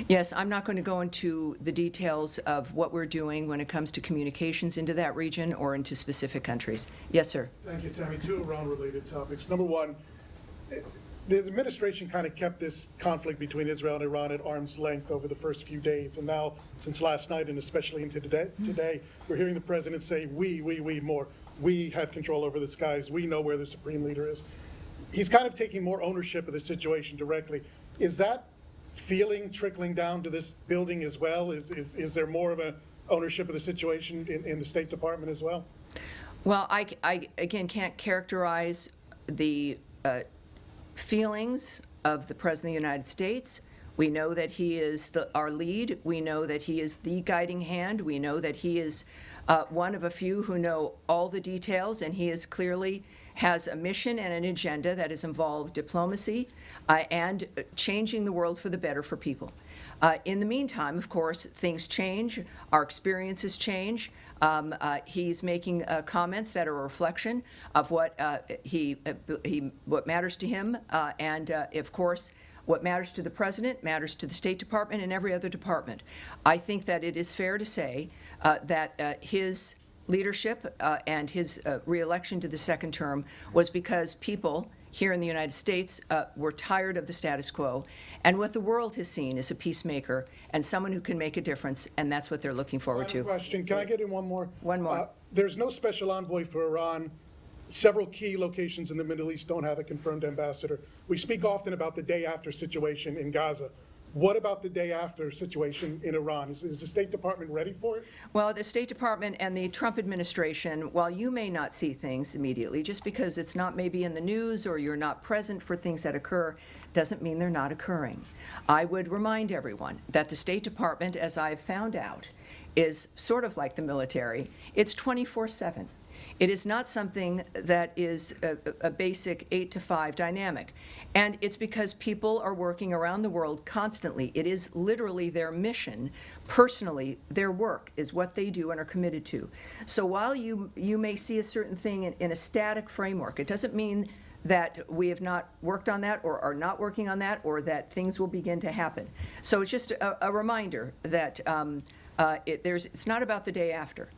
Yes, I'm not going to go into the details of what we're doing when it comes to communications into that region or into specific countries. Yes, sir. Thank you, Tammy. Two Iran-related topics. Number one, the administration kind of kept this conflict between Israel and Iran at arm's length over the first few days. And now, since last night and especially into today, we're hearing the president say, we more. We have control over the skies. We know where the supreme leader is. He's kind of taking more ownership of the situation directly. Is that feeling trickling down to this building as well? Is there more of an ownership of the situation in the State Department as well? Well, I again can't characterize the feelings of the President of the United States. We know that he is our lead. We know that he is the guiding hand. We know that he is one of a few who know all the details, and he is clearly has a mission and an agenda that has involved diplomacy and changing the world for the better for people. In the meantime, of course, things change. Our experiences change. He's making comments that are a reflection of what what matters to him, and of course, what matters to the President matters to the State Department and every other department. I think that it is fair to say that his leadership and his re-election to the second term was because people here in the United States were tired of the status quo, and what the world has seen is a peacemaker and someone who can make a difference, and that's what they're looking forward to. Question. Can I get in one more? One more. There's no special envoy for Iran. Several key locations in the Middle East don't have a confirmed ambassador. We speak often about the day after situation in Gaza. What about the day after situation in Iran? Is the State Department ready for it? Well, the State Department and the Trump administration, while you may not see things immediately, just because it's not maybe in the news or you're not present for things that occur, doesn't mean they're not occurring. I would remind everyone that the State Department, as I've found out, is sort of like the military. It's 24/7. It is not something that is a basic 8 to 5 dynamic. And it's because people are working around the world constantly. It is literally their mission. Personally, their work is what they do and are committed to. So while you may see a certain thing in a static framework, it doesn't mean that we have not worked on that or are not working on that or that things will begin to happen. So it's just a reminder that it's not about the day after.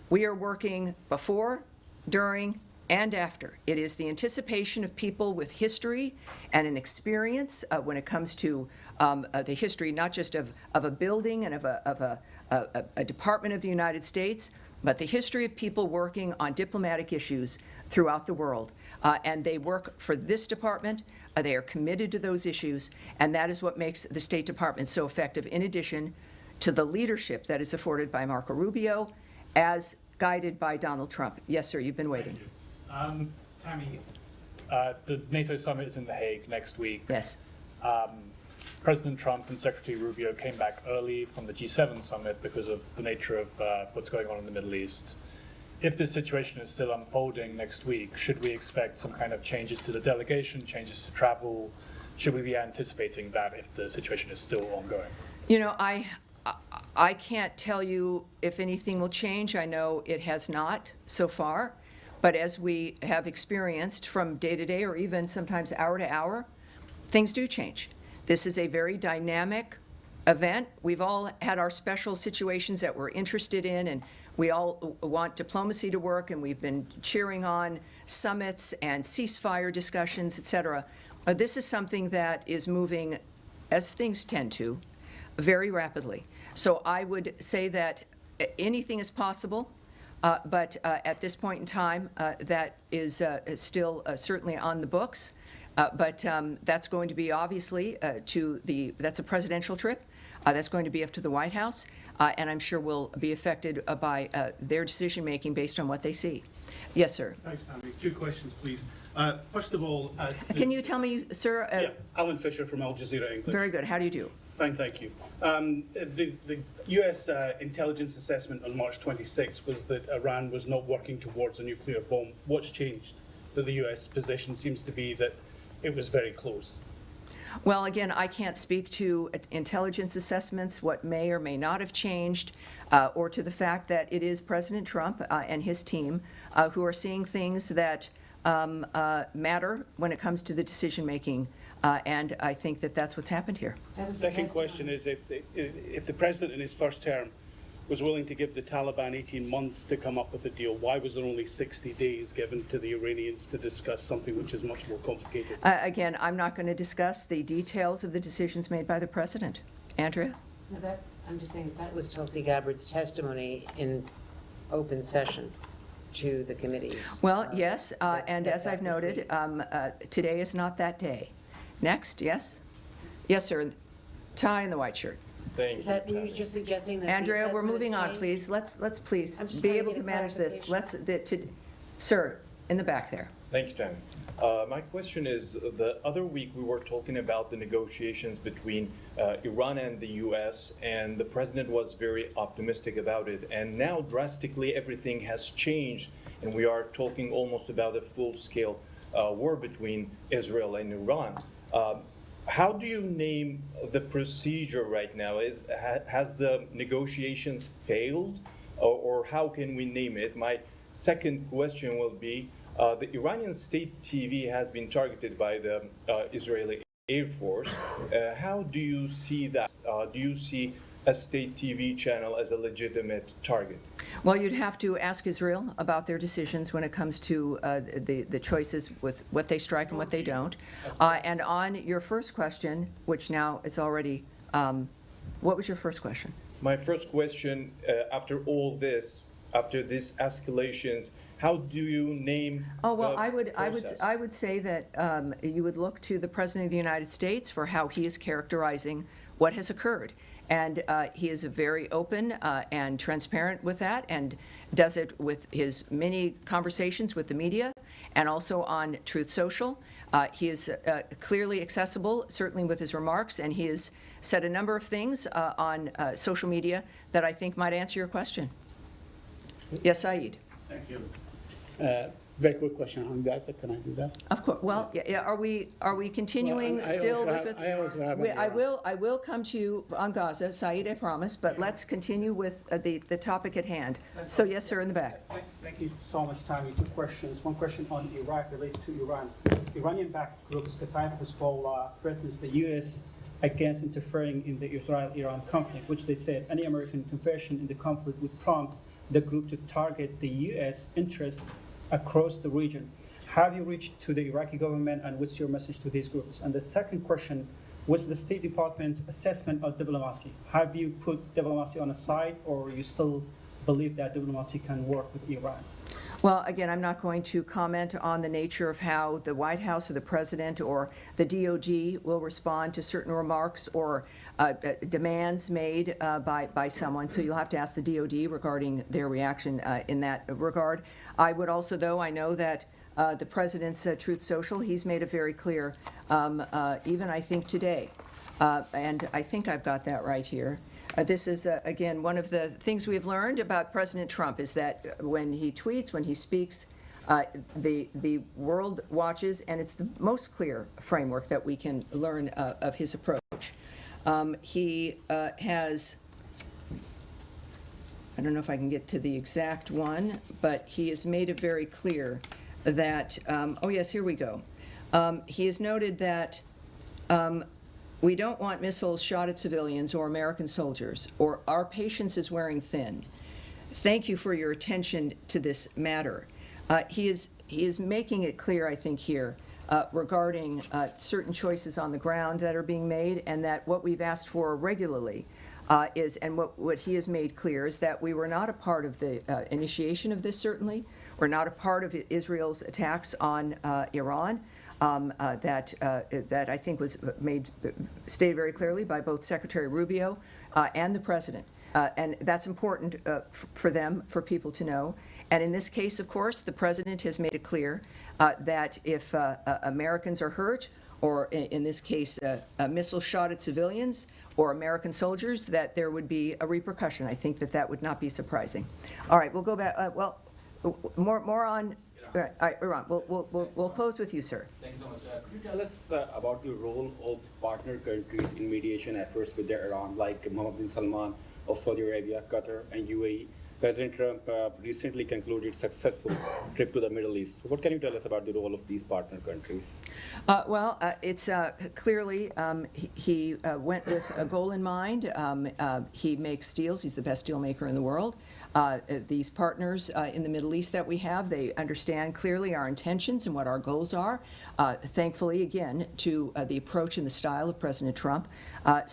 We are working before, during, and after. It is the anticipation of people with history and an experience when it comes to the history not just of a building and of a department of the United States, but the history of people working on diplomatic issues throughout the world. And they work for this department. They are committed to those issues, and that is what makes the State Department so effective, in addition to the leadership that is afforded by Marco Rubio as guided by Donald Trump. Yes, sir, you've been waiting. Tammy, the NATO summit is in The Hague next week. Yes. President Trump and Secretary Rubio came back early from the G7 summit because of the nature of what's going on in the Middle East. if this situation is still unfolding next week, should we expect some kind of changes to the delegation, changes to travel? Should we be anticipating that if the situation is still ongoing? You know, I can't tell you if anything will change. I know it has not so far. But as we have experienced from day to day or even sometimes hour to hour, things do change. This is a very dynamic event. We've all had our special situations that we're interested in, and we all want diplomacy to work, and we've been cheering on summits and ceasefire discussions, et cetera. This is something that is moving, as things tend to, very rapidly. So I would say that anything is possible. But at this point in time, that is still certainly on the books. But that's going to be obviously that's a presidential trip. That's going to be up to the White House, and I'm sure will be affected by their decision-making based on what they see. Yes, sir. Thanks, Tammy. 2 questions, please. First of all... Can you tell me, sir? Yeah, Alan Fisher from Al Jazeera English. Very good. How do you do? Fine, thank you. The U.S. intelligence assessment on March 26 was that Iran was not working towards a nuclear bomb. What's changed? That the U.S. position seems to be that it was very close. Well, again, I can't speak to intelligence assessments, what may or may not have changed, or to the fact that it is President Trump and his team who are seeing things that matter when it comes to the decision-making. And I think that that's what's happened here. Second question is if the president in his first term was willing to give the Taliban 18 months to come up with a deal, why was there only 60 days given to the Iranians to discuss something which is much more complicated? Again, I'm not going to discuss the details of the decisions made by the president. Andrea? No, I'm just saying that was Tulsi Gabbard's testimony in open session to the committees. Well, yes, and as I've noted, today is not that day. Next, yes? Yes, sir. Tie in the white shirt. Is that, were you just suggesting that? Andrea, we're moving on, please. Let's please be able to manage this. Sir, in the back there. Thank you, Tammy. My question is, the other week we were talking about the negotiations between Iran and the U.S., and the president was very optimistic about it. And now drastically everything has changed, and we are talking almost about a full-scale war between Israel and Iran. How do you name the procedure right now? Has the negotiations failed, or how can we name it? My second question will be, the Iranian state TV has been targeted by the Israeli Air Force. How do you see that? Do you see a state TV channel as a legitimate target? Well, you'd have to ask Israel about their decisions when it comes to the choices with what they strike and what they don't. And on your first question, which now is already, what was your first question? My first question, after all this, after these escalations, how do you name? Oh well, I would say that you would look to the President of the United States for how he is characterizing what has occurred. And he is very open and transparent with that, and does it with his many conversations with the media and also on Truth Social. He is clearly accessible, certainly with his remarks, and he has said a number of things on social media that I think might answer your question. Yes, Saeed. Thank you. Very quick question on Gaza. Can I do that? Of course. Well, yeah. Are we continuing still with it? I will come to you on Gaza, Saeed, I promise. But let's continue with the topic at hand. So yes, sir, in the back. Thank you so much, Tammy. 2 questions. One question on Iraq related to Iran. Iranian-backed group Qatar Hezbollah threatens the U.S. against interfering in the Israel-Iran conflict, which they said any American intervention in the conflict would prompt the group to target the U.S. interests across the region. Have you reached to the Iraqi government, and what's your message to these groups? And the second question was the State Department's assessment of diplomacy. Have you put diplomacy on a side, or you still believe that diplomacy can work with Iran? Well, again, I'm not going to comment on the nature of how the White House or the President or the DOD will respond to certain remarks or demands made by someone. So you'll have to ask the DOD regarding their reaction in that regard. I would also, though, I know that the President's Truth Social, he's made it very clear, even I think today, And I think I've got that right here. This is, again, one of the things we've learned about President Trump is that when he tweets, when he speaks, the world watches, and it's the most clear framework that we can learn of his approach. He has, I don't know if I can get to the exact one, but he has made it very clear that, oh yes, here we go. He has noted that we don't want missiles shot at civilians or American soldiers, or our patience is wearing thin. Thank you for your attention to this matter. He is making it clear, I think, here regarding certain choices on the ground that are being made, and that what we've asked for regularly is, and what he has made clear is that we were not a part of the initiation of this, certainly. We're not a part of Israel's attacks on Iran. That I think was stated very clearly by both Secretary Rubio and the President. And that's important for them, for people to know. And in this case, of course, the President has made it clear that if Americans are hurt, or in this case, a missile shot at civilians or American soldiers, that there would be a repercussion. I think that would not be surprising. All right, we'll go back. Well, more on Iran. We'll close with you, sir. Thank you so much. Could you tell us about the role of partner countries in mediation efforts with Iran, like Mohammed bin Salman of Saudi Arabia, Qatar, and UAE? President Trump recently concluded successful trip to the Middle East. So what can you tell us about the role of these partner countries? It's clearly he went with a goal in mind. He makes deals. He's the best deal maker in the world. These partners in the Middle East that we have, they understand clearly our intentions and what our goals are. Thankfully, again, to the approach and the style of President Trump. I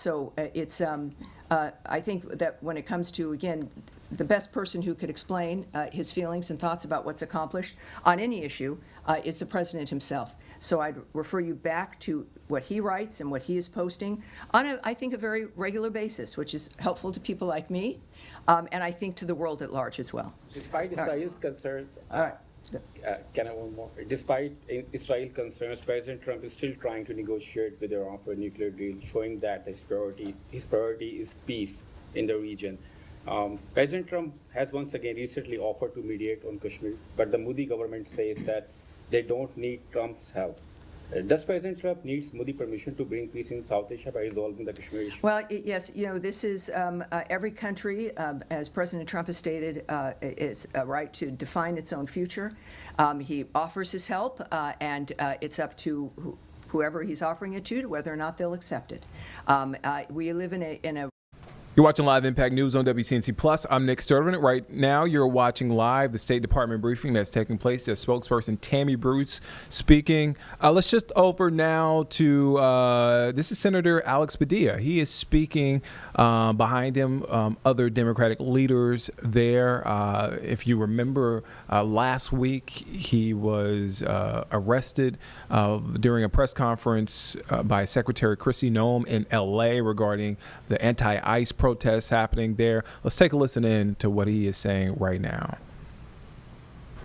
think that when it comes to, again, the best person who could explain his feelings and thoughts about what's accomplished on any issue is the President himself. So I'd refer you back to what he writes and what he is posting on, I think, a very regular basis, which is helpful to people like me, and I think to the world at large as well. Despite Israel's concerns, can I one more? Despite Israel concerns, President Trump is still trying to negotiate with Iran for a nuclear deal, showing that his priority is peace in the region. President Trump has once again recently offered to mediate on Kashmir, but the Modi government says that they don't need Trump's help. Does President Trump need Modi permission to bring peace in South Asia by resolving the Kashmir issue? Well, yes, this is every country, as President Trump has stated, is a right to define its own future. He offers his help, and it's up to whoever he's offering it to whether or not they'll accept it. We live in a You're watching Live Impact News on WCNC Plus. I'm Nick Sturtevant. Right now, you're watching live the State Department briefing that's taking place. There's spokesperson Tammy Bruce speaking. Let's just over now to this is Senator Alex Padilla. He is speaking. Behind him, other Democratic leaders there. If you remember, last week he was arrested during a press conference by Secretary Kristi Noem in L.A. regarding the anti-ICE protests happening there. Let's take a listen in to what he is saying right now.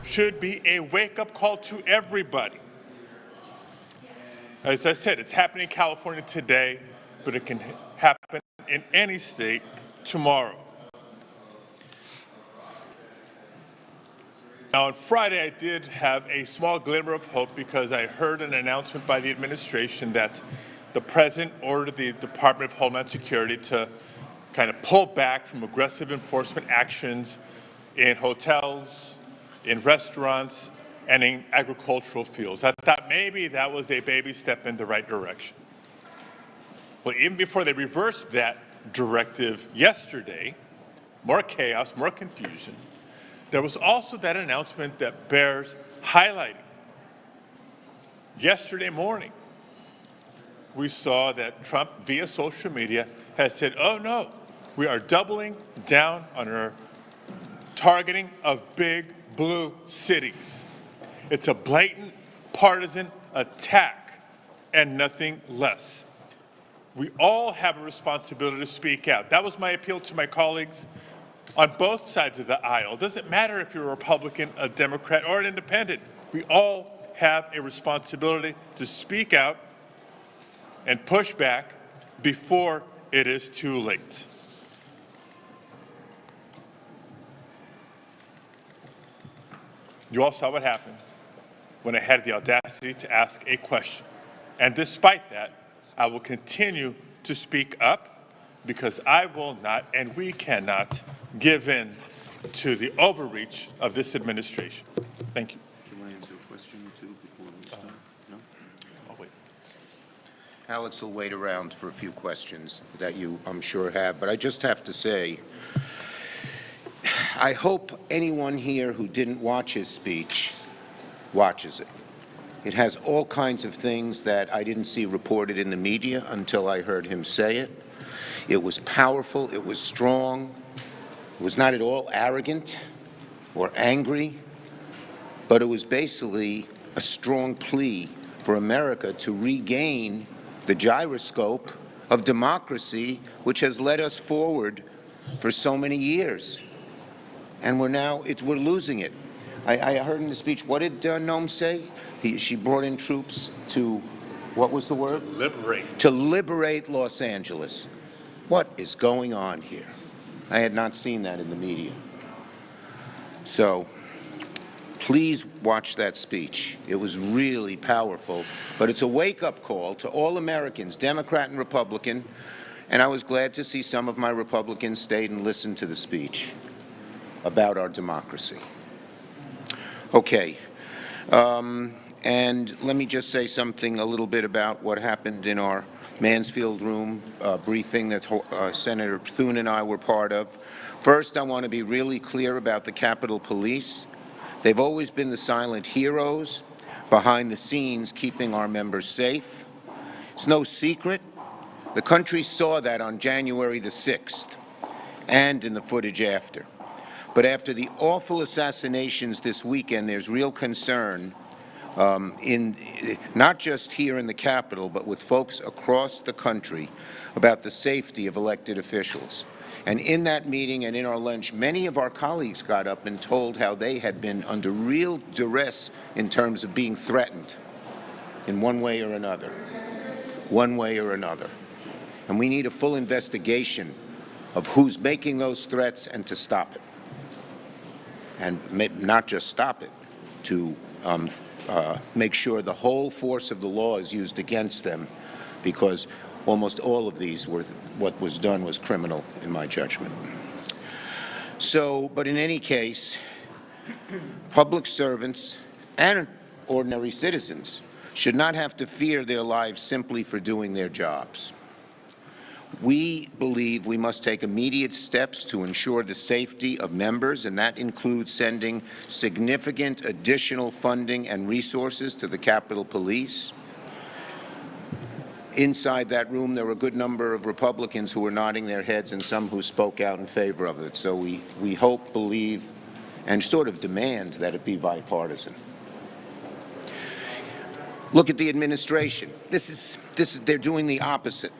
Should be a wake-up call to everybody. As I said, it's happening in California today, but it can happen in any state tomorrow. Now, on Friday, I did have a small glimmer of hope because I heard an announcement by the administration that the president ordered the Department of Homeland Security to kind of pull back from aggressive enforcement actions in hotels, in restaurants, and in agricultural fields. I thought maybe that was a baby step in the right direction. Well, even before they reversed that directive yesterday, more chaos, more confusion, there was also that announcement that bears highlighting. Yesterday morning, we saw that Trump, via social media, has said, oh no, we are doubling down on our targeting of big blue cities. It's a blatant partisan attack and nothing less. We all have a responsibility to speak out. That was my appeal to my colleagues on both sides of the aisle. It doesn't matter if you're a Republican, a Democrat, or an independent. We all have a responsibility to speak out and push back before it is too late. You all saw what happened when I had the audacity to ask a question. And despite that, I will continue to speak up because I will not and we cannot give in to the overreach of this administration. Thank you. Do you want to answer a question or two before we start? No? I'll wait. Alex will wait around for a few questions that you, I'm sure, have. But I just have to say, I hope anyone here who didn't watch his speech watches it. It has all kinds of things that I didn't see reported in the media until I heard him say it. It was powerful. It was strong. It was not at all arrogant or angry, but it was basically a strong plea for America to regain the gyroscope of democracy, which has led us forward for so many years. And we're losing it. I heard in the speech, what did Noam say? She brought in troops to, what was the word? Liberate. To liberate Los Angeles. What is going on here? I had not seen that in the media. So please watch that speech. It was really powerful, but it's a wake-up call to all Americans, Democrat and Republican, and I was glad to see some of my Republicans stayed and listened to the speech about our democracy. Okay, and let me just say something a little bit about what happened in our Mansfield room briefing that Senator Thune and I were part of. First, I want to be really clear about the Capitol Police. They've always been the silent heroes behind the scenes keeping our members safe. It's no secret. The country saw that on January the 6th and in the footage after. But after the awful assassinations this weekend, there's real concern not just here in the Capitol, but with folks across the country about the safety of elected officials. And in that meeting and in our lunch, many of our colleagues got up and told how they had been under real duress in terms of being threatened in one way or another. One way or another. And we need a full investigation of who's making those threats and to stop it. And not just stop it, to make sure the whole force of the law is used against them, because almost all of these were, what was done was criminal in my judgment. So, but in any case, public servants and ordinary citizens should not have to fear their lives simply for doing their jobs. We believe we must take immediate steps to ensure the safety of members, and that includes sending significant additional funding and resources to the Capitol Police. Inside that room, there were a good number of Republicans who were nodding their heads and some who spoke out in favor of it. So we hope, believe, and sort of demand that it be bipartisan. Look at the administration. They're doing the opposite.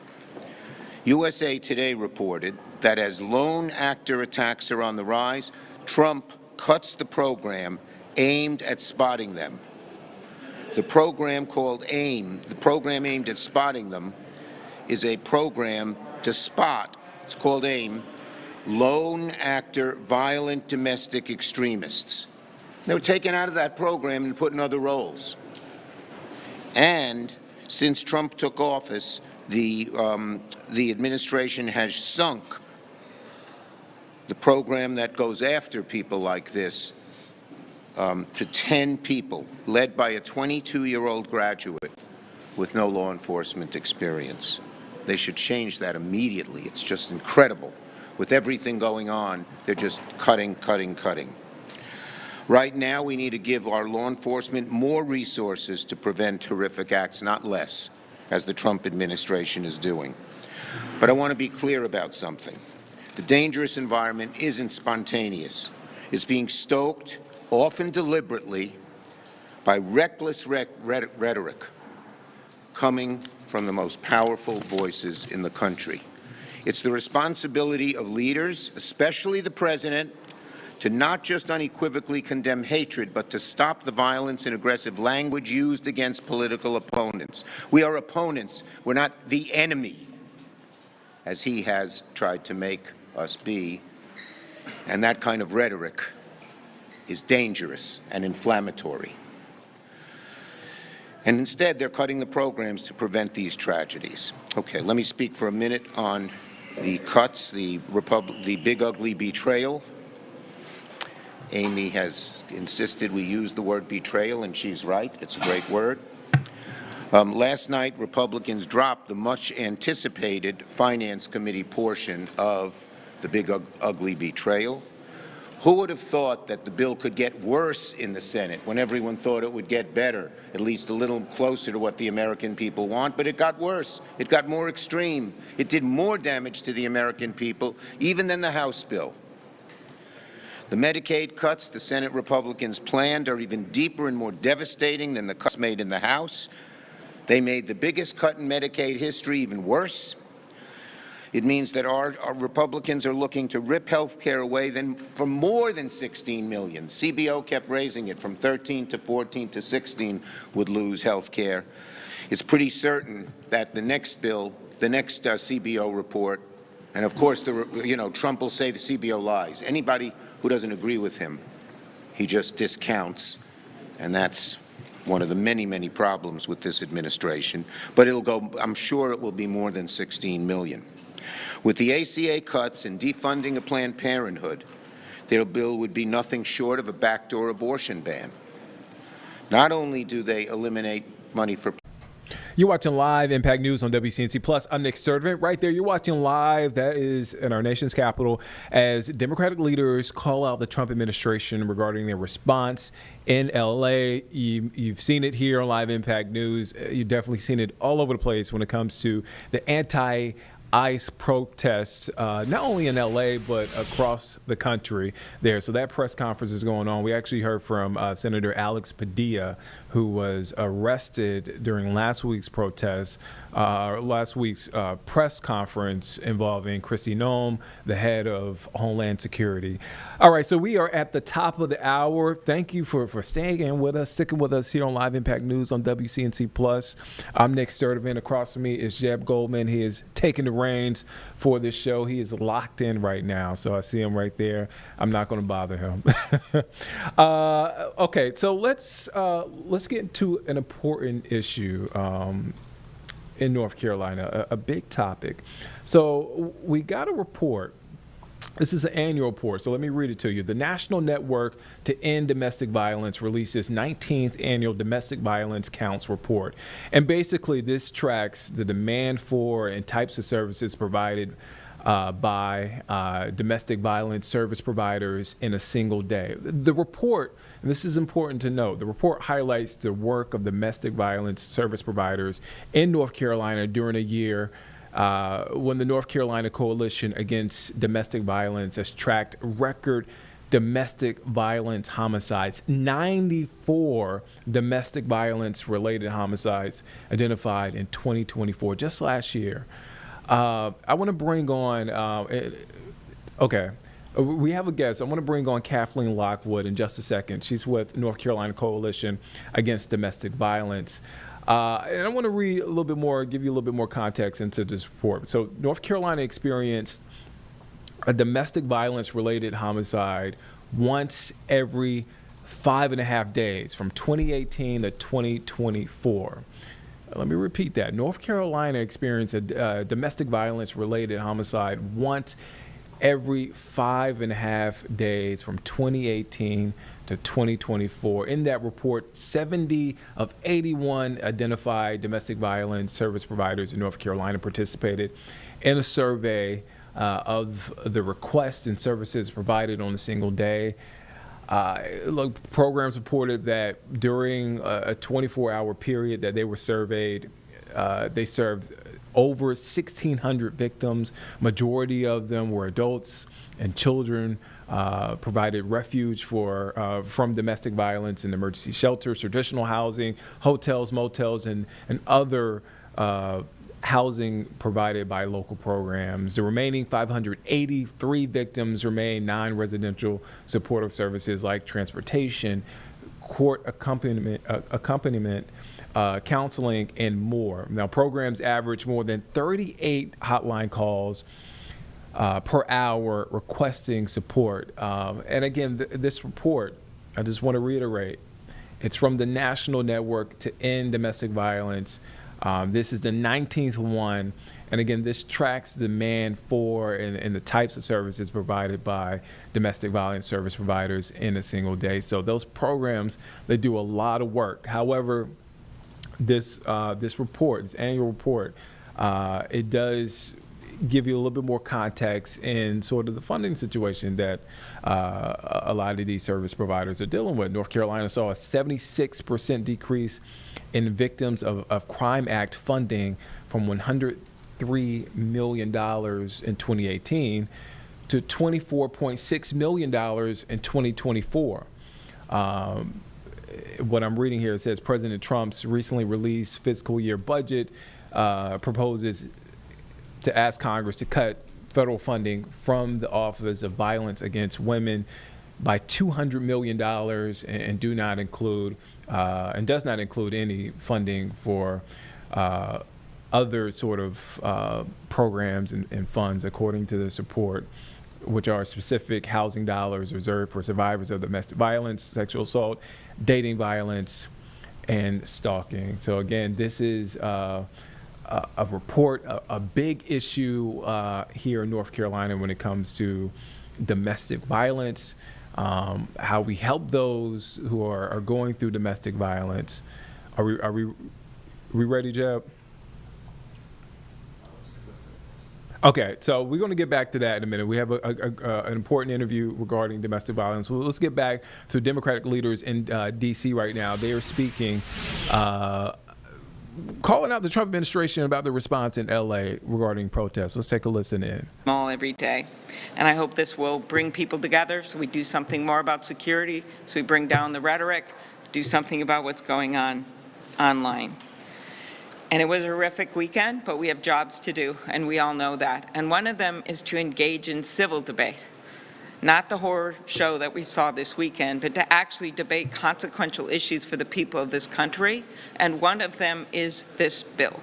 USA Today reported that as lone actor attacks are on the rise, Trump cuts the program aimed at spotting them. The program called AIM, the program aimed at spotting them, is a program to spot, it's called AIM, lone actor violent domestic extremists. They were taken out of that program and put in other roles. And since Trump took office, the administration has sunk the program that goes after people like this to 10 people, led by a 22-year-old graduate with no law enforcement experience. They should change that immediately. It's just incredible. With everything going on, they're just cutting, cutting, cutting. Right now, we need to give our law enforcement more resources to prevent horrific acts, not less, as the Trump administration is doing. But I want to be clear about something. The dangerous environment isn't spontaneous. It's being stoked, often deliberately, by reckless rhetoric coming from the most powerful voices in the country. It's the responsibility of leaders, especially the president, to not just unequivocally condemn hatred, but to stop the violence and aggressive language used against political opponents. We are opponents. We're not the enemy. as he has tried to make us be. And that kind of rhetoric is dangerous and inflammatory. And instead, they're cutting the programs to prevent these tragedies. Okay, let me speak for a minute on the cuts, the big ugly betrayal. Amy has insisted we use the word betrayal, and she's right. It's a great word. Last night, Republicans dropped the much-anticipated Finance Committee portion of the big ugly betrayal. Who would have thought that the bill could get worse in the Senate when everyone thought it would get better, at least a little closer to what the American people want? But it got worse. It got more extreme. It did more damage to the American people, even than the House bill. The Medicaid cuts the Senate Republicans planned are even deeper and more devastating than the cuts made in the House. They made the biggest cut in Medicaid history even worse. It means that our Republicans are looking to rip health care away from more than 16 million. CBO kept raising it from 13 to 14 to 16 would lose health care. It's pretty certain that the next bill, the next CBO report, and of course, Trump will say the CBO lies. Anybody who doesn't agree with him, he just discounts, and that's one of the many, many problems with this administration. But I'm sure it will be more than 16 million. With the ACA cuts and defunding of Planned Parenthood, their bill would be nothing short of a backdoor abortion ban. Not only do they eliminate money for... You're watching Live Impact News on WCNC Plus. I'm Nick Sturdivant. Right there, you're watching live. That is in our nation's capital as Democratic leaders call out the Trump administration regarding their response in L.A. You've seen it here on Live Impact News. You've definitely seen it all over the place when it comes to the ICE protests, not only in LA, but across the country there. So that press conference is going on. We actually heard from Senator Alex Padilla, who was arrested during last week's protest, last week's press conference involving Kristi Noem, the head of Homeland Security. All right, so we are at the top of the hour. Thank you for staying in with us, sticking with us here on Live Impact News on WCNC Plus. I'm Nick Sturdivant. Across from me is Jeb Goldman. He is taking the reins for this show. He is locked in right now, so I see him right there. I'm not going to bother him. Okay, so let's get to an important issue in North Carolina, a big topic. So we got a report. This is an annual report, so let me read it to you. The National Network to End Domestic Violence releases 19th Annual Domestic Violence Counts Report. And basically, this tracks the demand for and types of services provided by domestic violence service providers in a single day. The report, and this is important to note, the report highlights the work of domestic violence service providers in North Carolina during a year when the North Carolina Coalition Against Domestic Violence has tracked record domestic violence homicides, 94 domestic violence related homicides identified in 2024, just last year. I want to bring on, we have a guest. I want to bring on Kathleen Lockwood in just a second. She's with North Carolina Coalition Against Domestic Violence. And I want to read a little bit more, give you a little bit more context into this report. So North Carolina experienced a domestic violence related homicide once every 5.5 days from 2018 to 2024. Let me repeat that. North Carolina experienced a domestic violence related homicide once every 5.5 days from 2018 to 2024. In that report, 70 of 81 identified domestic violence service providers in North Carolina participated in a survey of the requests and services provided on a single day. Programs reported that during a 24-hour period that they were surveyed, they served over 1,600 victims. Majority of them were adults and children, provided refuge from domestic violence in emergency shelters, traditional housing, hotels, motels, and other housing provided by local programs. The remaining 583 victims remain non-residential supportive services like transportation, court accompaniment, counseling, and more. Now, programs average more than 38 hotline calls per hour requesting support. And again, this report, I just want to reiterate, it's from the National Network to End Domestic Violence. This is the 19th one. And again, this tracks demand for and the types of services provided by domestic violence service providers in a single day. So those programs, they do a lot of work. However, this report, this annual report, it does give you a little bit more context in sort of the funding situation that a lot of these service providers are dealing with. North Carolina saw a 76% decrease in victims of Crime Act funding from $103 million in 2018 to $24.6 million in 2024. What I'm reading here, it says President Trump's recently released fiscal year budget proposes to ask Congress to cut federal funding from the Office of Violence Against Women by $200 million and does not include any funding for other sort of programs and funds, according to this report, which are specific housing dollars reserved for survivors of domestic violence, sexual assault, dating violence, and stalking. So again, this is a report, a big issue here in North Carolina when it comes to domestic violence, how we help those who are going through domestic violence. Are we ready, Jeb? Okay, so we're going to get back to that in a minute. We have an important interview regarding domestic violence. Well, let's get back to Democratic leaders in D.C. right now. They are speaking, calling out the Trump administration about the response in L.A. regarding protests. Let's take a listen in. All every day. And I hope this will bring people together so we do something more about security, so we bring down the rhetoric, do something about what's going on online. And it was a horrific weekend, but we have jobs to do, and we all know that. And one of them is to engage in civil debate, not the horror show that we saw this weekend, but to actually debate consequential issues for the people of this country, and one of them is this bill.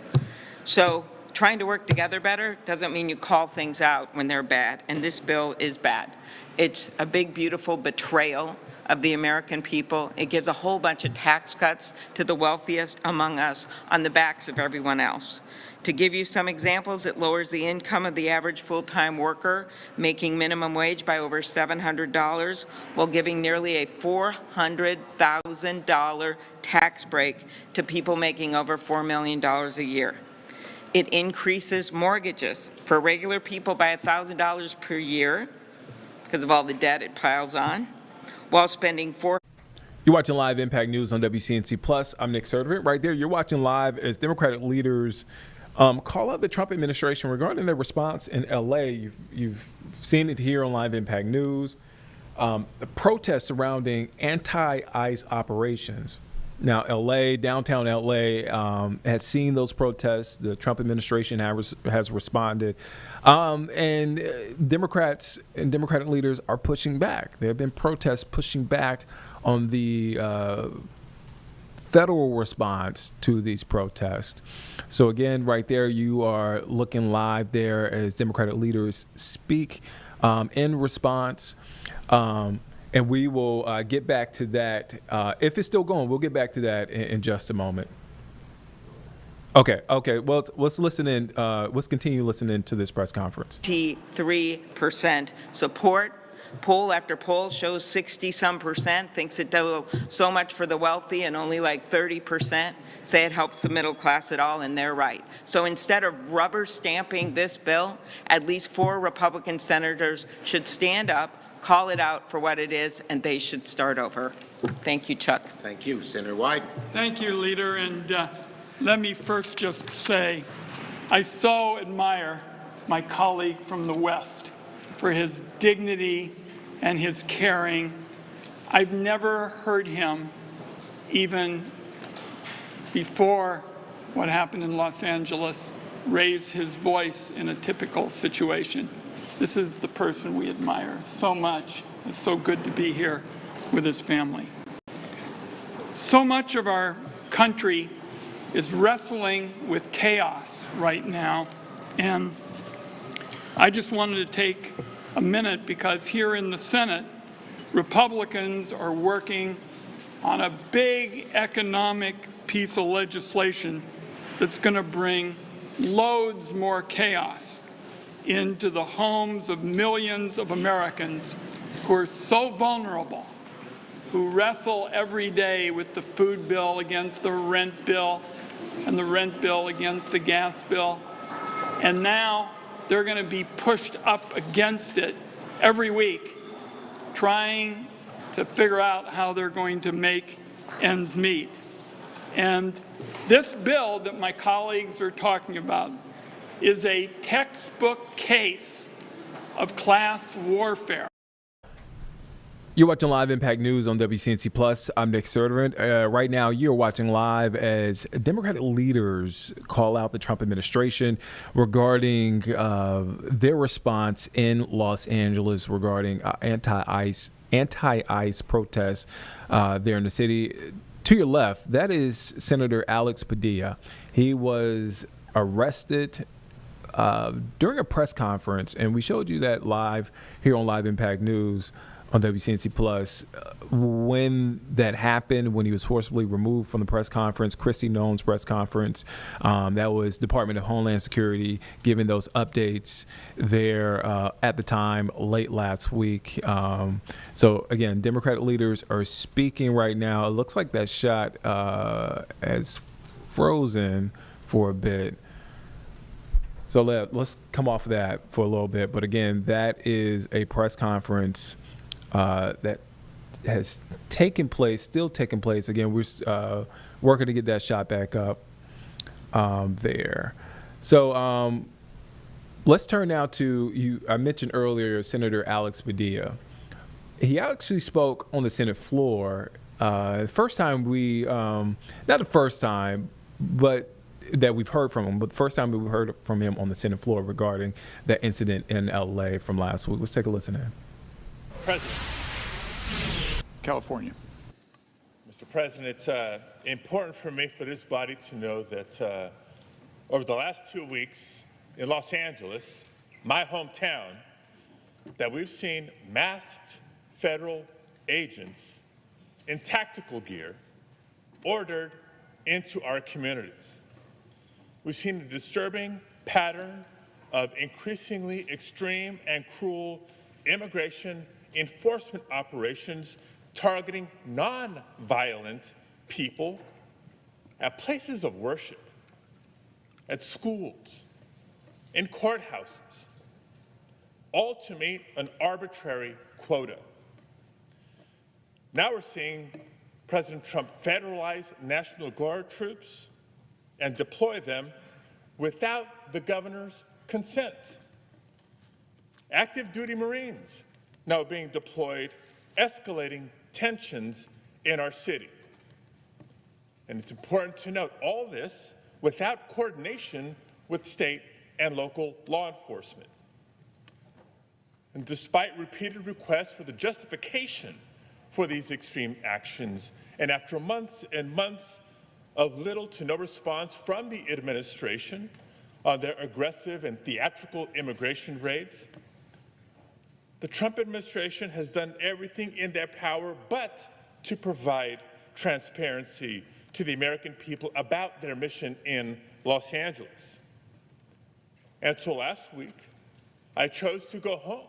So trying to work together better doesn't mean you call things out when they're bad, and this bill is bad. It's a big, beautiful betrayal of the American people. It gives a whole bunch of tax cuts to the wealthiest among us on the backs of everyone else. To give you some examples, it lowers the income of the average full-time worker making minimum wage by over $700 while giving nearly a $400,000 tax break to people making over $4 million a year. It increases mortgages for regular people by $1,000 per year because of all the debt it piles on, while spending You're watching Live Impact News on WCNC Plus. I'm Nick Sertivant. Right there, you're watching live as Democratic leaders call out the Trump administration regarding their response in L.A. You've seen it here on Live Impact News. The protests surrounding anti-ICE operations. Now, L.A., downtown L.A., has seen those protests. The Trump administration has responded. And Democrats and Democratic leaders are pushing back. There have been protests pushing back on the federal response to these protests. So again, right there, you are looking live there as Democratic leaders speak in response. And we will get back to that. If it's still going, we'll get back to that in just a moment. Okay. Well, let's listen in. Let's continue listening to this press conference. 63% support. Poll after poll shows 60-some% thinks it does so much for the wealthy, and only like 30% say it helps the middle class at all, and they're right. So instead of rubber stamping this bill, at least 4 Republican senators should stand up, call it out for what it is, and they should start over. Thank you, Chuck. Thank you. Senator Wyden. Thank you, Leader. And let me first just say, I so admire my colleague from the West for his dignity and his caring. I've never heard him, even before what happened in Los Angeles, raise his voice in a typical situation. This is the person we admire so much. It's so good to be here with his family. So much of our country is wrestling with chaos right now. And I just wanted to take a minute because here in the Senate, Republicans are working on a big economic piece of legislation that's going to bring loads more chaos into the homes of millions of Americans who are so vulnerable, who wrestle every day with the food bill against the rent bill and the rent bill against the gas bill. And now they're going to be pushed up against it every week, trying to figure out how they're going to make ends meet. And this bill that my colleagues are talking about is a textbook case of class warfare. You're watching Live Impact News on WCNC Plus. I'm Nick Serderant. Right now, you're watching live as Democratic leaders call out the Trump administration regarding their response in Los Angeles regarding anti-ICE protests there in the city. To your left, that is Senator Alex Padilla. He was arrested during a press conference, and we showed you that live here on Live Impact News on WCNC Plus. When that happened, when he was forcibly removed from the press conference, Kristi Noem's press conference, that was Department of Homeland Security giving those updates there at the time late last week. So again, Democratic leaders are speaking right now. It looks like that shot has frozen for a bit. So let's come off of that for a little bit. But again, that is a press conference that has taken place, still taking place. Again, we're working to get that shot back up there. So let's turn now to you. I mentioned earlier Senator Alex Padilla. He actually spoke on the Senate floor. First time we, not the first time, but that we've heard from him, but the first time we heard from him on the Senate floor regarding that incident in LA from last week. Let's take a listen to him. President. California. Mr. President, it's important for me, for this body to know that over the last 2 weeks in Los Angeles, my hometown, that we've seen masked federal agents in tactical gear ordered into our communities. We've seen a disturbing pattern of increasingly extreme and cruel immigration enforcement operations targeting non-violent people at places of worship, at schools, in courthouses, all to meet an arbitrary quota. Now we're seeing President Trump federalize National Guard troops and deploy them without the governor's consent. Active duty Marines now being deployed, escalating tensions in our city. And it's important to note all this without coordination with state and local law enforcement. And despite repeated requests for the justification for these extreme actions, and after months and months of little to no response from the administration on their aggressive and theatrical immigration raids, the Trump administration has done everything in their power but to provide transparency to the American people about their mission in Los Angeles. And so last week, I chose to go home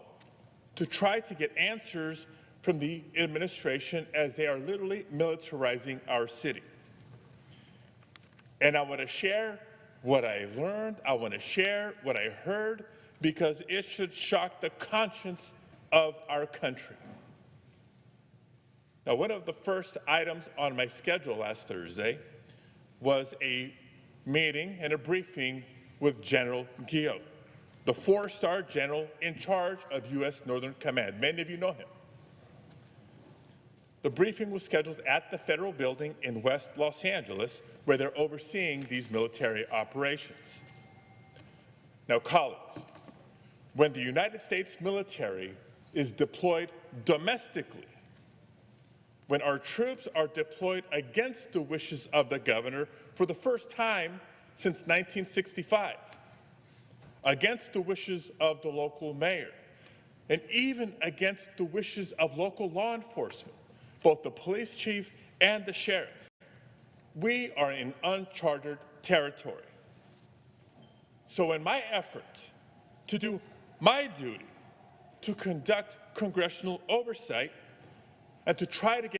to try to get answers from the administration as they are literally militarizing our city. And I want to share what I learned, I want to share what I heard, because it should shock the conscience of our country. Now, one of the first items on my schedule last Thursday was a meeting and a briefing with General Guillot, the four-star general in charge of U.S. Northern Command. Many of you know him. The briefing was scheduled at the federal building in West Los Angeles, where they're overseeing these military operations. Now, colleagues, when the United States military is deployed domestically, when our troops are deployed against the wishes of the governor for the first time since 1965, against the wishes of the local mayor, and even against the wishes of local law enforcement, both the police chief and the sheriff. We are in uncharted territory. So in my effort to do my duty to conduct congressional oversight and to try to get...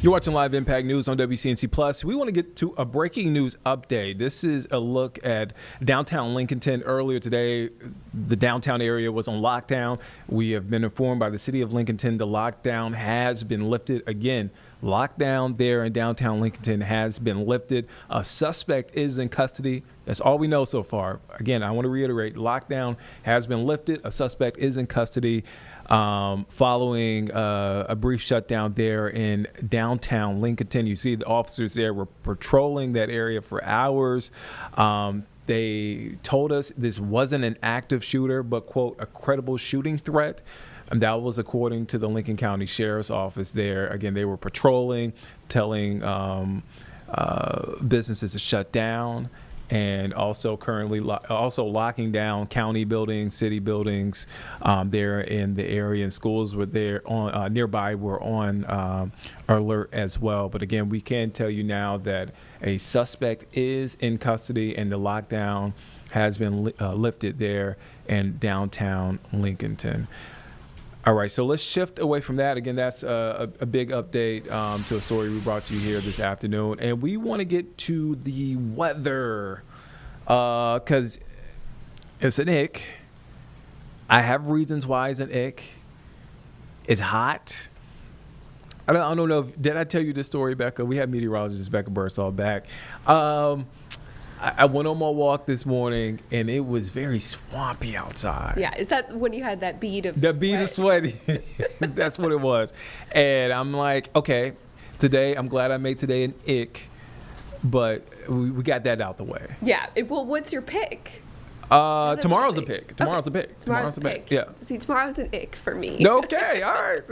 You're watching Live Impact News on WCNC Plus. We want to get to a breaking news update. This is a look at downtown Lincolnton. Earlier today, the downtown area was on lockdown. We have been informed by the city of Lincolnton the lockdown has been lifted again. Lockdown there in downtown Lincolnton has been lifted. A suspect is in custody. That's all we know so far. Again, I want to reiterate, lockdown has been lifted. A suspect is in custody following a brief shutdown there in downtown Lincolnton. You see the officers there were patrolling that area for hours. They told us this wasn't an active shooter, but, quote, a credible shooting threat. And that was according to the Lincoln County Sheriff's Office there. Again, they were patrolling, telling businesses to shut down, and also currently also locking down county buildings, city buildings there in the area, and schools were there on nearby were on alert as well. But again, we can tell you now that a suspect is in custody and the lockdown has been lifted there in downtown Lincolnton. All right, so let's shift away from that. Again, that's a big update to a story we brought to you here this afternoon. And we want to get to the weather because it's an ick. I have reasons why it's an ick. It's hot. I don't know. Did I tell you this story, Becca? We had meteorologist Becca Bursall back. I went on my walk this morning, and it was very swampy outside. Yeah, is that when you had that bead of sweat? The bead of sweat. That's what it was. And I'm like, okay, today, I'm glad I made today an ick, but we got that out the way. Yeah. Well, what's your pick? Tomorrow's a pick. Tomorrow's a pick. Tomorrow's a pick. Yeah. See, tomorrow's an ick for me. Okay, all right.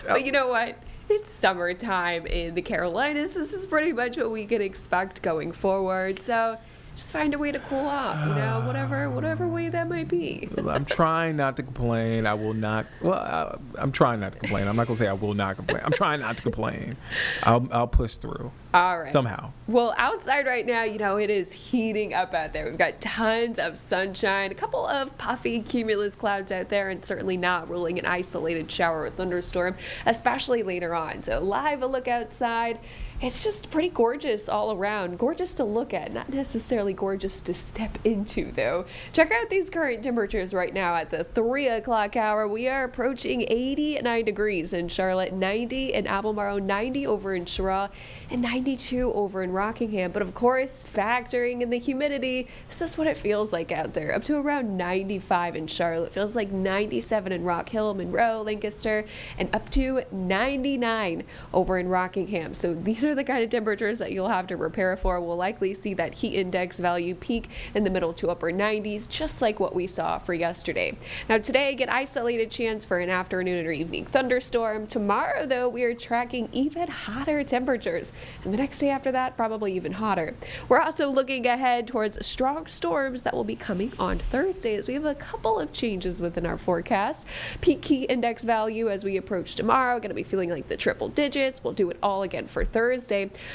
But you know what? It's summertime in the Carolinas. This is pretty much what we can expect going forward. So just find a way to cool off, whatever way that might be. I'm trying not to complain. I will not. Well, I'm trying not to complain. I'm not going to say I will not complain. I'm trying not to complain. I'll push through. All right. Somehow. Well, outside right now, it is heating up out there. We've got tons of sunshine, a couple of puffy cumulus clouds out there, and certainly not ruling an isolated shower or thunderstorm, especially later on. So live a look outside. It's just pretty gorgeous all around. Gorgeous to look at, not necessarily gorgeous to step into, though. Check out these current temperatures right now at the 3 o'clock hour. We are approaching 89 degrees in Charlotte, 90 in Albemarle, 90 over in Cheraw, and 92 over in Rockingham. But of course, factoring in the humidity, this is what it feels like out there. Up to around 95 in Charlotte. Feels like 97 in Rock Hill, Monroe, Lancaster, and up to 99 over in Rockingham. So these are the kind of temperatures that you'll have to prepare for. We'll likely see that heat index value peak in the middle to upper 90s, just like what we saw for yesterday. Now today, get isolated chance for an afternoon or evening thunderstorm. Tomorrow, though, we are tracking even hotter temperatures. And the next day after that, probably even hotter. We're also looking ahead towards strong storms that will be coming on Thursday, as we have a couple of changes within our forecast. Peak heat index value as we approach tomorrow, going to be feeling like the triple digits. We'll do it all again for Thursday.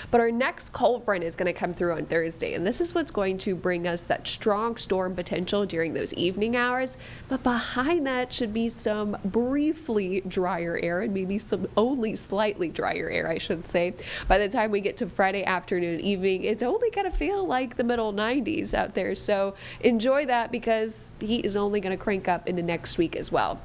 But our next cold front is going to come through on Thursday, and this is what's going to bring us that strong storm potential during those evening hours. But behind that should be some briefly drier air, and maybe some only slightly drier air, I should say. By the time we get to Friday afternoon, evening, it's only going to feel like the middle 90s out there. So enjoy that, because the heat is only going to crank up into next week as well.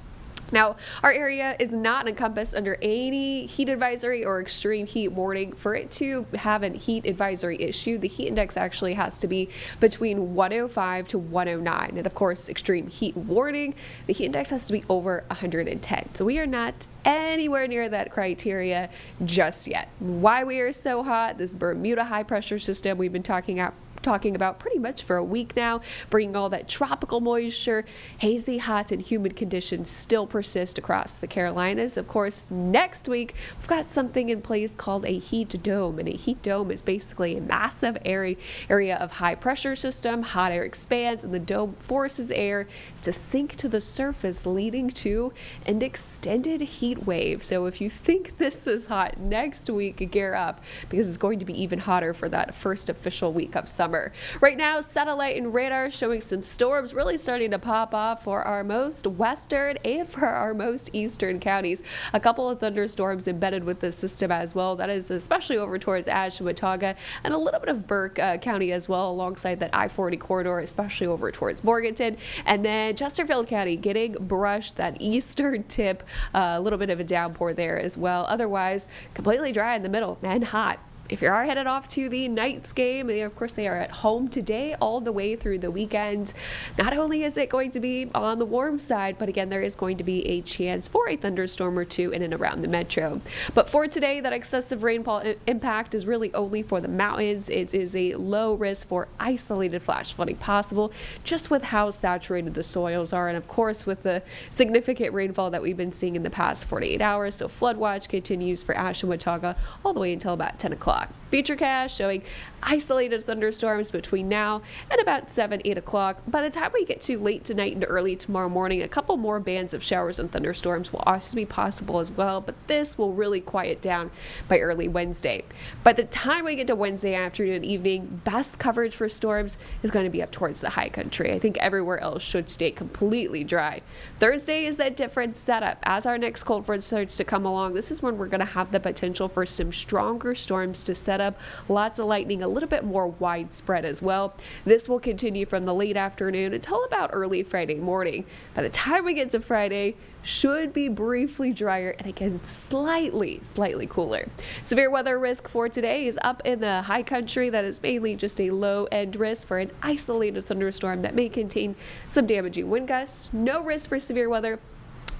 Now, our area is not encompassed under any heat advisory or extreme heat warning. For it to have a heat advisory issue, the heat index actually has to be between 105 to 109. And of course, extreme heat warning, the heat index has to be over 110. So we are not anywhere near that criteria just yet. Why we are so hot, this Bermuda high pressure system we've been talking talking about pretty much for a week now, bringing all that tropical moisture. Hazy, hot, and humid conditions still persist across the Carolinas. Of course, next week, we've got something in place called a heat dome. And a heat dome is basically a massive area of high pressure system. Hot air expands, and the dome forces air to sink to the surface, leading to an extended heat wave. So if you think this is hot, next week, gear up, because it's going to be even hotter for that first official week of summer. Right now, satellite and radar showing some storms really starting to pop off for our most western and for our most eastern counties. A couple of thunderstorms embedded with the system as well. That is especially over towards Ashwaubenon and a little bit of Burke County as well, alongside that I-40 corridor, especially over towards Morganton. And then Chesterfield County getting brushed, that eastern tip, a little bit of a downpour there as well. Otherwise, completely dry in the middle and hot. If you are headed off to the Knights game, of course they are at home today all the way through the weekend. Not only is it going to be on the warm side, but again, there is going to be a chance for a thunderstorm or two in and around the metro. But for today, that excessive rainfall impact is really only for the mountains. It is a low risk for isolated flash flooding possible, just with how saturated the soils are. And of course, with the significant rainfall that we've been seeing in the past 48 hours. So flood watch continues for Ashwaubenon all the way until about 10 o'clock. Futurecast showing isolated thunderstorms between now and about 7, 8 o'clock. By the time we get to late tonight and early tomorrow morning, a couple more bands of showers and thunderstorms will also be possible as well, but this will really quiet down by early Wednesday. By the time we get to Wednesday afternoon and evening, best coverage for storms is going to be up towards the high country. I think everywhere else should stay completely dry. Thursday is that different setup. As our next cold front starts to come along, this is when we're going to have the potential for some stronger storms to set up. Lots of lightning, a little bit more widespread as well. This will continue from the late afternoon until about early Friday morning. By the time we get to Friday, should be briefly drier and again slightly cooler. Severe weather risk for today is up in the high country. That is mainly just a low end risk for an isolated thunderstorm that may contain some damaging wind gusts. No risk for severe weather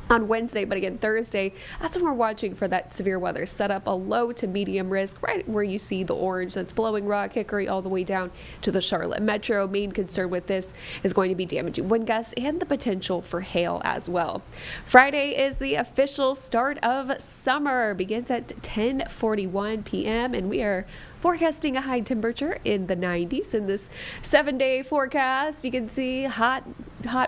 on Wednesday, but again, Thursday, that's when we're watching for that severe weather setup, a low to medium risk, right where you see the orange that's blowing Rock Hickory all the way down to the Charlotte metro. Main concern with this is going to be damaging wind gusts and the potential for hail as well. Friday is the official start of summer, begins at 10:41 p.m. and we are forecasting a high temperature in the 90s in this 7-day forecast. You can see hot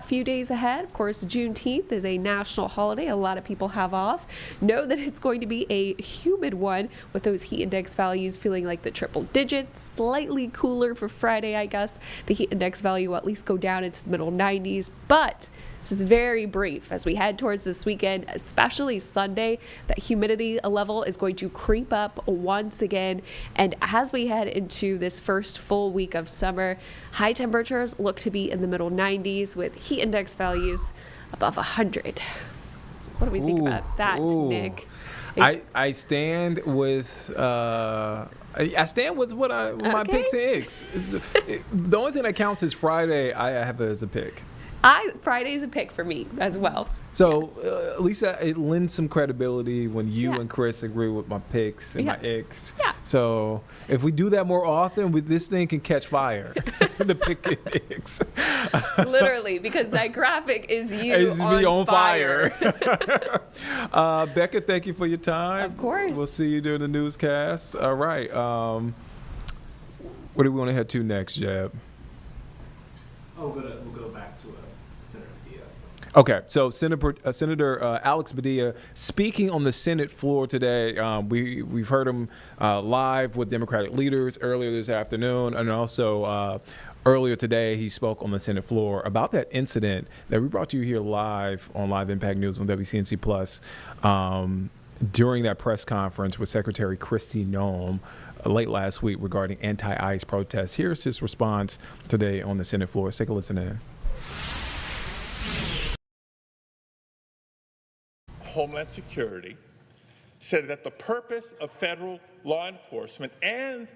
few days ahead. Of course, Juneteenth is a national holiday. A lot of people have off. Know that it's going to be a humid one with those heat index values feeling like the triple digits. Slightly cooler for Friday, I guess. The heat index value will at least go down into the middle 90s, but this is very brief as we head towards this weekend, especially Sunday. That humidity level is going to creep up once again. And as we head into this first full week of summer, high temperatures look to be in the middle 90s with heat index values above 100. What do we think about that, Nick? I stand with what my picks and icks. The only thing that counts is Friday. I have it as a pick. Friday's a pick for me as well. So at least it lends some credibility when you and Chris agree with my picks and my icks. Yeah. So if we do that more often, this thing can catch fire. The pick and icks. Literally, because that graphic is you on fire. Becca, thank you for your time. Of course. We'll see you during the newscast. All right. Where do we want to head to next, Jeb? We'll go back to Senator Padilla. Okay, so Senator Alex Padilla speaking on the Senate floor today. We've heard him live with Democratic leaders earlier this afternoon, and also earlier today he spoke on the Senate floor about that incident that we brought to you here live on Live Impact News on WCNC Plus during that press conference with Secretary Kristi Noem late last week regarding anti-ICE protests. Here's his response today on the Senate floor. Let's take a listen in. Homeland Security said that the purpose of federal law enforcement and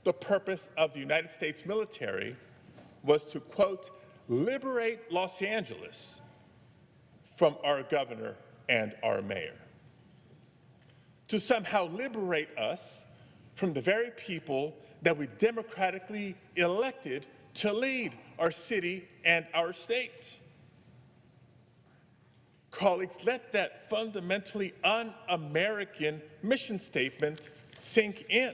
the purpose of the United States military was to, quote, liberate Los Angeles from our governor and our mayor. To somehow liberate us from the very people that we democratically elected to lead our city and our state. Colleagues, let that fundamentally un-American mission statement sink in.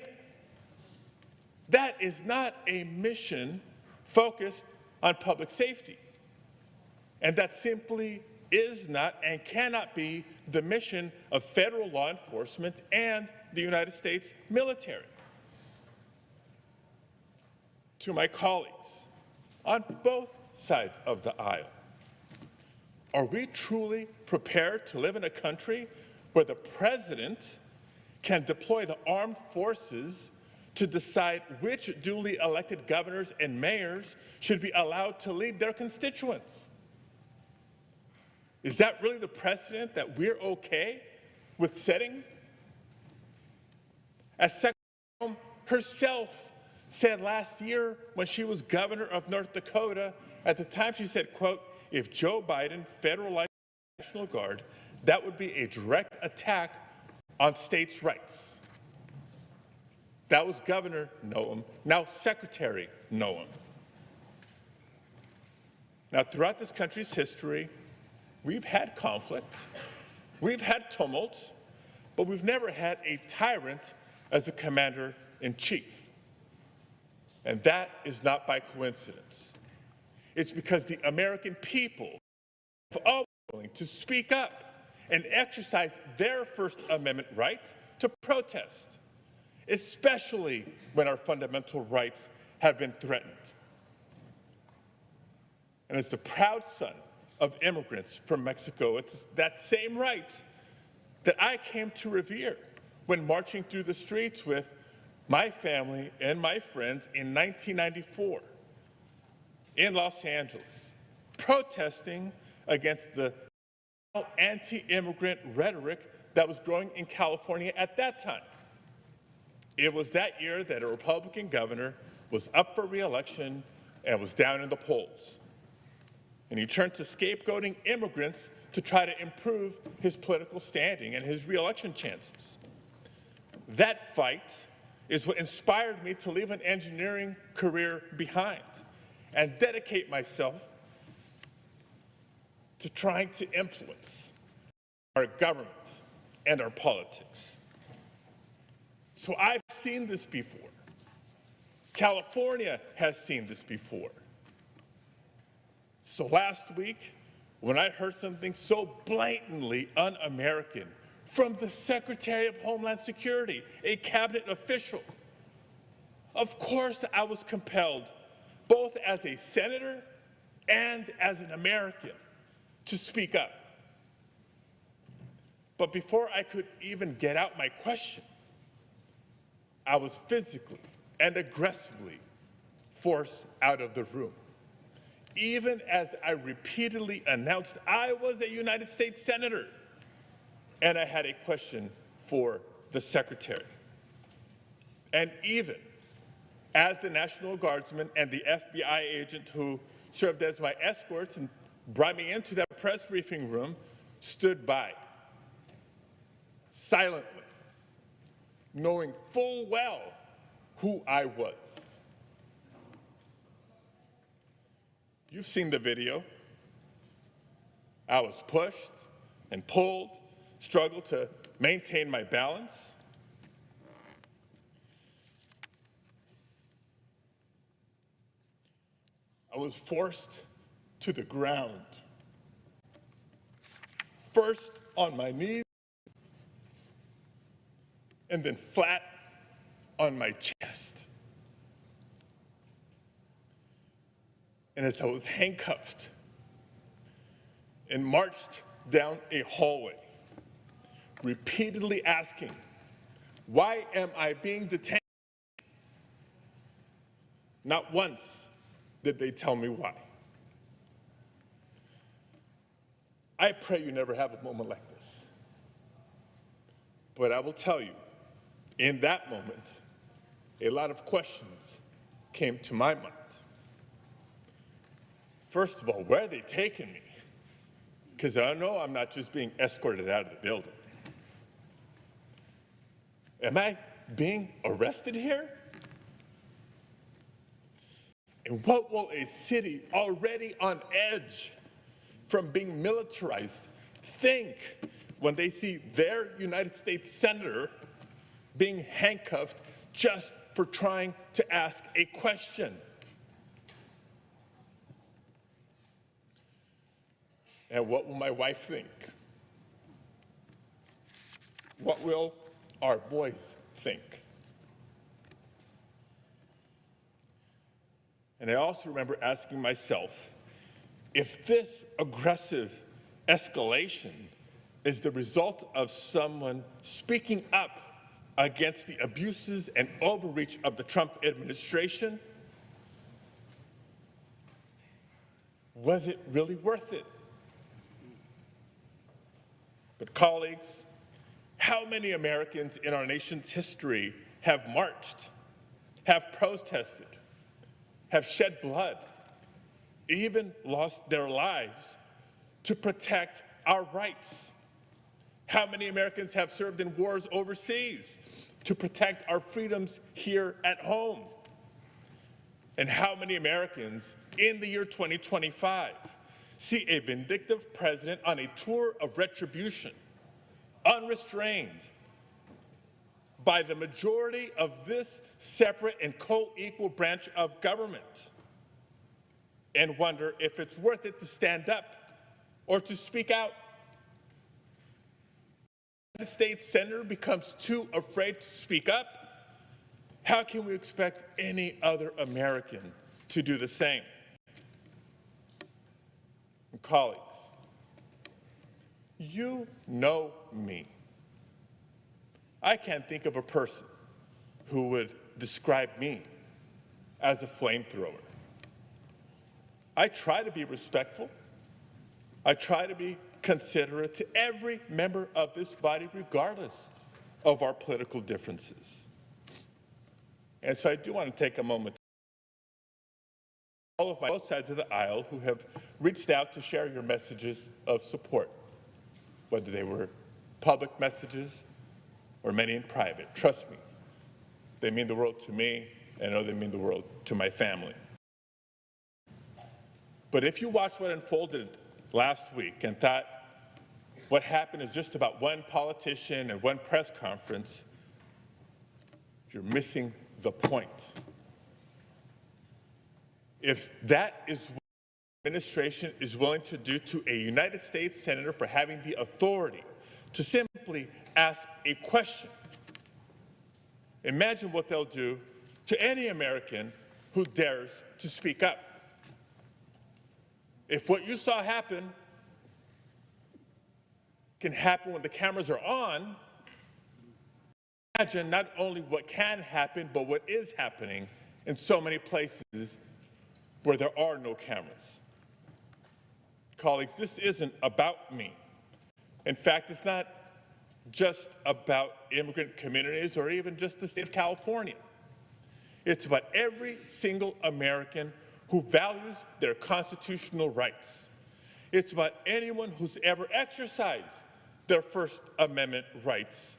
That is not a mission focused on public safety. And that simply is not and cannot be the mission of federal law enforcement and the United States military. To my colleagues on both sides of the aisle, are we truly prepared to live in a country where the president can deploy the armed forces to decide which duly elected governors and mayors should be allowed to lead their constituents? Is that really the precedent that we're okay with setting? As Secretary herself said last year when she was governor of North Dakota, at the time she said, quote, if Joe Biden federalized the National Guard, that would be a direct attack on states' rights. That was Governor Noem, now Secretary Noem. Now, throughout this country's history, we've had conflict, we've had tumult, but we've never had a tyrant as a commander-in-chief. And that is not by coincidence. It's because the American people have always been willing to speak up and exercise their First Amendment right to protest, especially when our fundamental rights have been threatened. And as the proud son of immigrants from Mexico, it's that same right that I came to revere when marching through the streets with my family and my friends in 1994 in Los Angeles, protesting against the anti-immigrant rhetoric that was growing in California at that time. It was that year that a Republican governor was up for re-election and was down in the polls. And he turned to scapegoating immigrants to try to improve his political standing and his re-election chances. That fight is what inspired me to leave an engineering career behind and dedicate myself to trying to influence our government and our politics. So I've seen this before. California has seen this before. So last week, when I heard something so blatantly un-American from the Secretary of Homeland Security, a cabinet official, of course I was compelled, both as a senator and as an American, to speak up. But before I could even get out my question, I was physically and aggressively forced out of the room, even as I repeatedly announced I was a United States Senator and I had a question for the Secretary. And even as the National Guardsman and the FBI agent who served as my escorts and brought me into that press briefing room stood by, silently, knowing full well who I was. You've seen the video. I was pushed and pulled, struggled to maintain my balance. I was forced to the ground, first on my knees, and then flat on my chest. And as I was handcuffed and marched down a hallway, repeatedly asking, why am I being detained? Not once did they tell me why. I pray you never have a moment like this. But I will tell you, in that moment, a lot of questions came to my mind. First of all, where are they taking me? Because I know I'm not just being escorted out of the building. Am I being arrested here? And what will a city already on edge from being militarized think when they see their United States senator being handcuffed just for trying to ask a question? And what will my wife think? What will our boys think? And I also remember asking myself, if this aggressive escalation is the result of someone speaking up against the abuses and overreach of the Trump administration, was it really worth it? But colleagues, how many Americans in our nation's history have marched, have protested, have shed blood, even lost their lives to protect our rights? How many Americans have served in wars overseas to protect our freedoms here at home? And how many Americans in the year 2025 see a vindictive president on a tour of retribution, unrestrained by the majority of this separate and co-equal branch of government, and wonder if it's worth it to stand up or to speak out? The States Senator becomes too afraid to speak up. How can we expect any other American to do the same? And colleagues, you know me. I can't think of a person who would describe me as a flamethrower. I try to be respectful. I try to be considerate to every member of this body, regardless of our political differences. And so I do want to take a moment to all of my both sides of the aisle who have reached out to share your messages of support, whether they were public messages or many in private. Trust me, they mean the world to me, and I know they mean the world to my family. But if you watched what unfolded last week and thought what happened is just about one politician and one press conference, you're missing the point. If that is what the administration is willing to do to a United States senator for having the authority to simply ask a question, imagine what they'll do to any American who dares to speak up. If what you saw happen can happen when the cameras are on, imagine not only what can happen, but what is happening in so many places where there are no cameras. Colleagues, this isn't about me. In fact, it's not just about immigrant communities or even just the state of California. It's about every single American who values their constitutional rights. It's about anyone who's ever exercised their First Amendment rights,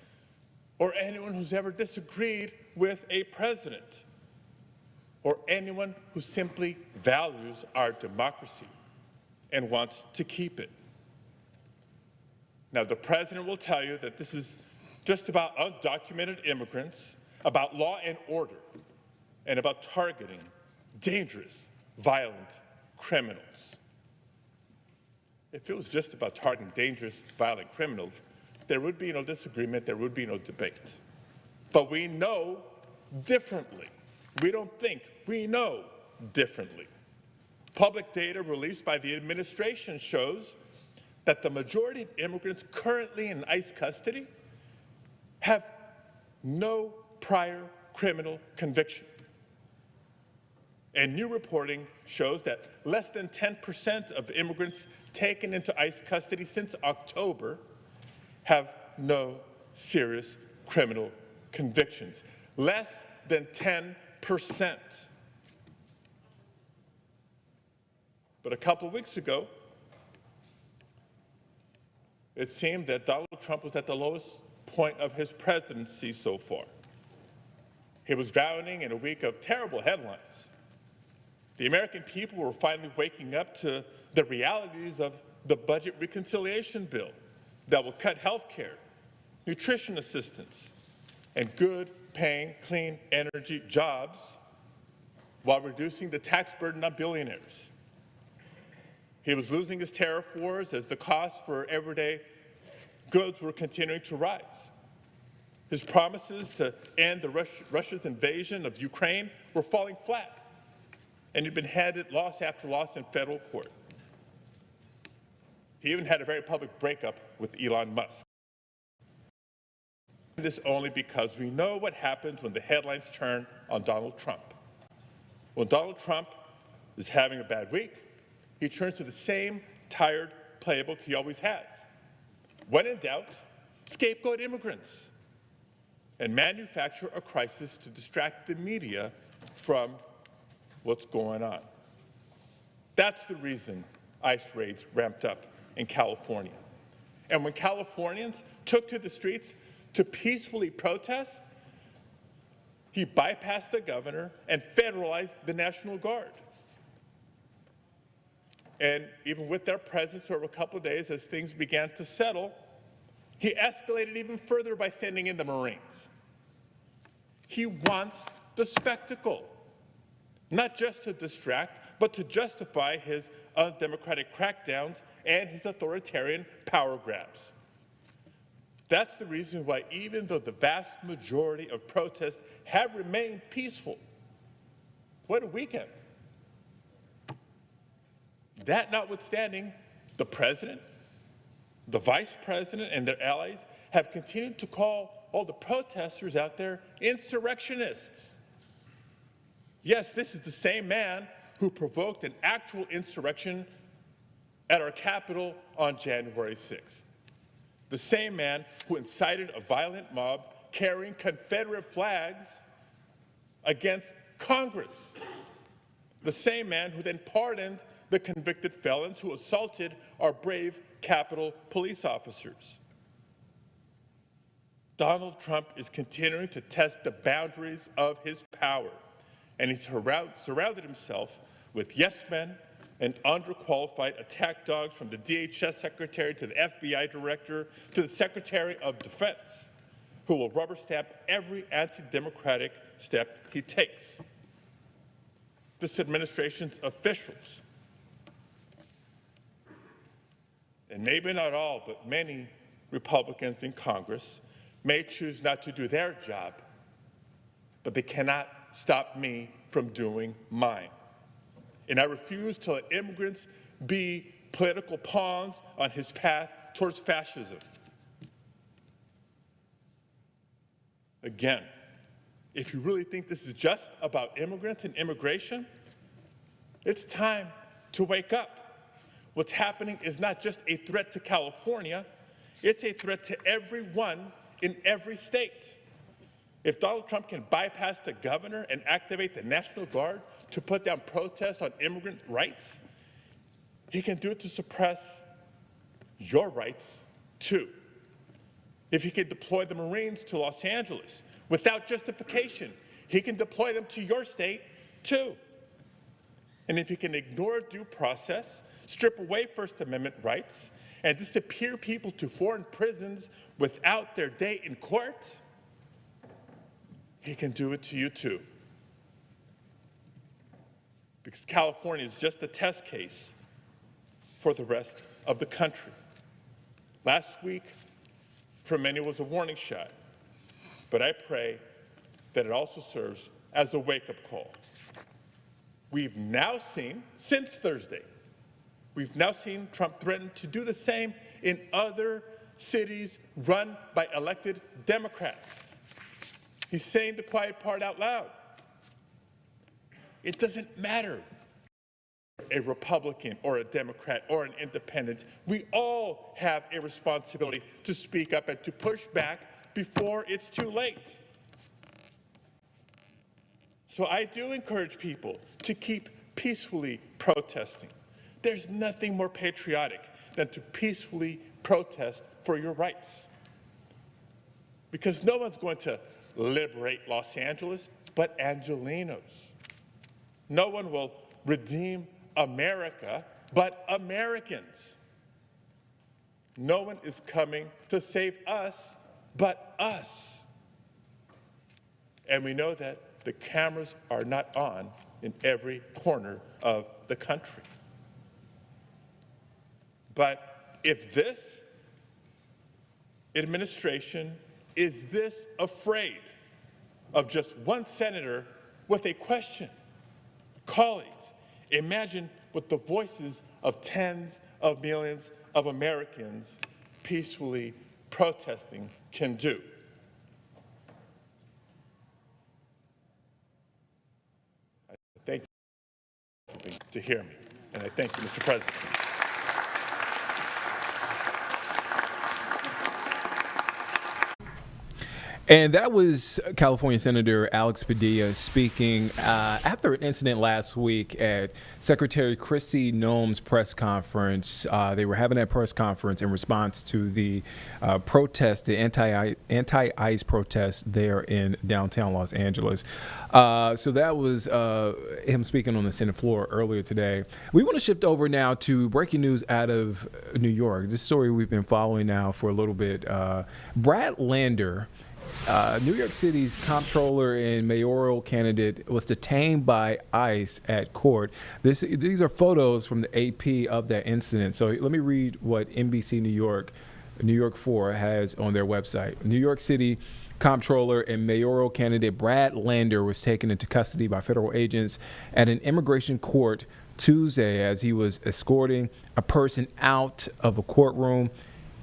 or anyone who's ever disagreed with a president, or anyone who simply values our democracy and wants to keep it. Now, the president will tell you that this is just about undocumented immigrants, about law and order, and about targeting dangerous, violent criminals. If it was just about targeting dangerous, violent criminals, there would be no disagreement, there would be no debate. But we know differently. We don't think, we know differently. Public data released by the administration shows that the majority of immigrants currently in ICE custody have no prior criminal conviction. And new reporting shows that less than 10% of immigrants taken into ICE custody since October have no serious criminal convictions. Less than 10%. But a couple of weeks ago, it seemed that Donald Trump was at the lowest point of his presidency so far. He was drowning in a week of terrible headlines. The American people were finally waking up to the realities of the budget reconciliation bill that will cut health care, nutrition assistance, and good paying clean energy jobs while reducing the tax burden on billionaires. He was losing his tariff wars as the costs for everyday goods were continuing to rise. His promises to end Russia's invasion of Ukraine were falling flat, and he'd been handed loss after loss in federal court. He even had a very public breakup with Elon Musk. This only because we know what happens when the headlines turn on Donald Trump. When Donald Trump is having a bad week, he turns to the same tired playbook he always has. When in doubt, scapegoat immigrants and manufacture a crisis to distract the media from what's going on. That's the reason ICE raids ramped up in California. And when Californians took to the streets to peacefully protest, he bypassed the governor and federalized the National Guard. And even with their presence over a couple of days, as things began to settle, he escalated even further by sending in the Marines. He wants the spectacle, not just to distract, but to justify his undemocratic crackdowns and his authoritarian power grabs. That's the reason why, even though the vast majority of protests have remained peaceful, what a weekend. That notwithstanding, the president, the vice president, and their allies have continued to call all the protesters out there insurrectionists. Yes, this is the same man who provoked an actual insurrection at our Capitol on January 6th. The same man who incited a violent mob carrying Confederate flags against Congress. The same man who then pardoned the convicted felons who assaulted our brave Capitol police officers. Donald Trump is continuing to test the boundaries of his power, and he's surrounded himself with yes men and underqualified attack dogs, from the DHS secretary to the FBI director to the Secretary of Defense, who will rubber stamp every anti-democratic step he takes. This administration's officials, and maybe not all, but many Republicans in Congress, may choose not to do their job, but they cannot stop me from doing mine. And I refuse to let immigrants be political pawns on his path towards fascism. Again, if you really think this is just about immigrants and immigration, it's time to wake up. What's happening is not just a threat to California, it's a threat to everyone in every state. If Donald Trump can bypass the governor and activate the National Guard to put down protests on immigrant rights, he can do it to suppress your rights too. If he can deploy the Marines to Los Angeles without justification, he can deploy them to your state too. And if he can ignore due process, strip away First Amendment rights, and disappear people to foreign prisons without their day in court, he can do it to you too. Because California is just a test case for the rest of the country. Last week, for many, was a warning shot, but I pray that it also serves as a wake-up call. We've now seen, since Thursday, we've now seen Trump threaten to do the same in other cities run by elected Democrats. He's saying the quiet part out loud. It doesn't matter a Republican or a Democrat or an independent. We all have a responsibility to speak up and to push back before it's too late. So I do encourage people to keep peacefully protesting. There's nothing more patriotic than to peacefully protest for your rights. Because no one's going to liberate Los Angeles but Angelenos. No one will redeem America, but Americans. No one is coming to save us but us. And we know that the cameras are not on in every corner of the country. But if this administration is this afraid of just one senator with a question, colleagues, imagine what the voices of tens of millions of Americans peacefully protesting can do. I thank you to hear me, and I thank you, Mr. President. And that was California Senator Alex Padilla speaking after an incident last week at Secretary Kristi Noem's press conference. They were having that press conference in response to the protest, the anti-ICE protest there in downtown Los Angeles. So that was him speaking on the Senate floor earlier today. We want to shift over now to breaking news out of New York. This story we've been following now for a little bit. Brad Lander, New York City's comptroller and mayoral candidate, was detained by ICE at court. These are photos from the AP of that incident. So let me read what NBC New York 4 has on their website. New York City comptroller and mayoral candidate Brad Lander was taken into custody by federal agents at an immigration court Tuesday as he was escorting a person out of a courtroom.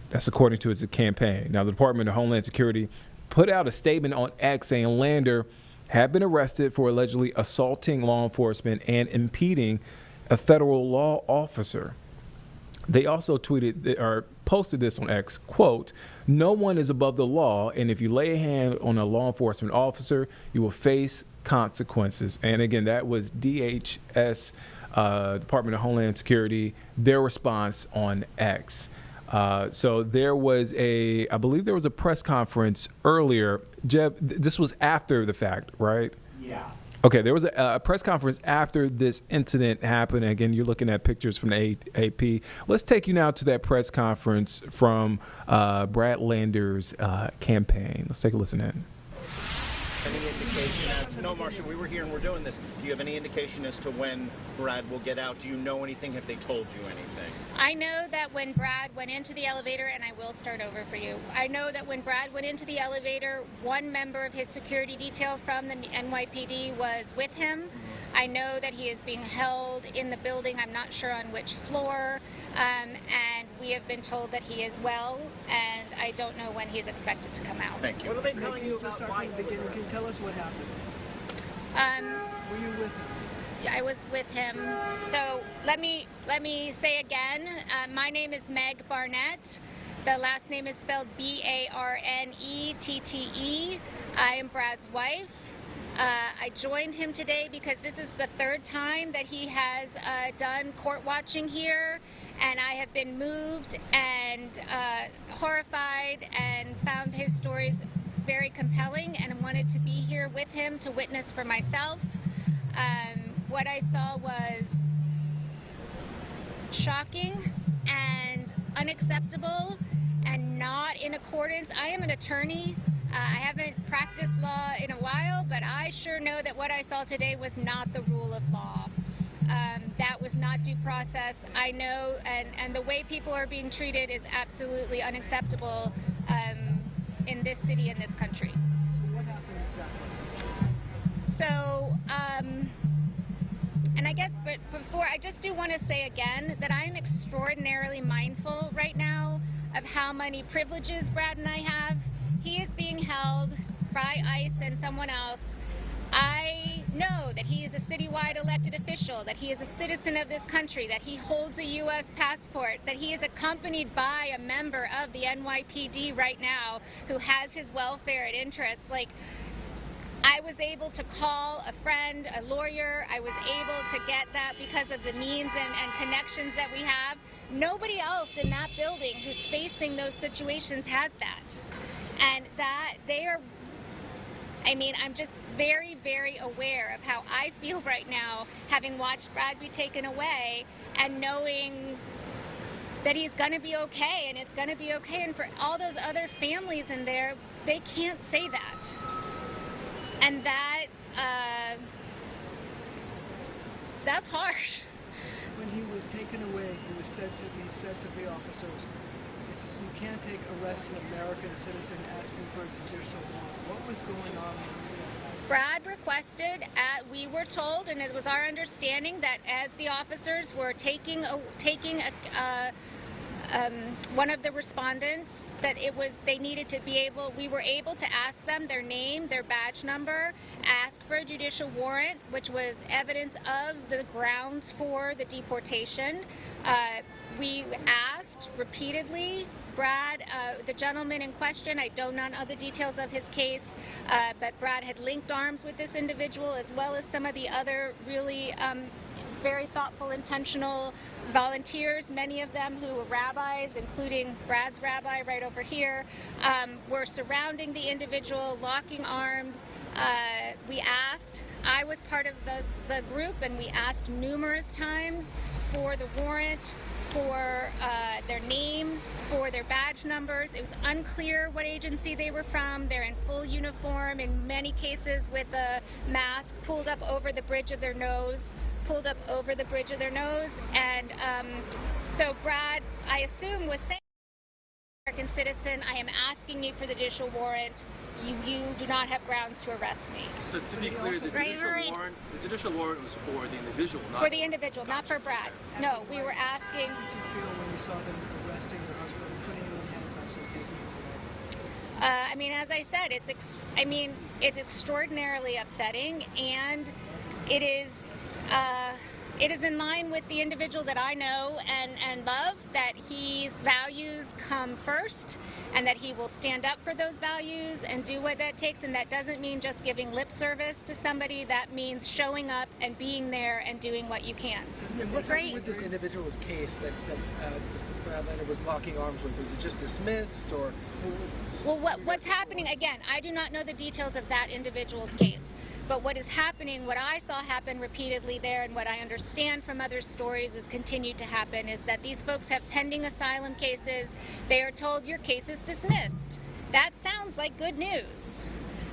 That's according to his campaign. Now, the Department of Homeland Security put out a statement on X saying Lander had been arrested for allegedly assaulting law enforcement and impeding a federal law officer. They also tweeted or posted this on X, quote, "No one is above the law, and if you lay a hand on a law enforcement officer, you will face consequences." And again, that was DHS, Department of Homeland Security, their response on X. So there was I believe there was a press conference earlier. Jeb, this was after the fact, right? Yeah. Okay, there was a press conference after this incident happened. Again, you're looking at pictures from the AP. Let's take you now to that press conference from Brad Lander's campaign. Let's take a listen in. Any indication as to, no, Marcia, we were here and we're doing this. Do you have any indication as to when Brad will get out? Do you know anything? Have they told you anything? I know that when Brad went into the elevator, and I will start over for you. I know that when Brad went into the elevator, one member of his security detail from the NYPD was with him. I know that he is being held in the building. I'm not sure on which floor. And we have been told that he is well, and I don't know when he's expected to come out. Thank you. What are they telling you about why? Can you tell us what happened? Were you with him? I was with him. So let me say again, my name is Meg Barnett. The last name is spelled Barnette. I am Brad's wife. I joined him today because this is the third time that he has done court watching here, and I have been moved and horrified and found his stories very compelling, and I wanted to be here with him to witness for myself. What I saw was shocking and unacceptable and not in accordance. I am an attorney. I haven't practiced law in a while, but I sure know that what I saw today was not the rule of law. That was not due process. I know, and the way people are being treated is absolutely unacceptable in this city, in this country. So what happened exactly? So, and I guess, but before, I just do want to say again that I am extraordinarily mindful right now of how many privileges Brad and I have. He is being held by ICE and someone else. I know that he is a citywide elected official, that he is a citizen of this country, that he holds a U.S. passport, that he is accompanied by a member of the NYPD right now who has his welfare at interest. Like, I was able to call a friend, a lawyer. I was able to get that because of the means and connections that we have. Nobody else in that building who's facing those situations has that. And that they are I mean, I'm just very, very aware of how I feel right now, having watched Brad be taken away and knowing that he's going to be okay and it's going to be okay. And for all those other families in there, they can't say that. And that's hard. When he was taken away, he was said to the officers, you can't take arresting an American citizen asking for a judicial warrant. What was going on when he said that? Brad requested, we were told, and it was our understanding, that as the officers were taking one of the respondents, that they needed to be able, we were able to ask them their name, their badge number, ask for a judicial warrant, which was evidence of the grounds for the deportation. We asked repeatedly. Brad, the gentleman in question, I don't know the details of his case, but Brad had linked arms with this individual as well as some of the other really very thoughtful, intentional volunteers, many of them who were rabbis, including Brad's rabbi right over here, were surrounding the individual, locking arms. We asked, I was part of the group, and we asked numerous times for the warrant, for their names, for their badge numbers. It was unclear what agency they were from. They're in full uniform, in many cases with a mask pulled up over the bridge of their nose, and so Brad, I assume, was saying, American citizen, I am asking you for the judicial warrant. You do not have grounds to arrest me. So to be clear, the judicial warrant was for the individual, not for the individual, not for Brad. No, we were asking. How did you feel when you saw them arresting your husband and putting him in handcuffs and taking him away? I mean, as I said, it's extraordinarily upsetting, and it is in line with the individual that I know and love, that his values come first and that he will stand up for those values and do what that takes. And that doesn't mean just giving lip service to somebody. That means showing up and being there and doing what you can. What happened with this individual's case that Brad Lander was locking arms with? Was it just dismissed, or? Well, what's happening, again, I do not know the details of that individual's case. But what is happening, what I saw happen repeatedly there, and what I understand from other stories is continued to happen, is that these folks have pending asylum cases. They are told your case is dismissed. That sounds like good news.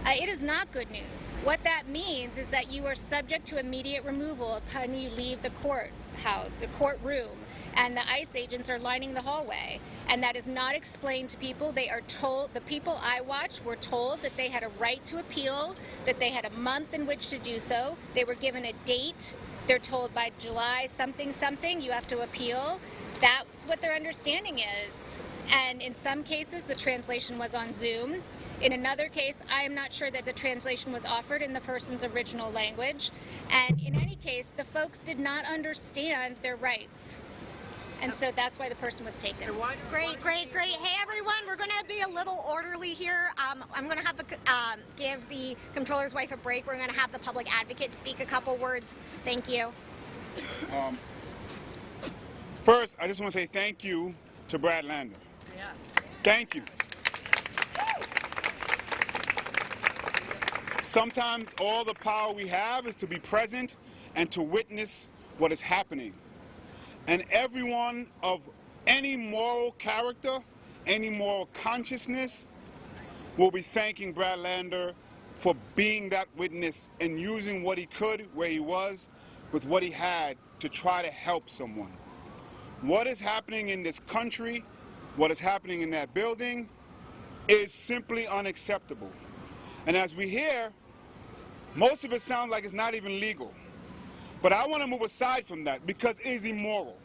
It is not good news. What that means is that you are subject to immediate removal upon you leave the courtroom, and the ICE agents are lining the hallway. And that is not explained to people. They are told, the people I watched were told that they had a right to appeal, that they had a month in which to do so. They were given a date. They're told by July something you have to appeal. That's what their understanding is. And in some cases, the translation was on Zoom. In another case, I am not sure that the translation was offered in the person's original language. And in any case, the folks did not understand their rights. And so that's why the person was taken. Great. Hey, everyone, we're going to be a little orderly here. I'm going to have give the controller's wife a break. We're going to have the public advocate speak a couple words. Thank you. First, I just want to say thank you to Brad Lander. Yeah. Thank you. Sometimes all the power we have is to be present and to witness what is happening. And everyone of any moral character, any moral consciousness, will be thanking Brad Lander for being that witness and using what he could where he was with what he had to try to help someone. What is happening in this country, what is happening in that building, is simply unacceptable. And as we hear, most of it sounds like it's not even legal. But I want to move aside from that because it is immoral.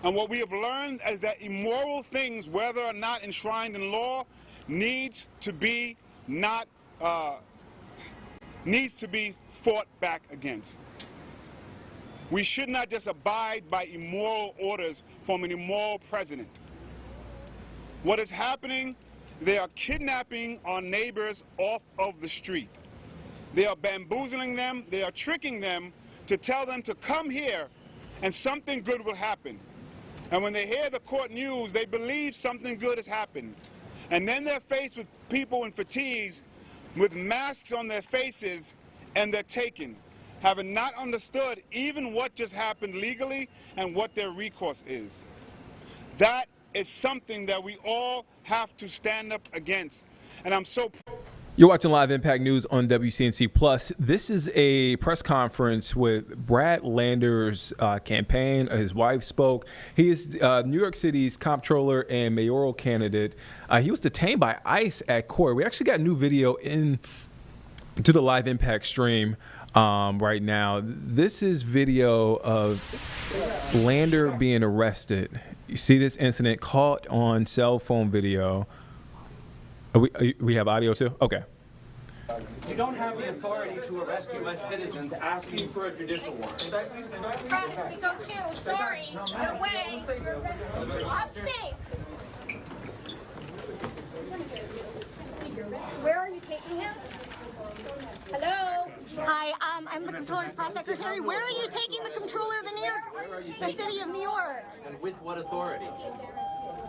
And what we have learned is that immoral things, whether or not enshrined in law, needs to be fought back against. We should not just abide by immoral orders from an immoral president. What is happening, they are kidnapping our neighbors off of the street. They are bamboozling them, they are tricking them to tell them to come here and something good will happen. And when they hear the court news, they believe something good has happened. And then they're faced with people in fatigues with masks on their faces and they're taken, having not understood even what just happened legally and what their recourse is. That is something that we all have to stand up against. And I'm so proud. You're watching Live Impact News on WCNC Plus. This is a press conference with Brad Lander's campaign. His wife spoke. He is New York City's comptroller and mayoral candidate. He was detained by ICE at court. We actually got new video in to the Live Impact stream right now. This is video of Lander being arrested. You see this incident caught on cell phone video. We have audio too? Okay. You don't have the authority to arrest U.S. citizens asking for a judicial warrant. Press, we go too. Sorry. Your way. Upstate. Where are you taking him? Hello? Hi, I'm the Comptroller's press secretary. Where are you taking the Comptroller of the City of New York? And with what authority?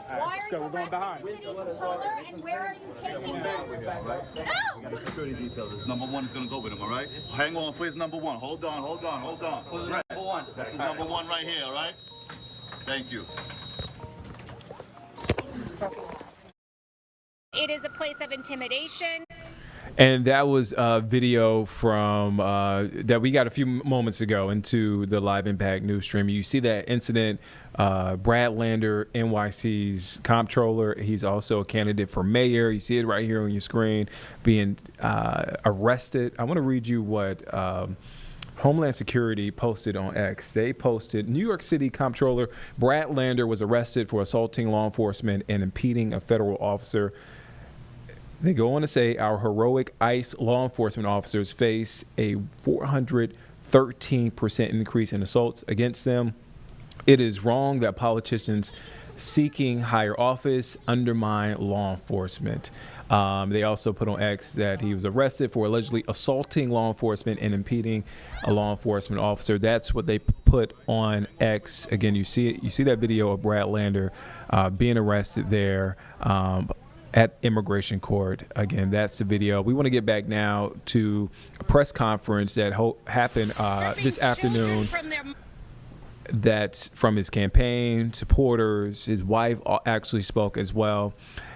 Why are you arresting the city controller, and where are you taking him? No! We got a security detail. This number one is going to go with him, all right? Hang on, where's number one? Hold on. Number one. This is number one right here, all right? Thank you. It is a place of intimidation. And that was a video from that we got a few moments ago into the Live Impact news stream. You see that incident. Brad Lander, NYC's comptroller. He's also a candidate for mayor. You see it right here on your screen, being arrested. I want to read you what Homeland Security posted on X. They posted, New York City comptroller Brad Lander was arrested for assaulting law enforcement and impeding a federal officer. They go on to say our heroic ICE law enforcement officers face a 413% increase in assaults against them. It is wrong that politicians seeking higher office undermine law enforcement. They also put on X that he was arrested for allegedly assaulting law enforcement and impeding a law enforcement officer. That's what they put on X. Again, you see it. You see that video of Brad Lander being arrested there. At immigration court. Again, that's the video. We want to get back now to a press conference that happened this afternoon. That's from his campaign supporters. His wife actually spoke as well.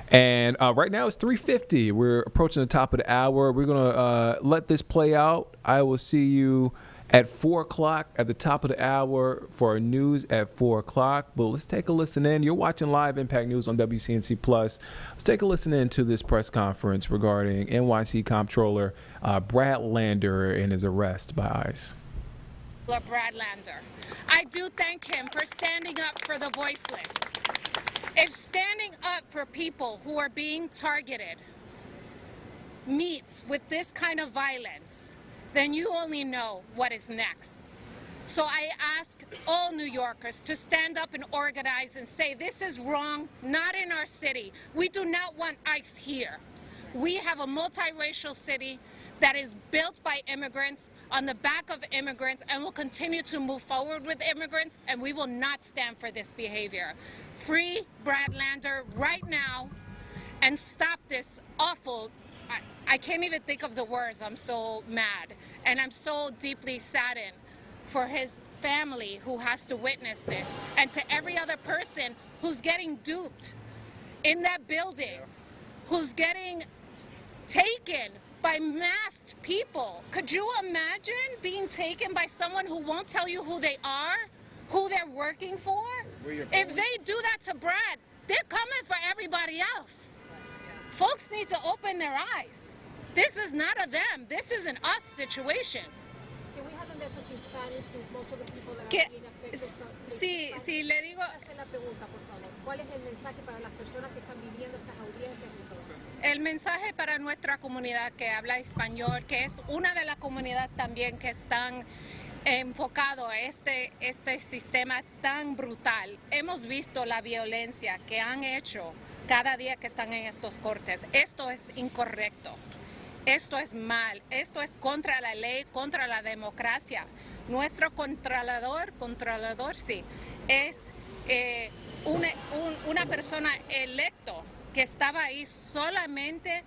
And right now it's 3:50. We're approaching the top of the hour. We're going to let this play out. I will see you at 4 o'clock at the top of the hour for our news at 4 o'clock. But let's take a listen in. You're watching Live Impact News on WCNC Plus. Let's take a listen in to this press conference regarding NYC comptroller Brad Lander and his arrest by ICE. Brad Lander. I do thank him for standing up for the voiceless. If standing up for people who are being targeted meets with this kind of violence, then you only know what is next. So I ask all New Yorkers to stand up and organize and say, this is wrong, not in our city. We do not want ICE here. We have a multiracial city that is built by immigrants, on the back of immigrants, and will continue to move forward with immigrants, and we will not stand for this behavior. Free Brad Lander right now and stop this awful, I can't even think of the words, I'm so mad. And I'm so deeply saddened for his family who has to witness this, and to every other person who's getting duped in that building, who's getting taken by masked people. Could you imagine being taken by someone who won't tell you who they are, who they're working for? If they do that to Brad, they're coming for everybody else. Folks need to open their eyes. This is not a them. This is an us situation. Can we have a message in Spanish since most of the people that are being affected? Sí, sí, le digo. Hacer la pregunta, por favor. ¿Cuál es el mensaje para las personas que están viviendo estas audiencias y todo? El mensaje para nuestra comunidad que habla español, que es una de las comunidades también que están enfocado a este sistema tan brutal. Hemos visto la violencia que han hecho cada día que están en estos cortes. Esto es incorrecto. Esto es mal. Esto es contra la ley, contra la democracia. Nuestro controlador sí, es una persona electo que estaba ahí solamente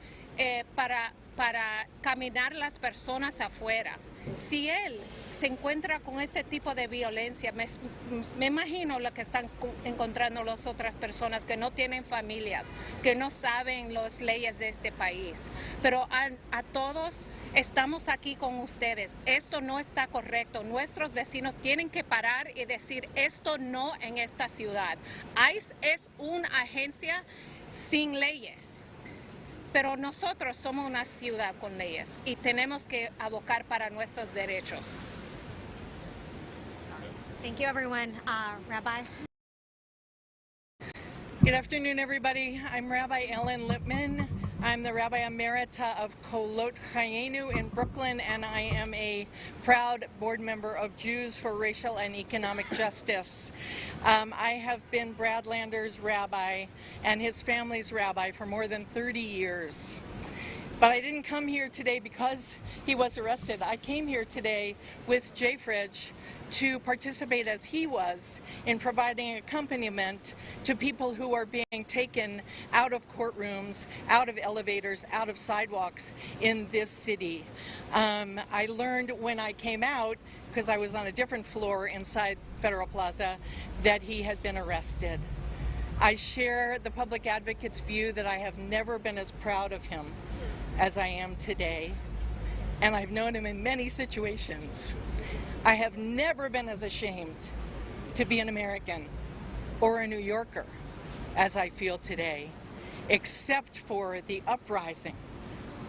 para para caminar las personas afuera. Si él se encuentra con este tipo de violencia, me imagino lo que están encontrando las otras personas que no tienen familias, que no saben las leyes de este país. Pero a todos estamos aquí con ustedes. Esto no está correcto. Nuestros vecinos tienen que parar y decir esto no en esta ciudad. ICE es una agencia sin leyes. Pero nosotros somos una ciudad con leyes y tenemos que abocar para nuestros derechos. Thank you, everyone. Rabbi? Good afternoon, everybody. I'm Rabbi Ellen Lippman. I'm the Rabbi Emerita of Kolot Chayenu in Brooklyn, and I am a proud board member of Jews for Racial and Economic Justice. I have been Brad Lander's rabbi and his family's rabbi for more than 30 years. But I didn't come here today because he was arrested. I came here today with Jay Fridge to participate as he was in providing accompaniment to people who are being taken out of courtrooms, out of elevators, out of sidewalks in this city. I learned when I came out, because I was on a different floor inside Federal Plaza, that he had been arrested. I share the public advocate's view that I have never been as proud of him as I am today, and I've known him in many situations. I have never been as ashamed to be an American or a New Yorker as I feel today, except for the uprising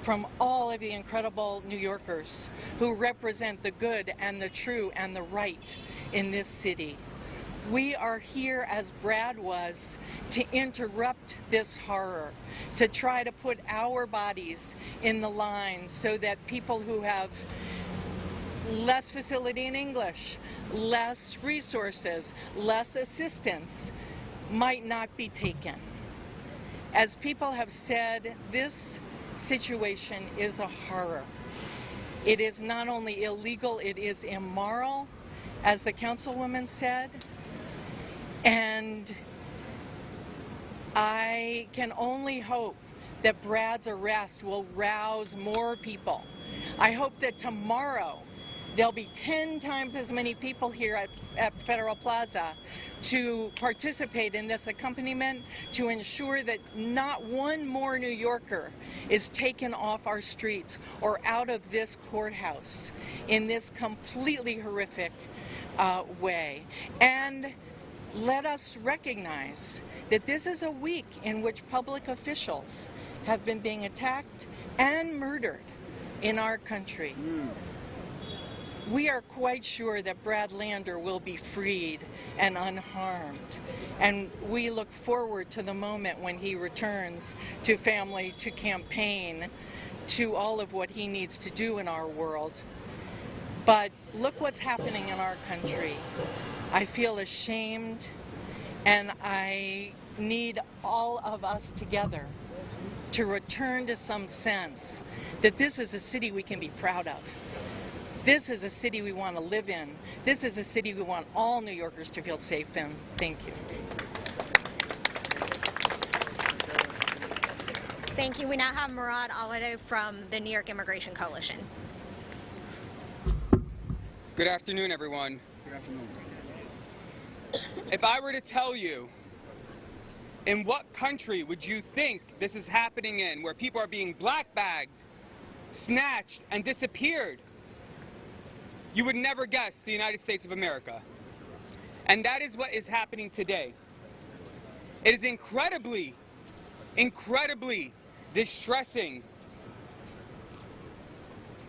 from all of the incredible New Yorkers who represent the good and the true and the right in this city. We are here, as Brad was, to interrupt this horror, to try to put our bodies in the line so that people who have less facility in English, less resources, less assistance might not be taken. As people have said, this situation is a horror. It is not only illegal, it is immoral, as the councilwoman said. And I can only hope that Brad's arrest will rouse more people. I hope that tomorrow there'll be 10 times as many people here at Federal Plaza to participate in this accompaniment, to ensure that not one more New Yorker is taken off our streets or out of this courthouse in this completely horrific way. And let us recognize that this is a week in which public officials have been being attacked and murdered in our country. We are quite sure that Brad Lander will be freed and unharmed. And we look forward to the moment when he returns to family, to campaign, to all of what he needs to do in our world. But look what's happening in our country. I feel ashamed, and I need all of us together to return to some sense that this is a city we can be proud of. This is a city we want to live in. This is a city we want all New Yorkers to feel safe in. Thank you. Thank you. We now have Murad Alwado from the New York Immigration Coalition. Good afternoon, everyone. Good afternoon. If I were to tell you, in what country would you think this is happening in, where people are being black-bagged, snatched, and disappeared, you would never guess the United States of America. And that is what is happening today. It is incredibly, incredibly distressing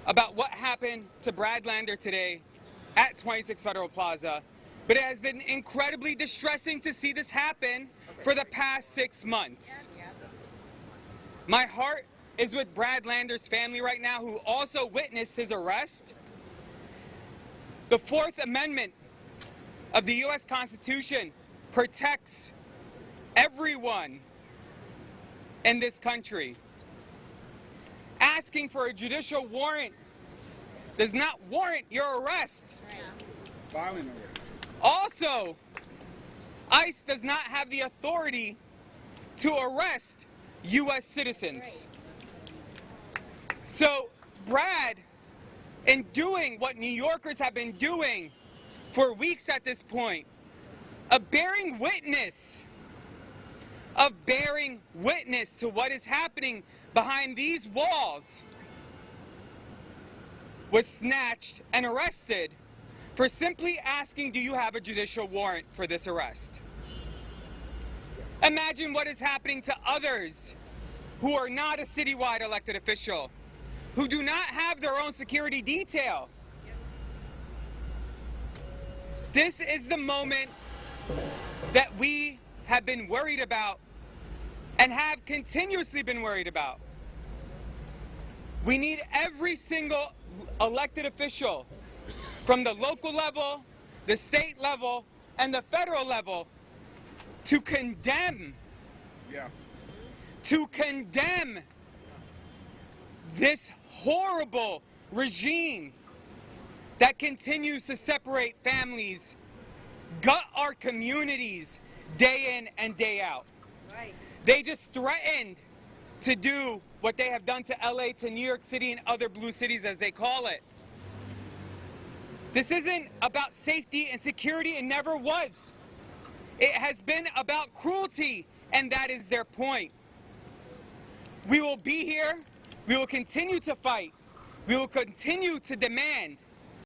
about what happened to Brad Lander today at 26 Federal Plaza, but it has been incredibly distressing to see this happen for the past 6 months. My heart is with Brad Lander's family right now, who also witnessed his arrest. The Fourth Amendment of the U.S. Constitution protects everyone in this country. Asking for a judicial warrant does not warrant your arrest. Violent arrest. Also, ICE does not have the authority to arrest U.S. citizens. So Brad, in doing what New Yorkers have been doing for weeks at this point, of bearing witness to what is happening behind these walls, was snatched and arrested for simply asking, do you have a judicial warrant for this arrest? Imagine what is happening to others who are not a citywide elected official, who do not have their own security detail. This is the moment that we have been worried about and have continuously been worried about. We need every single elected official from the local level, the state level, and the federal level to condemn this horrible regime that continues to separate families, gut our communities day in and day out. Right. They just threatened to do what they have done to LA, to New York City, and other blue cities as they call it. This isn't about safety and security, it never was. It has been about cruelty, and that is their point. We will be here, we will continue to fight, we will continue to demand